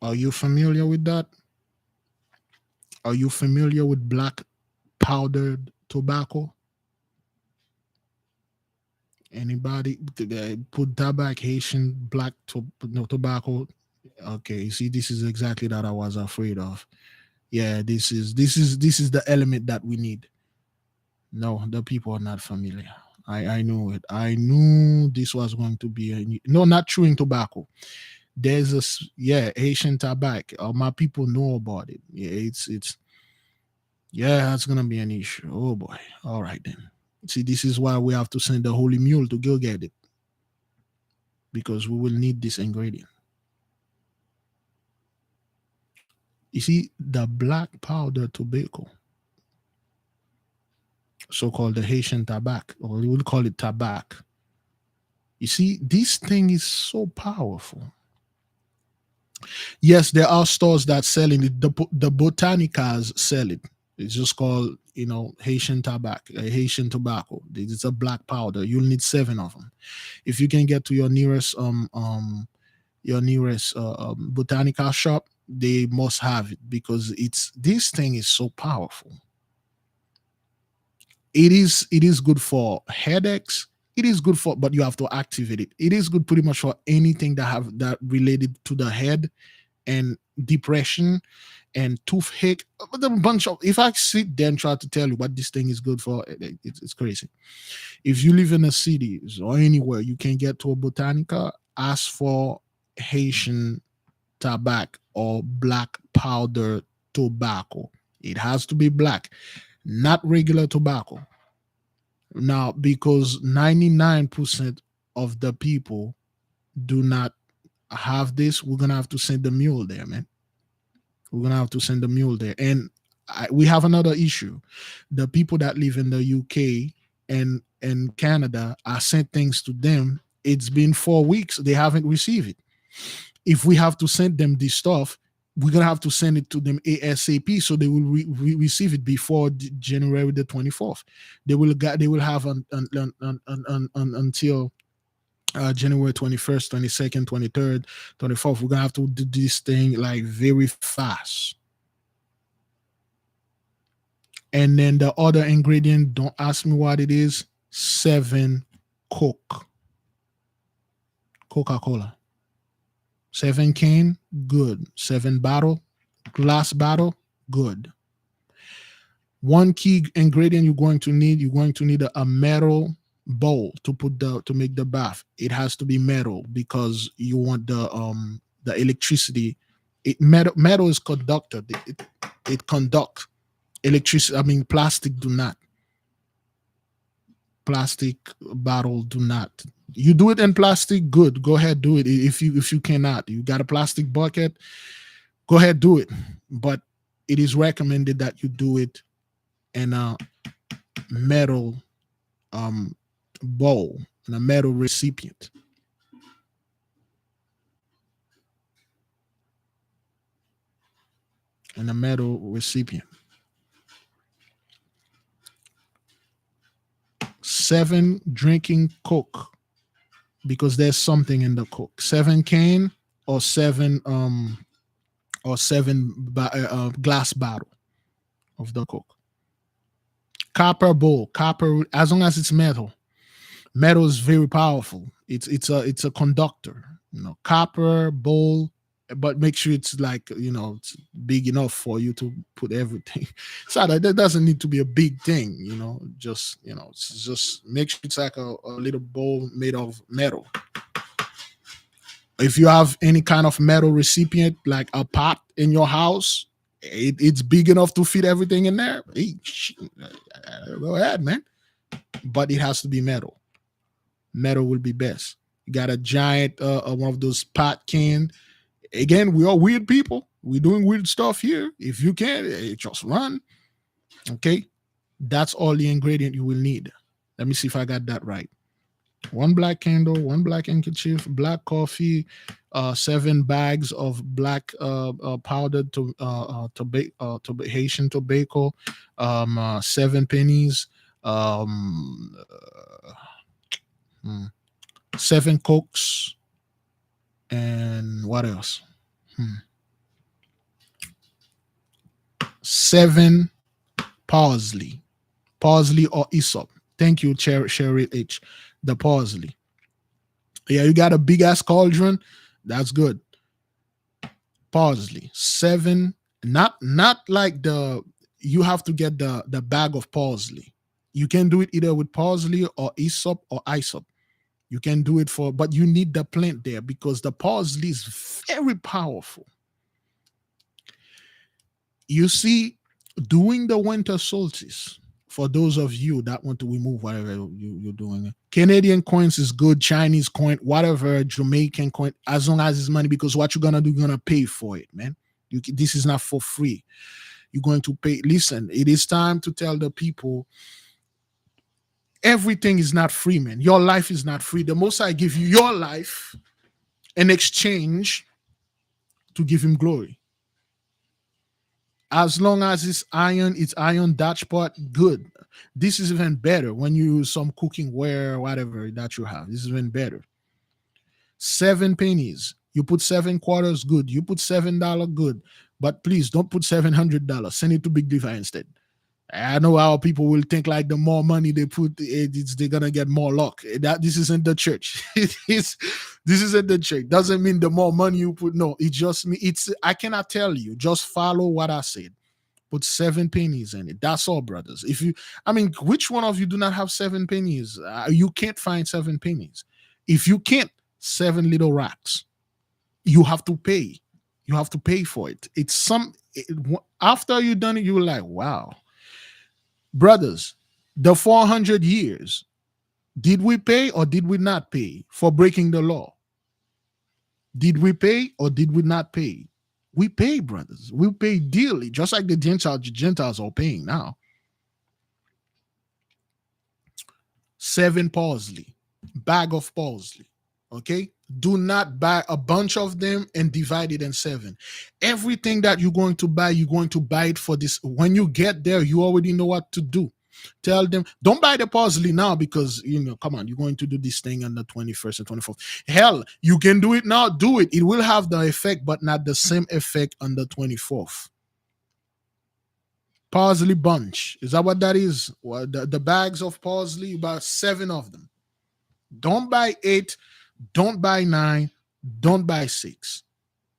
Are you familiar with that? Are you familiar with black powdered tobacco? Anybody put tobacco, Haitian black tobacco? Okay, see, this is exactly that I was afraid of. Yeah, this is the element that we need. No, the people are not familiar. I knew it. I knew this was going to be not chewing tobacco. There's Haitian tobacco. My people know about it. Yeah, it's Yeah, that's gonna be an issue. Oh boy. All right then. See, this is why we have to send the holy mule to go get it, because we will need this ingredient. You see, the black powder tobacco, so-called the Haitian tabac, or we will call it tabac. You see, this thing is so powerful. Yes, there are stores that selling it. The botanicas sell it. It's just called, Haitian tobacco, Haitian tobacco. It's a black powder. You'll need 7 of them. If you can get to your nearest botanica shop, they must have it, because this thing is so powerful. It is good for headaches. It is good for, but you have to activate it. It is good pretty much for anything that related to the head and depression and toothache. But a bunch of, if I sit there and try to tell you what this thing is good for, it's crazy. If you live in a city or anywhere you can get to a botanica, ask for Haitian tobacco or black powder tobacco. It has to be black, not regular tobacco. Now, because 99% of the people do not have this, we're gonna have to send the mule there, man. We're gonna have to send the mule there, and we have another issue. The people that live in the UK and Canada, I sent things to them. It's been 4 weeks; they haven't received it. If we have to send them this stuff, we're gonna have to send it to them ASAP, so they will receive it before January the 24th. They will have until January 21st, 22nd, 23rd, 24th. We're gonna have to do this thing like very fast. And then the other ingredient, don't ask me what it is. 7 Coca-Cola. 7 can, good. 7 bottle, glass bottle, good. One key ingredient you're going to need a metal bowl to make the bath. It has to be metal, because you want the electricity. Metal is conductor. It conduct electricity. I mean, plastic do not. Plastic bottle do not. You do it in plastic, good. Go ahead, do it. If you cannot, you got a plastic bucket, go ahead, do it. But it is recommended that you do it in a metal bowl, in a metal recipient. In a metal recipient. 7 drinking Coke, because there's something in the Coke. 7 can or 7 glass bottle of the Coke. Copper bowl, copper, as long as it's metal. Metal is very powerful. It's a conductor. Copper bowl, but make sure it's like, it's big enough for you to put everything. So that doesn't need to be a big thing. It's just make sure it's like a little bowl made of metal. If you have any kind of metal recipient, like a pot in your house, it's big enough to fit everything in there. Hey, go ahead, man. But it has to be metal. Metal will be best. You got a giant one of those pot can. Again, we are weird people. We're doing weird stuff here. If you can, just run. Okay, that's all the ingredient you will need. Let me see if I got that right. 1 black candle, 1 black handkerchief, black coffee, 7 bags of black powdered Haitian tobacco, 7 pennies, 7 Cokes, and what else? 7 parsley or Aesop. Thank you, Sherry H. The parsley. Yeah, you got a big ass cauldron. That's good. Parsley. 7. Not like you have to get the bag of parsley. You can do it either with parsley or Aesop or Aesop. You can do it but you need the plant there, because the parsley is very powerful. You see, During the winter solstice, for those of you that want to remove whatever you're doing, Canadian coins is good, Chinese coin, whatever, Jamaican coin, as long as it's money, because what you're gonna do, you're gonna pay for it, man. This is not for free. You're going to pay. Listen, it is time to tell the people everything is not free, man. Your life is not free. The Most High give you your life in exchange to give him glory. As long as it's iron Dutch pot, good. This is even better when you use some cooking ware or whatever that you have. This is even better. 7 pennies. You put 7 quarters, good. You put $7, good. But please don't put $700. Send it to Big Diva instead. I know how people will think like the more money they put, they're gonna get more luck. That this isn't the church. This isn't the church. Doesn't mean the more money you put. No, it just me. It's I cannot tell you. Just follow what I said. Put 7 pennies in it. That's all, brothers. If you, I mean, which one of you do not have 7 pennies? You can't find 7 pennies. If you can't, 7 little racks. You have to pay. You have to pay for it. It's after you done it, you're like, wow. Brothers, the 400 years, did we pay or did we not pay for breaking the law? Did we pay or did we not pay? We pay, brothers. We pay dearly, just like the Gentiles are paying now. 7 parsley, bag of parsley. Okay? Do not buy a bunch of them and divide it in 7. Everything that you're going to buy it for this. When you get there, you already know what to do. Tell them, don't buy the parsley now because, come on, you're going to do this thing on the 21st and 24th. Hell, you can do it now, do it. It will have the effect, but not the same effect on the 24th. Parsley bunch. Is that what that is? Well, the bags of parsley, about 7 of them. Don't buy 8. Don't buy 9. Don't buy 6.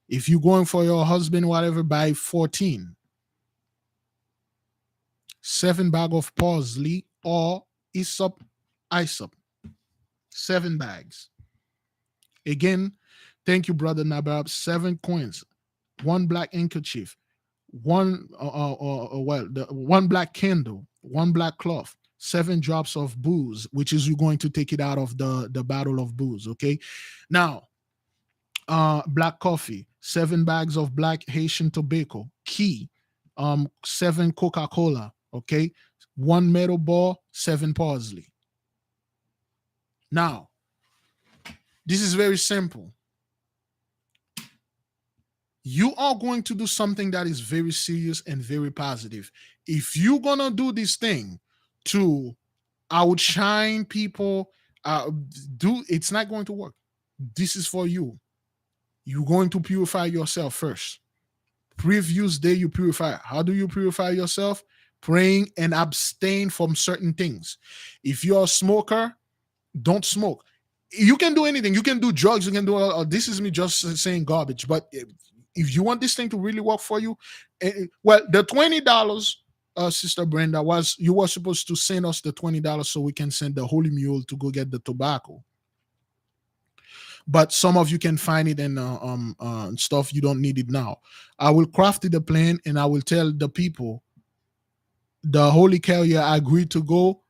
If you're going for your husband, whatever, buy 14. 7 bag of parsley or hyssop. 7 bags. Again, thank you, brother Nabab. 7 coins, 1 black handkerchief, 1 1 black candle, 1 black cloth, 7 drops of booze, which is you're going to take it out of the battle of booze. Okay, now black coffee, 7 bags of black Haitian tobacco, key, 7 Coca-Cola. Okay, 1 metal ball, 7 parsley. Now, this is very simple. You are going to do something that is very serious and very positive. If you're gonna do this thing to outshine people, it's not going to work. This is for you. You're going to purify yourself first. Previous day you purify. How do you purify yourself? Praying and abstain from certain things. If you're a smoker, don't smoke. You can do anything. You can do drugs. You can do this is me just saying garbage. But if you want this thing to really work for you, well, the $20, Sister Brenda, you were supposed to send us the $20 so we can send the Holy Mule to go get the tobacco. But some of you can find it in stuff. You don't need it now. I will craft the plan and I will tell the people, the Holy Carrier agreed to go,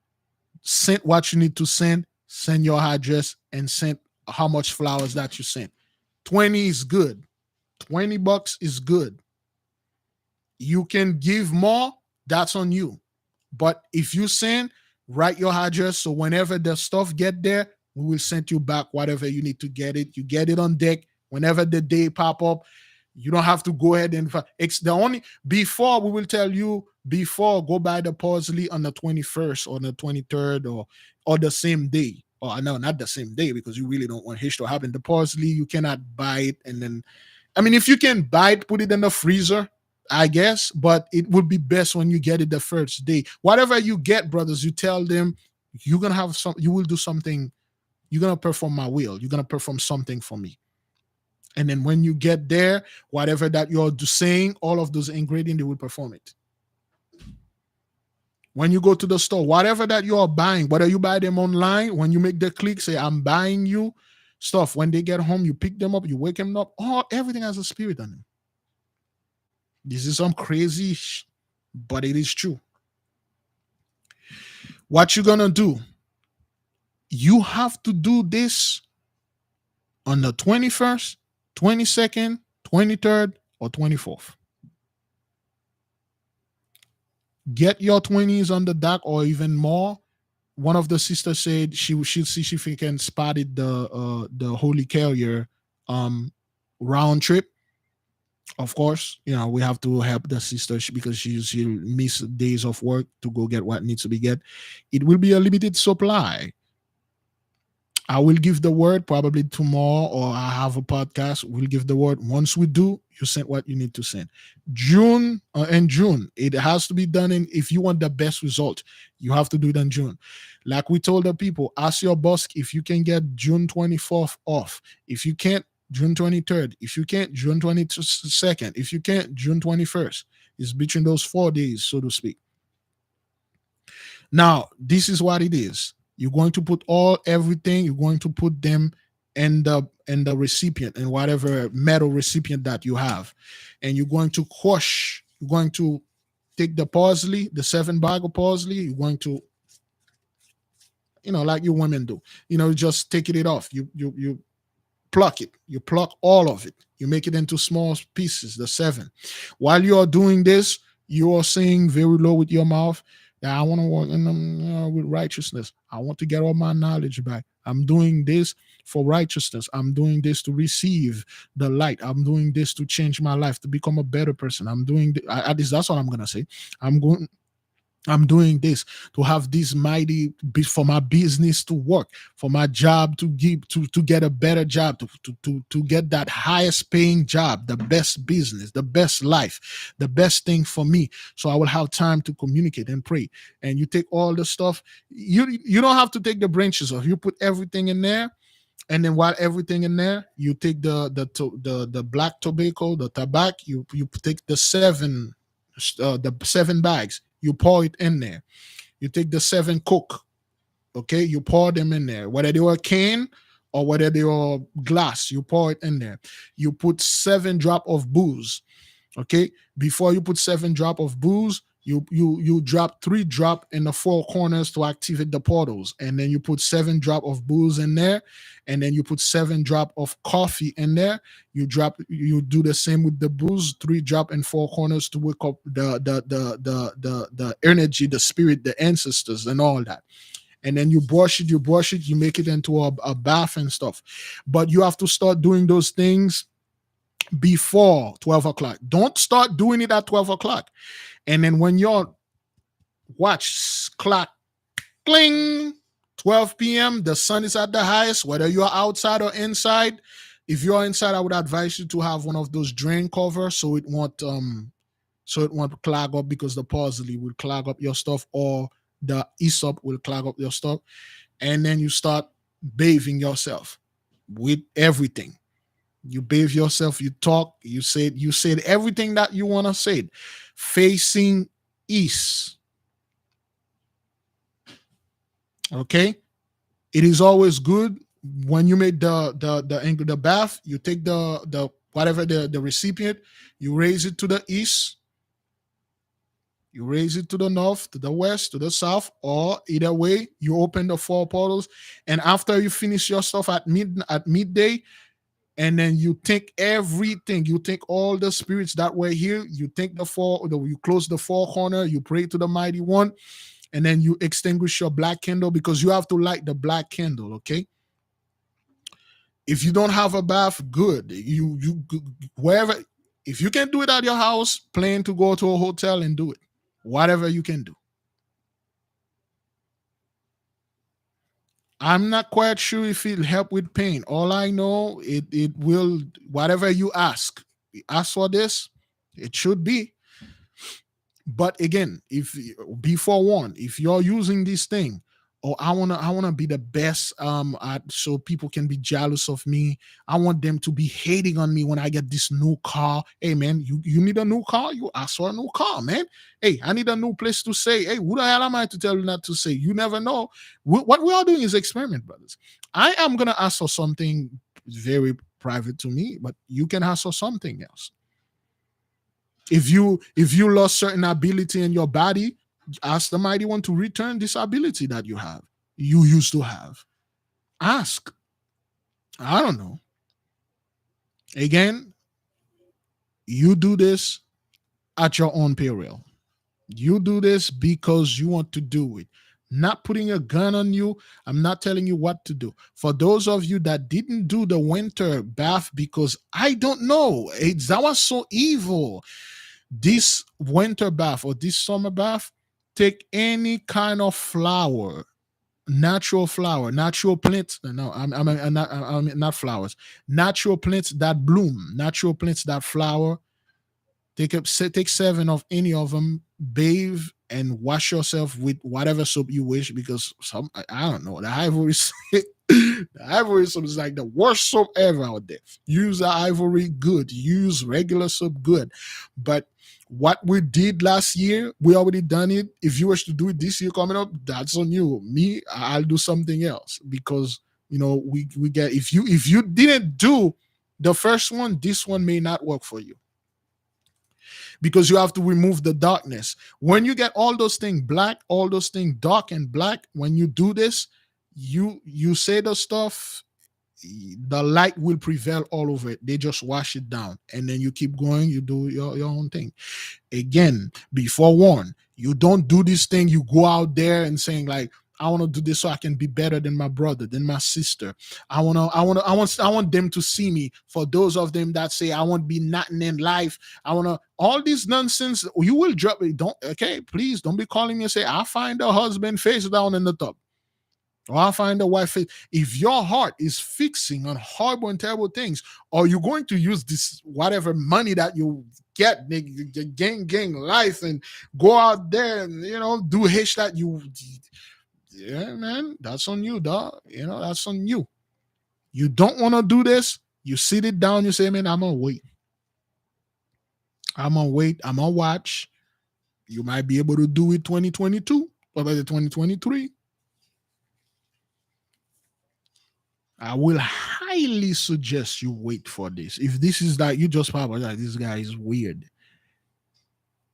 send what you need to send your address, and send how much flowers that you sent. 20 is good. $20 is good. You can give more, that's on you. But if you send, write your address so whenever the stuff get there, we will send you back whatever you need to get it. You get it on deck. Whenever the day pop up, you don't have to go ahead and it's the only before we will tell you before go buy the parsley on the 21st or the 23rd or the same day. Or no, not the same day, because you really don't want Hish to happen. The parsley, you cannot buy it and then, I mean, if you can buy it, put it in the freezer, I guess, but it would be best when you get it the first day. Whatever you get, brothers, you tell them you're gonna have you will do something. You're gonna perform my will. You're gonna perform something for me. And then when you get there, whatever that you're saying, all of those ingredients, they will perform it. When you go to the store, whatever that you are buying, whether you buy them online, when you make the click, say, I'm buying you stuff. When they get home, you pick them up, you wake them up. Oh, everything has a spirit on them. This is some crazy but it is true. What you're gonna do, you have to do this on the 21st, 22nd, 23rd, or 24th. Get your 20s on the dock or even more. One of the sisters said she'll see if she can spot it the Holy Carrier um round trip. Of course, we have to help the sister because she'll miss days of work to go get what needs to be get. It will be a limited supply. I will give the word probably tomorrow, or I have a podcast. We'll give the word. Once we do, you send what you need to send. In June, it has to be done in. If you want the best result, you have to do it in June. Like we told the people, ask your boss if you can get June 24th off. If you can't, June 23rd. If you can't, June 22nd. If you can't, June 21st. It's between those 4 days, so to speak. Now, this is what it is. You're going to put everything. You're going to put them in the recipient, and whatever metal recipient that you have, and you're going to crush. You're going to take the parsley, the 7 bag of parsley. You're going to, like you women do. Just taking it off. You pluck it. You pluck all of it. You make it into small pieces. The 7. While you are doing this, you are saying very low with your mouth, that I want to walk in with righteousness. I want to get all my knowledge back. I'm doing this for righteousness. I'm doing this to receive the light. I'm doing this to change my life, to become a better person. I'm doing at least that's what I'm gonna say. I'm doing this to have this mighty, for my business to work, for my job to get a better job, to get that highest paying job, the best business, the best life, the best thing for me. So I will have time to communicate and pray. And you take all the stuff. You don't have to take the branches off. You put everything in there. And then while everything in there, you take the black tobacco, the tobacco. You take the 7 bags. You pour it in there. You take the 7 Coke, okay? You pour them in there. Whether they were can or whether they were glass, you pour it in there. You put 7 drop of booze, okay? Before you put 7 drop of booze, you drop 3 drop in the 4 corners to activate the portals, and then you put 7 drop of booze in there, and then you put 7 drop of coffee in there. You do the same with the booze, 3 drop in 4 corners to wake up the energy, the spirit, the ancestors, and all that. And then you brush it, you make it into a bath and stuff. But you have to start doing those things before 12 o'clock. Don't start doing it at 12 o'clock. And then when your watch clock cling, 12 p.m., the sun is at the highest, whether you're outside or inside. If you're inside, I would advise you to have one of those drain covers so it won't clog up, because the parsley will clog up your stuff, or the hyssop will clog up your stuff. And then you start bathing yourself with everything. You bathe yourself, you talk, you said everything that you want to say, facing east. Okay? It is always good when you make the bath, you take the whatever the recipient, you raise it to the east, you raise it to the north, to the west, to the south, or either way, you open the 4 portals, and after you finish your stuff at midday, and then you take everything. You take all the spirits that were here. You take you close the 4 corner. You pray to the mighty one, and then you extinguish your black candle, because you have to light the black candle. Okay. If you don't have a bath, good. You wherever. If you can do it at your house, plan to go to a hotel and do it. Whatever you can do. I'm not quite sure if it'll help with pain. All I know, it will, whatever you ask for this, it should be. But again, if be forewarned, if you're using this thing, I wanna be the best, so people can be jealous of me. I want them to be hating on me when I get this new car. Hey man, you need a new car? You ask for a new car, man. Hey, I need a new place to stay. Hey, who the hell am I to tell you not to say? You never know. What we are doing is experiment, brothers. I am gonna ask for something very private to me, but you can ask for something else. If you lost certain ability in your body, ask the mighty one to return this ability that you used to have. Ask. I don't know. Again, you do this at your own peril. You do this because you want to do it. Not putting a gun on you. I'm not telling you what to do. For those of you that didn't do the winter bath because I don't know, that was so evil. This winter bath or this summer bath, take any kind of flower, natural flower, natural plants. No, I'm not flowers. Natural plants that bloom, natural plants that flower. Take 7 of any of them, bathe and wash yourself with whatever soap you wish, because I don't know, the ivory the ivory soap is like the worst soap ever out there. Use the ivory good, use regular soap good. But what we did last year, we already done it. If you wish to do it this year coming up, that's on you. Me, I'll do something else, because we get, if you didn't do the first one, this one may not work for you, because you have to remove the darkness. When you get all those things black, all those things dark and black, when you do this, you say the stuff, the light will prevail all over it. They just wash it down, and then you keep going, you do your own thing. Again, be forewarned, you don't do this thing, you go out there and saying like, I want to do this so I can be better than my brother, than my sister. I want them to see me. For those of them that say I want to be nothing in life, I want to, all this nonsense, you will drop it. Don't, okay, please don't be calling me and say, I find a husband face down in the tub, or I find a wife face. If your heart is fixing on horrible and terrible things, or you're going to use this whatever money that you get, gang life, and go out there and do H that you, yeah, man, that's on you, dog. That's on you. You don't want to do this. You sit it down. You say, man, I'm gonna wait. I'm gonna wait. I'm gonna watch. You might be able to do it 2022 or by the 2023. I will highly suggest you wait for this. If this is that you just probably like, this guy is weird.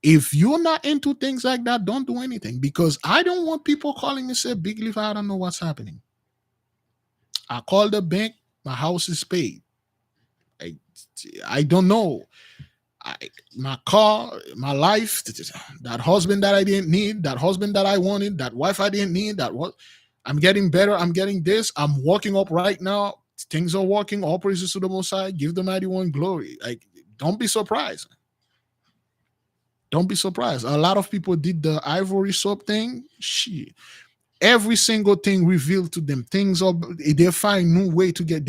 If you're not into things like that, don't do anything, because I don't want people calling me say, Big Leaf, I don't know what's happening. I call the bank, my house is paid. I don't know. My car, my life, that husband that I didn't need, that husband that I wanted, that wife I didn't need, I'm getting better. I'm getting this. I'm walking up right now. Things are working. All praises to the Most High. Give the Mighty One glory. Like, don't be surprised. Don't be surprised. A lot of people did the ivory soap thing. Shit. Every single thing revealed to them. Things are, they find new way to get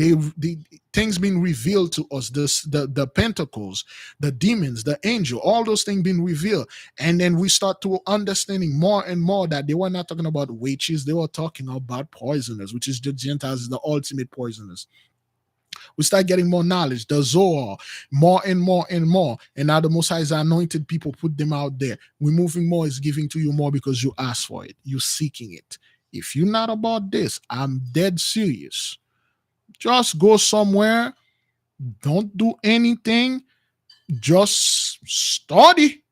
things being revealed to us. The pentacles, the demons, the angel, all those things being revealed. And then we start to understanding more and more that they were not talking about witches, they were talking about poisoners, which is the Gentiles, the ultimate poisoners. We start getting more knowledge, the Zohar, more and more and more. And now the Most High is anointed people, put them out there. We're moving more, is giving to you more because you ask for it. You're seeking it. If you're not about this, I'm dead serious. Just go somewhere. Don't do anything. Just study.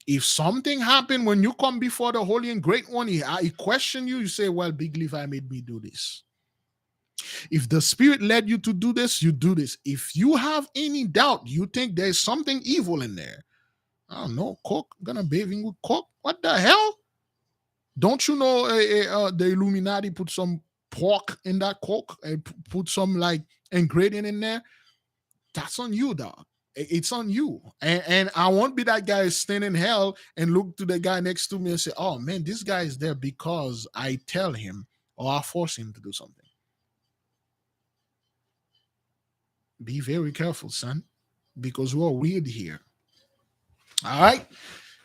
If something happened when you come before the Holy and Great One, he question you, you say, well, Big Levi made me do this. If the Spirit led you to do this, you do this. If you have any doubt, you think there's something evil in there, I don't know, Coke, gonna bathing with Coke? What the hell? Don't you know the Illuminati put some pork in that Coke and put some like ingredient in there? That's on you, dog. It's on you. And I won't be that guy standing in hell and look to the guy next to me and say, oh man, this guy is there because I tell him or I force him to do something. Be very careful, son, because we're weird here. All right.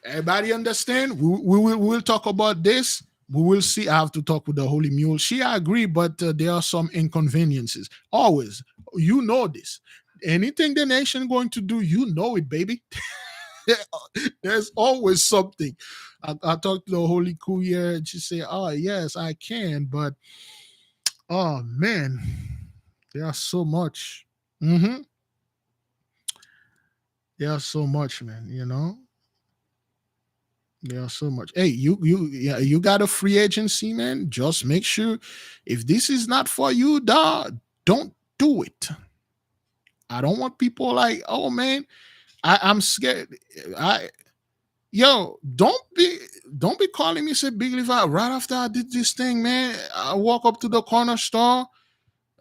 Everybody understand? We'll talk about this. We will see. I have to talk with the Holy Mule. I agree, but there are some inconveniences. Always. You know this. Anything the nation going to do, you know it, baby. There's always something. I talked to the Holy Courier and she said, oh, yes, I can. But, oh, man, there's so much. Mm-hmm. There's so much, man. There's so much. Hey, yeah, you got a free agency, man. Just make sure if this is not for you, dog, don't do it. I don't want people like, oh man, I'm scared. I don't be calling me say Big Levi right after I did this thing, man. I walk up to the corner store,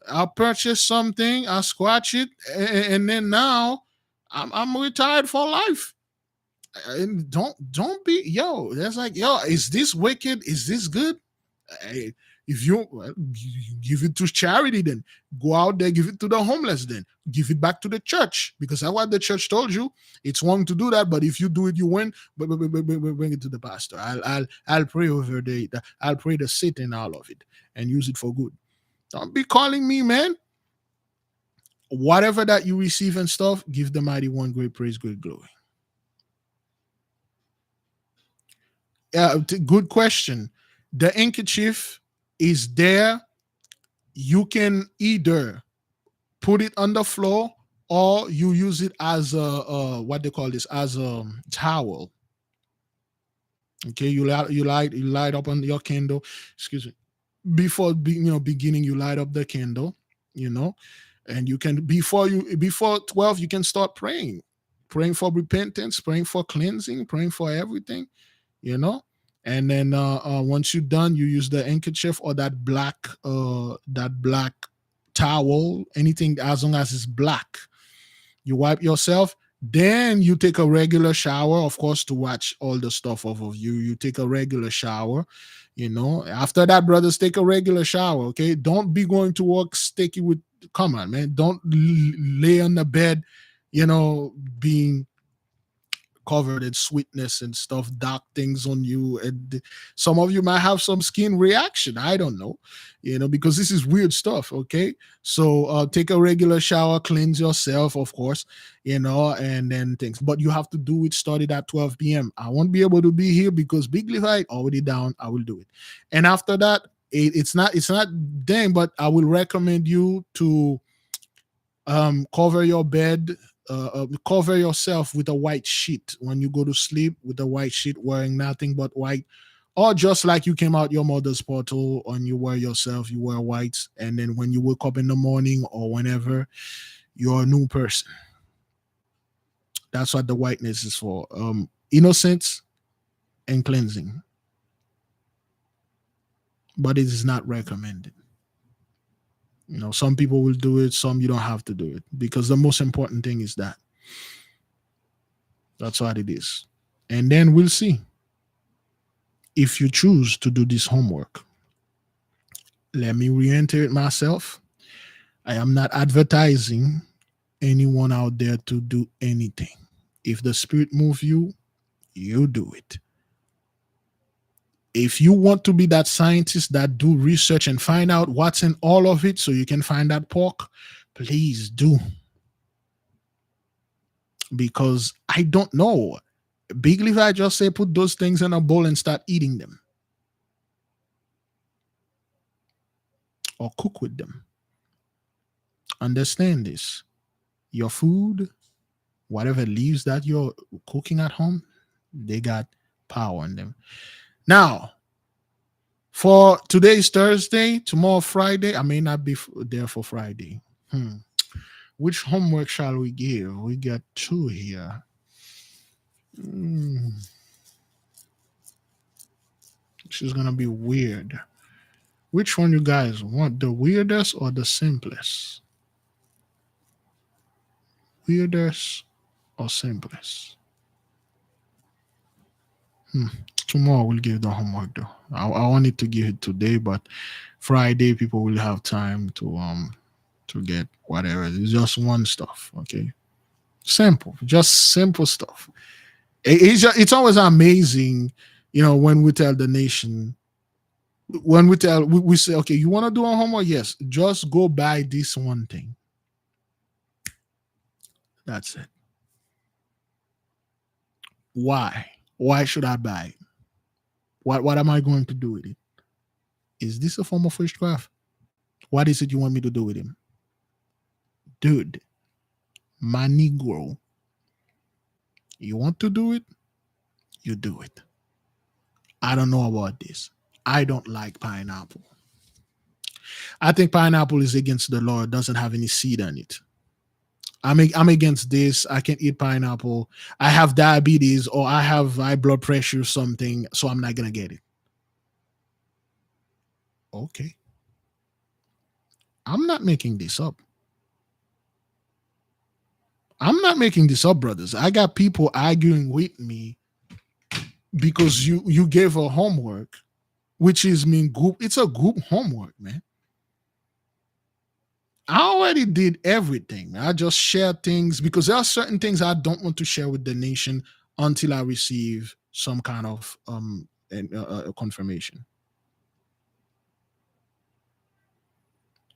I'll purchase something, I'll scratch it, and then now I'm retired for life. And don't be that's like is this wicked? Is this good? Eh, if you give it to charity, then go out there, give it to the homeless, then give it back to the church, because that's what the church told you. It's wrong to do that, but if you do it, you win. But bring it to the pastor. I'll pray over I'll pray the Satan out of it and use it for good. Don't be calling me, man. Whatever that you receive and stuff, give the mighty one great praise, great glory. Good question. The handkerchief is there. You can either put it on the floor or you use it as a what they call this, as a towel. Okay, you light up on your candle. Excuse me. Before beginning, you light up the candle. You know, and you can before 12 you can start praying for repentance, praying for cleansing, praying for everything. You know, and then once you're done, you use the handkerchief or that black towel, anything as long as it's black. You wipe yourself, then you take a regular shower, of course, to wash all the stuff off of you. You take a regular shower. After that, brothers, take a regular shower. Okay, don't be going to work sticky with. Come on, man, don't lay on the bed, being covered in sweetness and stuff, dark things on you, and some of you might have some skin reaction. I don't know, because this is weird stuff. Okay, so take a regular shower, cleanse yourself, of course, and then things. But you have to do it. Started at 12 p.m. I won't be able to be here because Big Levi already down. I will do it, and after that, it's not dang, but I will recommend you to cover your bed, cover yourself with a white sheet when you go to sleep, with a white sheet, wearing nothing but white, or just like you came out your mother's portal and you wear yourself, you wear white, and then when you wake up in the morning or whenever, you're a new person. That's what the whiteness is for. Innocence and cleansing, but it is not recommended. Some people will do it, some you don't have to do it, because the most important thing is that. That's what it is. And then we'll see if you choose to do this homework. Let me reiterate myself. I am not advertising anyone out there to do anything. If the spirit moves you, you do it. If you want to be that scientist that do research and find out what's in all of it so you can find that pork, please do. Because I don't know. Big Levi just say put those things in a bowl and start eating them. Or cook with them. Understand this. Your food, whatever leaves that you're cooking at home, they got power in them. Now, for today's Thursday, tomorrow Friday, I may not be there for Friday. Which homework shall we give? We got two here. This is going to be weird. Which one you guys want? The weirdest or the simplest? Weirdest or simplest? Tomorrow we'll give the homework though. I wanted to give it today, but Friday people will have time to get whatever. It's just one stuff, okay? Simple, just simple stuff. It's always amazing, when we tell the nation, when we say, okay, you want to do a homework? Yes, just go buy this one thing. That's it. Why? Why should I buy it? What am I going to do with it? Is this a form of witchcraft? What is it you want me to do with him? Dude, my Negro, You want to do it, you do it. I don't know about this. I don't like pineapple. I think pineapple is against the law. It doesn't have any seed on it. I'm against this. I can't eat pineapple. I have diabetes or I have high blood pressure or something, so I'm not gonna get it. Okay. I'm not making this up. I'm not making this up, brothers. I got people arguing with me because you gave a homework, which is mean group. It's a group homework, man. I already did everything. Man. I just share things because there are certain things I don't want to share with the nation until I receive some kind of confirmation.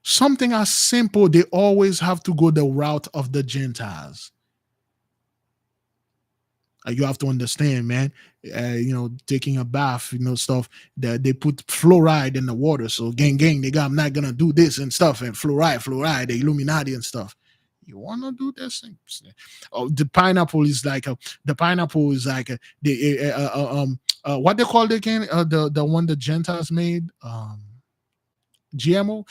Something as simple, they always have to go the route of the Gentiles. You have to understand, man. Taking a bath, stuff that they put fluoride in the water. So, gang, they got, I'm not gonna do this and stuff. And fluoride, the Illuminati and stuff. You wanna do this thing? Oh, the pineapple is like what they call it again? The one the Gentiles made. GMO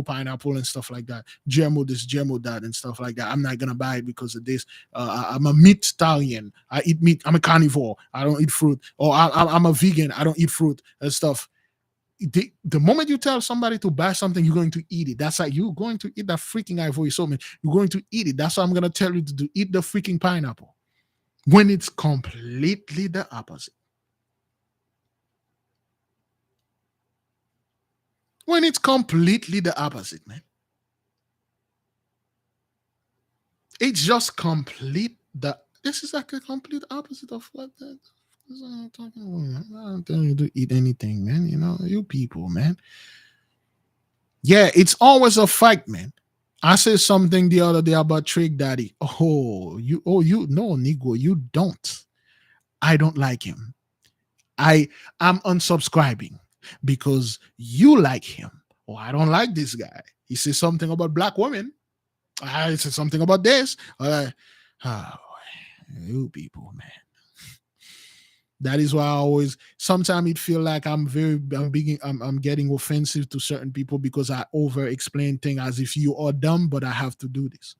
pineapple and stuff like that. GMO this, GMO that, and stuff like that. I'm not gonna buy it because of this. I'm a meatitarian. I eat meat. I'm a carnivore. I don't eat fruit. Or I'm a vegan. I don't eat fruit and stuff. The moment you tell somebody to buy something, you're going to eat it. That's like you're going to eat that freaking ivory so man. You're going to eat it. That's why I'm gonna tell you to do. Eat the freaking pineapple when it's completely the opposite. When it's completely the opposite, man. It's just complete this is like a complete opposite of what that I'm talking about. I don't tell you to eat anything, man. You people, man. Yeah, it's always a fight, man. I said something the other day about Trick Daddy. You no, Negro, you don't. I don't like him. I'm unsubscribing because you like him. Oh, I don't like this guy. He says something about black women. I said something about this. Oh, you people, man. That is why I always sometimes it feel like I'm getting offensive to certain people because I over explain things as if you are dumb, but I have to do this.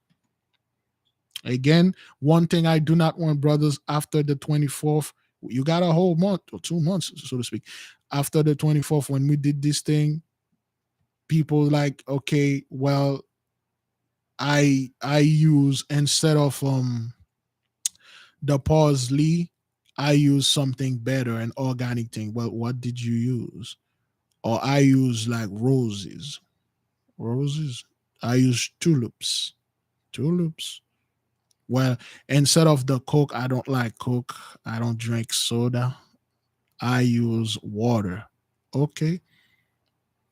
Again, one thing I do not want, brothers, after the 24th, you got a whole month or 2 months, so to speak. After the 24th, when we did this thing, people like, okay, well, I use instead of the parsley, I use something better, an organic thing. Well, what did you use? Or I use like roses. Roses? I use tulips. Tulips. Well, instead of the Coke, I don't like Coke. I don't drink soda. I use water. Okay.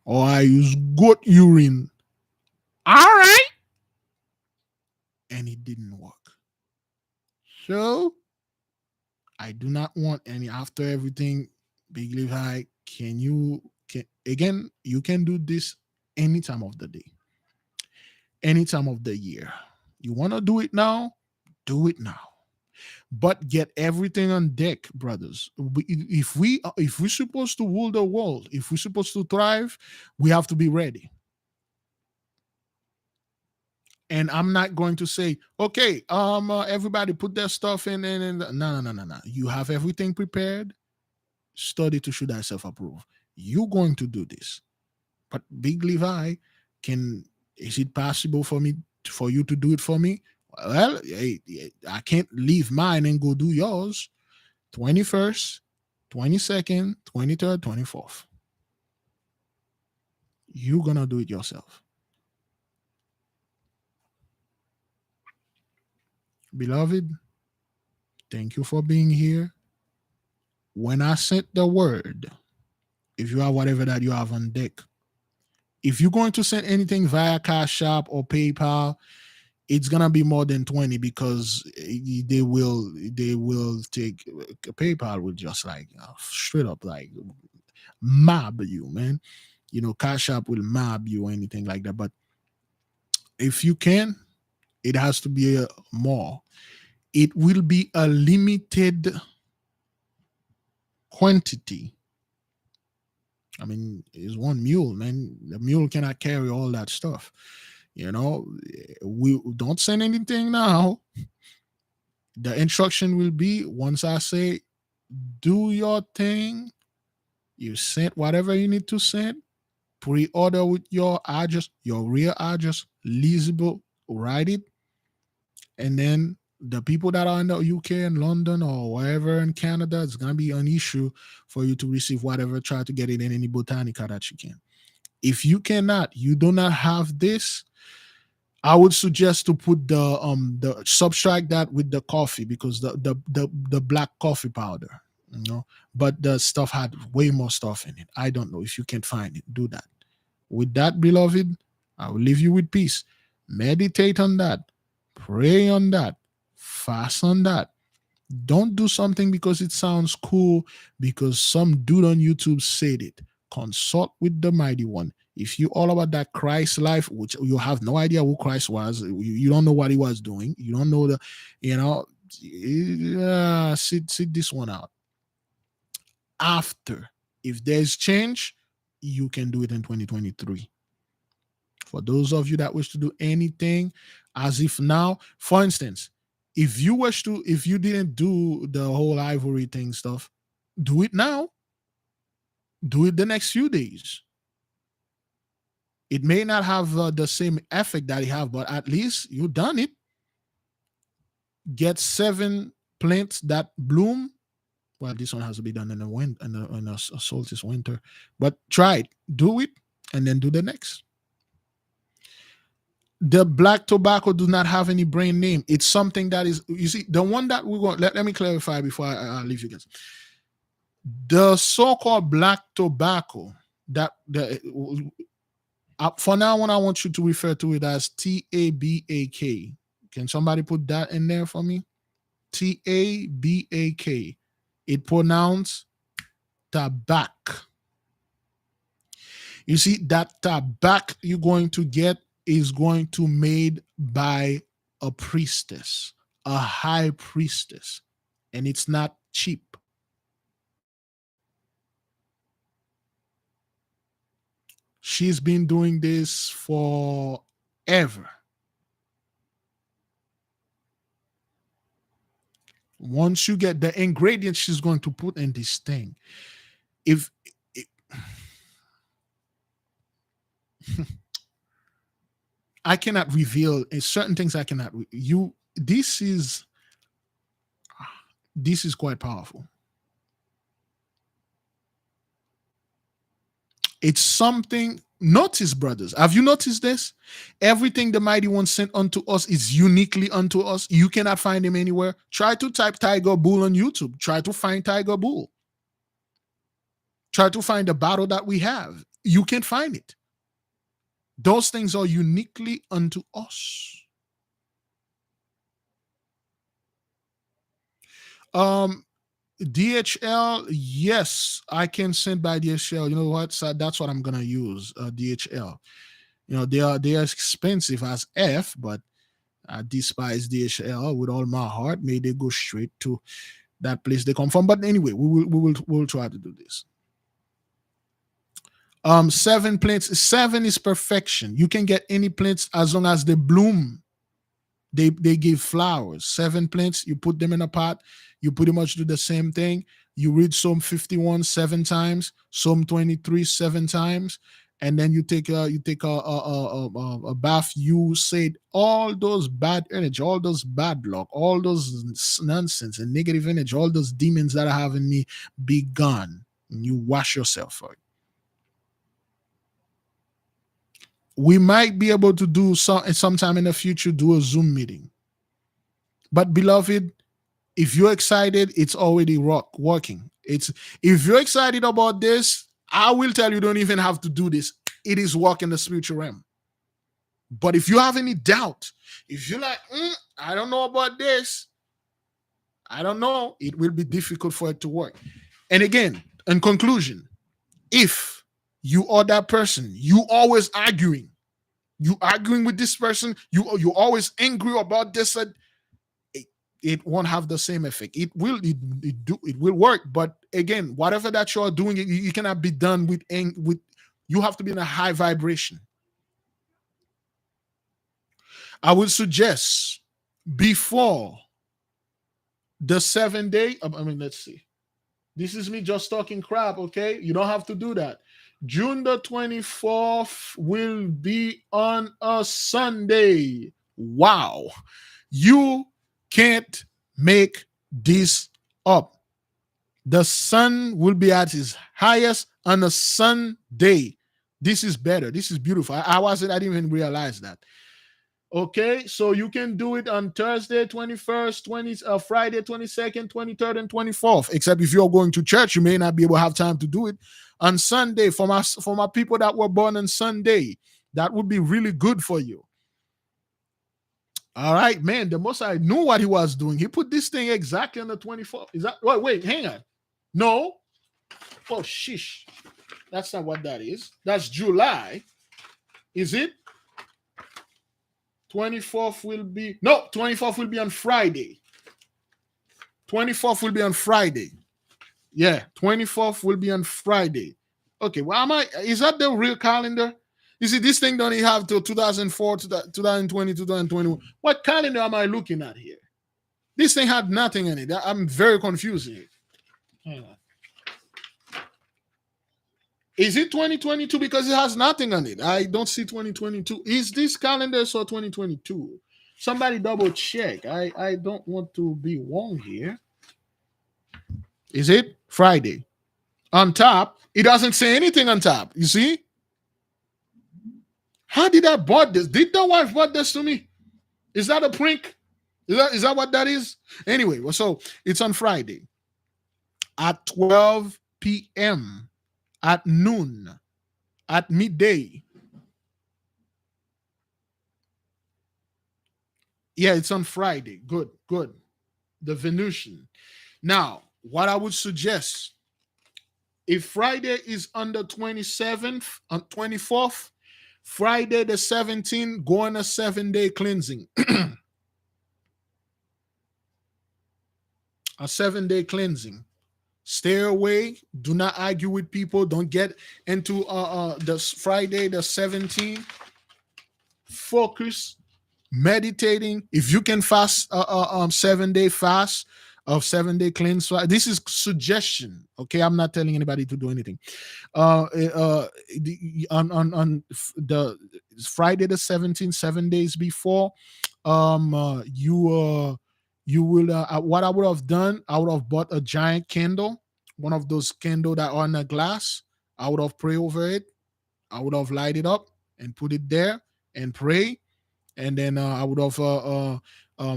Or I use goat urine. All right. And it didn't work. So I do not want any after everything. Big Leave High. You can do this any time of the day, any time of the year. You want to do it now? Do it now. But get everything on deck, brothers. If we're supposed to rule the world, if we're supposed to thrive, we have to be ready. And I'm not going to say, okay, everybody put their stuff in and no. You have everything prepared. Study to show thyself approved. You're going to do this. But Big Levi, is it possible for you to do it for me? Well, I can't leave mine and go do yours. 21st, 22nd, 23rd, 24th. You're gonna do it yourself. Beloved, thank you for being here. When I sent the word, if you have whatever that you have on deck, if you're going to send anything via Cash App or PayPal, it's gonna be more than 20 because they will take PayPal will just like straight up like mob you, man. Cash App will mob you or anything like that. But if you can, it has to be more. It will be a limited quantity. I mean, it's one mule, man. The mule cannot carry all that stuff. You know, we don't send anything now. The instruction will be once I say, do your thing, you send whatever you need to send, pre-order with your address, your real address, leasable, write it, and then the people that are in the UK and London or wherever in Canada, it's gonna be an issue for you to receive whatever. Try to get it in any botanica that you can. If you cannot, you do not have this, I would suggest to put the subtract that with the coffee, because the black coffee powder, you know, but the stuff had way more stuff in it. I don't know if you can find it. Do that. With that, beloved, I will leave you with peace. Meditate on that. Pray on that. Fast on that. Don't do something because it sounds cool, because some dude on YouTube said it. Consult with the mighty one. If you all about that Christ life, which you have no idea who Christ was, you don't know what he was doing. You don't know sit this one out. After, if there's change, you can do it in 2023. For those of you that wish to do anything as if now, for instance, if you didn't do the whole ivory thing stuff, do it now. Do it the next few days. It may not have the same effect that you have, but at least you've done it. Get 7 plants that bloom. Well, this one has to be done in a solstice winter, but try it. Do it, and then do the next. The black tobacco does not have any brand name. It's something that is, you see, the one that we're going, let me clarify before I leave you guys. The so-called black tobacco, that for now on, I want you to refer to it as TABAK. Can somebody put that in there for me? TABAK. It pronounced tabac. You see, that tabac you're going to get is going to made by a priestess, a high priestess, and it's not cheap. She's been doing this forever. Once you get the ingredients she's going to put in this thing, if I cannot reveal certain things, I cannot. This is quite powerful. It's something. Notice, brothers, have you noticed this? Everything the mighty one sent unto us is uniquely unto us. You cannot find him anywhere. Try to type Tiger Bull on YouTube. Try to find Tiger Bull. Try to find the battle that we have. You can't find it. Those things are uniquely unto us. DHL, yes, I can send by DHL. You know what? So that's what I'm gonna use. DHL. You know, they are expensive as F, but I despise DHL with all my heart. May they go straight to that place they come from. But anyway, we'll try to do this. 7 plants. 7 is perfection. You can get any plants as long as they bloom. They give flowers. 7 plants, you put them in a pot, you pretty much do the same thing. You read Psalm 51 7 times, Psalm 23 7 times, and then you take a bath. You said all those bad energy, all those bad luck, all those nonsense and negative energy, all those demons that are having me, be gone. And you wash yourself for it. We might be able to do sometime in the future, do a Zoom meeting. But beloved, if you're excited, it's already working. If you're excited about this, I will tell you, don't even have to do this. It is work in the spiritual realm. But if you have any doubt, if you're like, I don't know about this, I don't know, it will be difficult for it to work. And again, in conclusion, if you are that person, you always arguing with this person, you always angry about this, it won't have the same effect. It will work, but again, whatever that you're doing, it cannot be done with you have to be in a high vibration. I would suggest before the 7 day. I mean, let's see. This is me just talking crap, okay? You don't have to do that. June the 24th will be on a Sunday. Wow. You can't make this up. The sun will be at its highest on a Sunday. This is better. This is beautiful. I didn't even realize that. Okay, so you can do it on Thursday 21st, Friday 22nd, 23rd, and 24th. Except if you're going to church, you may not be able to have time to do it on Sunday. For my people that were born on Sunday, that would be really good for you. All right, man. The Most High knew what he was doing. He put this thing exactly on the 24th. Is that wait, hang on. No. Oh, shish. That's not what that is. That's July. Is it? 24th will be, no, 24th will be on Friday. 24th will be on Friday. Yeah, 24th will be on Friday. Okay, well, is that the real calendar? You see, this thing don't even have till 2004, 2020, 2021. What calendar am I looking at here? This thing had nothing in it. I'm very confused here. Hang on. Is it 2022? Because it has nothing on it. I don't see 2022. Is this calendar so 2022? Somebody double check. I don't want to be wrong here. Is it Friday? On top, it doesn't say anything on top. You see? How did I bought this? Did the wife bought this to me? Is that a prank? Is that what that is? Anyway, so it's on Friday at 12 p.m. at noon, at midday. Yeah, it's on Friday. Good. The Venusian. Now, what I would suggest, if Friday is on the 27th, on 24th, Friday the 17th, go on a 7-day cleansing. A 7-day cleansing. Stay away. Do not argue with people. Don't get into the Friday the 17th. Focus, meditating. If you can fast 7-day fast of 7-day cleanse. This is suggestion. Okay, I'm not telling anybody to do anything. On the Friday the 17th, 7 days before, you will what I would have done, I would have bought a giant candle, one of those candles that are in a glass. I would have prayed over it. I would have light it up and put it there and pray. And then I would have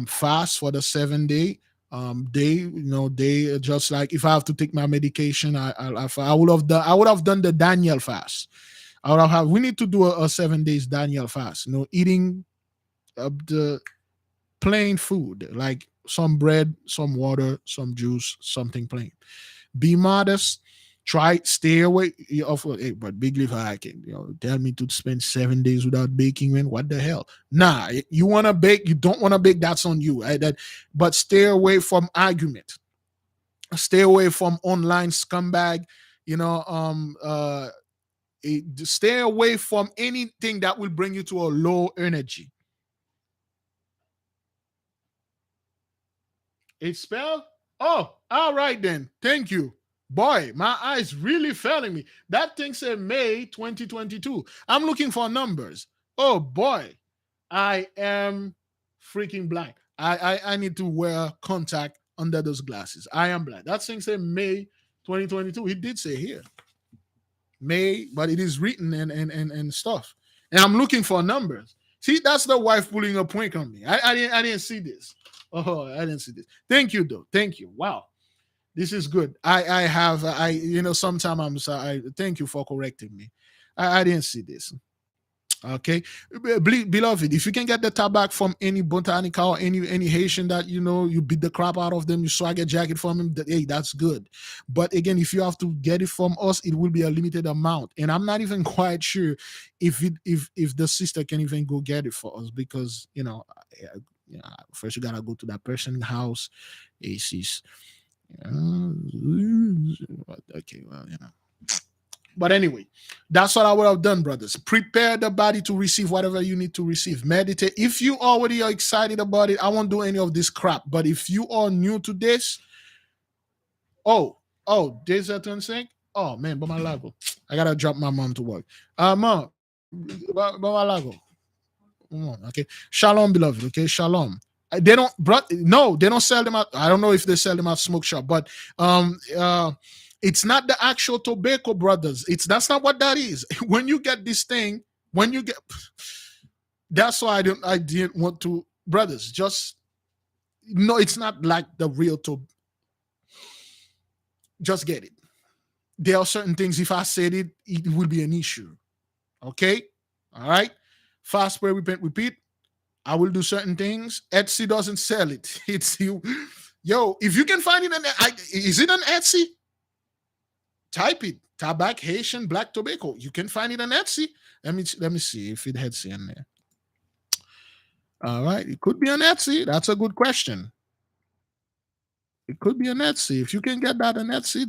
fast for the 7-day day. Just like if I have to take my medication, I would have done the Daniel fast. We need to do a 7 days Daniel fast. Eating the plain food, like some bread, some water, some juice, something plain. Be modest. Stay away of but Big Leaf I can tell me to spend 7 days without baking, man. What the hell? Nah, you want to bake, you don't want to bake, that's on you. But stay away from argument. Stay away from online scumbag. Stay away from anything that will bring you to a low energy. It's spelled? Oh, all right then. Thank you. Boy, my eyes really failing me. That thing said May 2022. I'm looking for numbers. Oh boy, I am freaking blind. I need to wear contact under those glasses. I am blind. That thing said May 2022. It did say here May, but it is written and stuff. And I'm looking for numbers. See, that's the wife pulling a prank on me. I didn't see this. Oh, I didn't see this. Thank you, though. Thank you. Wow. This is good. Sometimes I'm sorry. Thank you for correcting me. I didn't see this. Okay. Beloved, if you can get the tabak from any Botanica or any Haitian that you beat the crap out of them, you swag a jacket from him, hey, that's good. But again, if you have to get it from us, it will be a limited amount. And I'm not even quite sure if the sister can even go get it for us, because Yeah, first you gotta go to that person's house. ACs. Okay, well, But anyway, that's what I would have done, brothers. Prepare the body to receive whatever you need to receive. Meditate. If you already are excited about it, I won't do any of this crap. But if you are new to this, there's a turn saying, oh man, but my lago. I gotta drop my mom to work. Mom, but my lago. Okay. Shalom, beloved. Okay, shalom. They don't, no, they don't sell them at, I don't know if they sell them at smoke shop, but it's not the actual tobacco, brothers. That's not what that is. When you get this thing, when you get, that's why I didn't want to, brothers, just, no, it's not like the real tobacco. Just get it. There are certain things, if I said it, it will be an issue. Okay? All right? Fast, pray, repent, repeat. I will do certain things. Etsy doesn't sell it. It's you. Yo, if you can find it, is it on Etsy? Type it. Tabac, Haitian, black tobacco. You can find it on Etsy. Let me see if it has in there. All right. It could be on Etsy. That's a good question. It could be on Etsy. If you can get that on Etsy,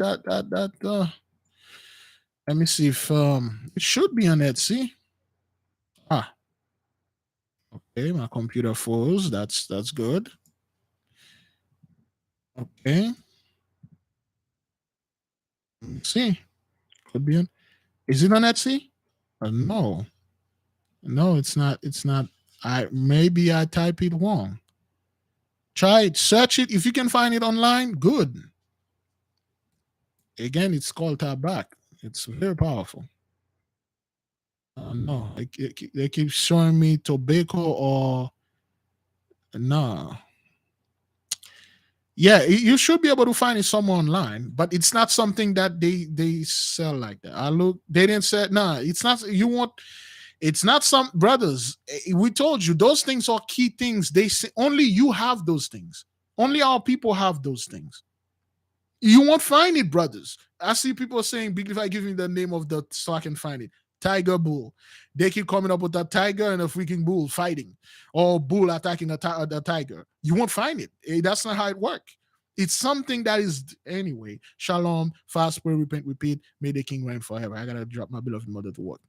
let me see if it should be on Etsy. Okay, my computer froze. That's good. Okay. Let's see. Could be on. Is it on Etsy? No. No, it's not. It's not. Maybe I type it wrong. Try it. Search it. If you can find it online, good. Again, it's called Tabac. It's very powerful. No, they keep showing me tobacco or no. Yeah, you should be able to find it somewhere online, but it's not something that they sell like that. I look, they didn't say nah. It's not. You want. It's not some brothers. We told you those things are key things. They say only you have those things. Only our people have those things. You won't find it, brothers. I see people saying, "Big, if I give me the name of the so I can find it." Tiger bull. They keep coming up with a tiger and a freaking bull fighting, or bull attacking a tiger. You won't find it. That's not how it works. It's something that is anyway. Shalom, fast, pray, repent, repeat. May the king reign forever. I gotta drop my beloved mother to work.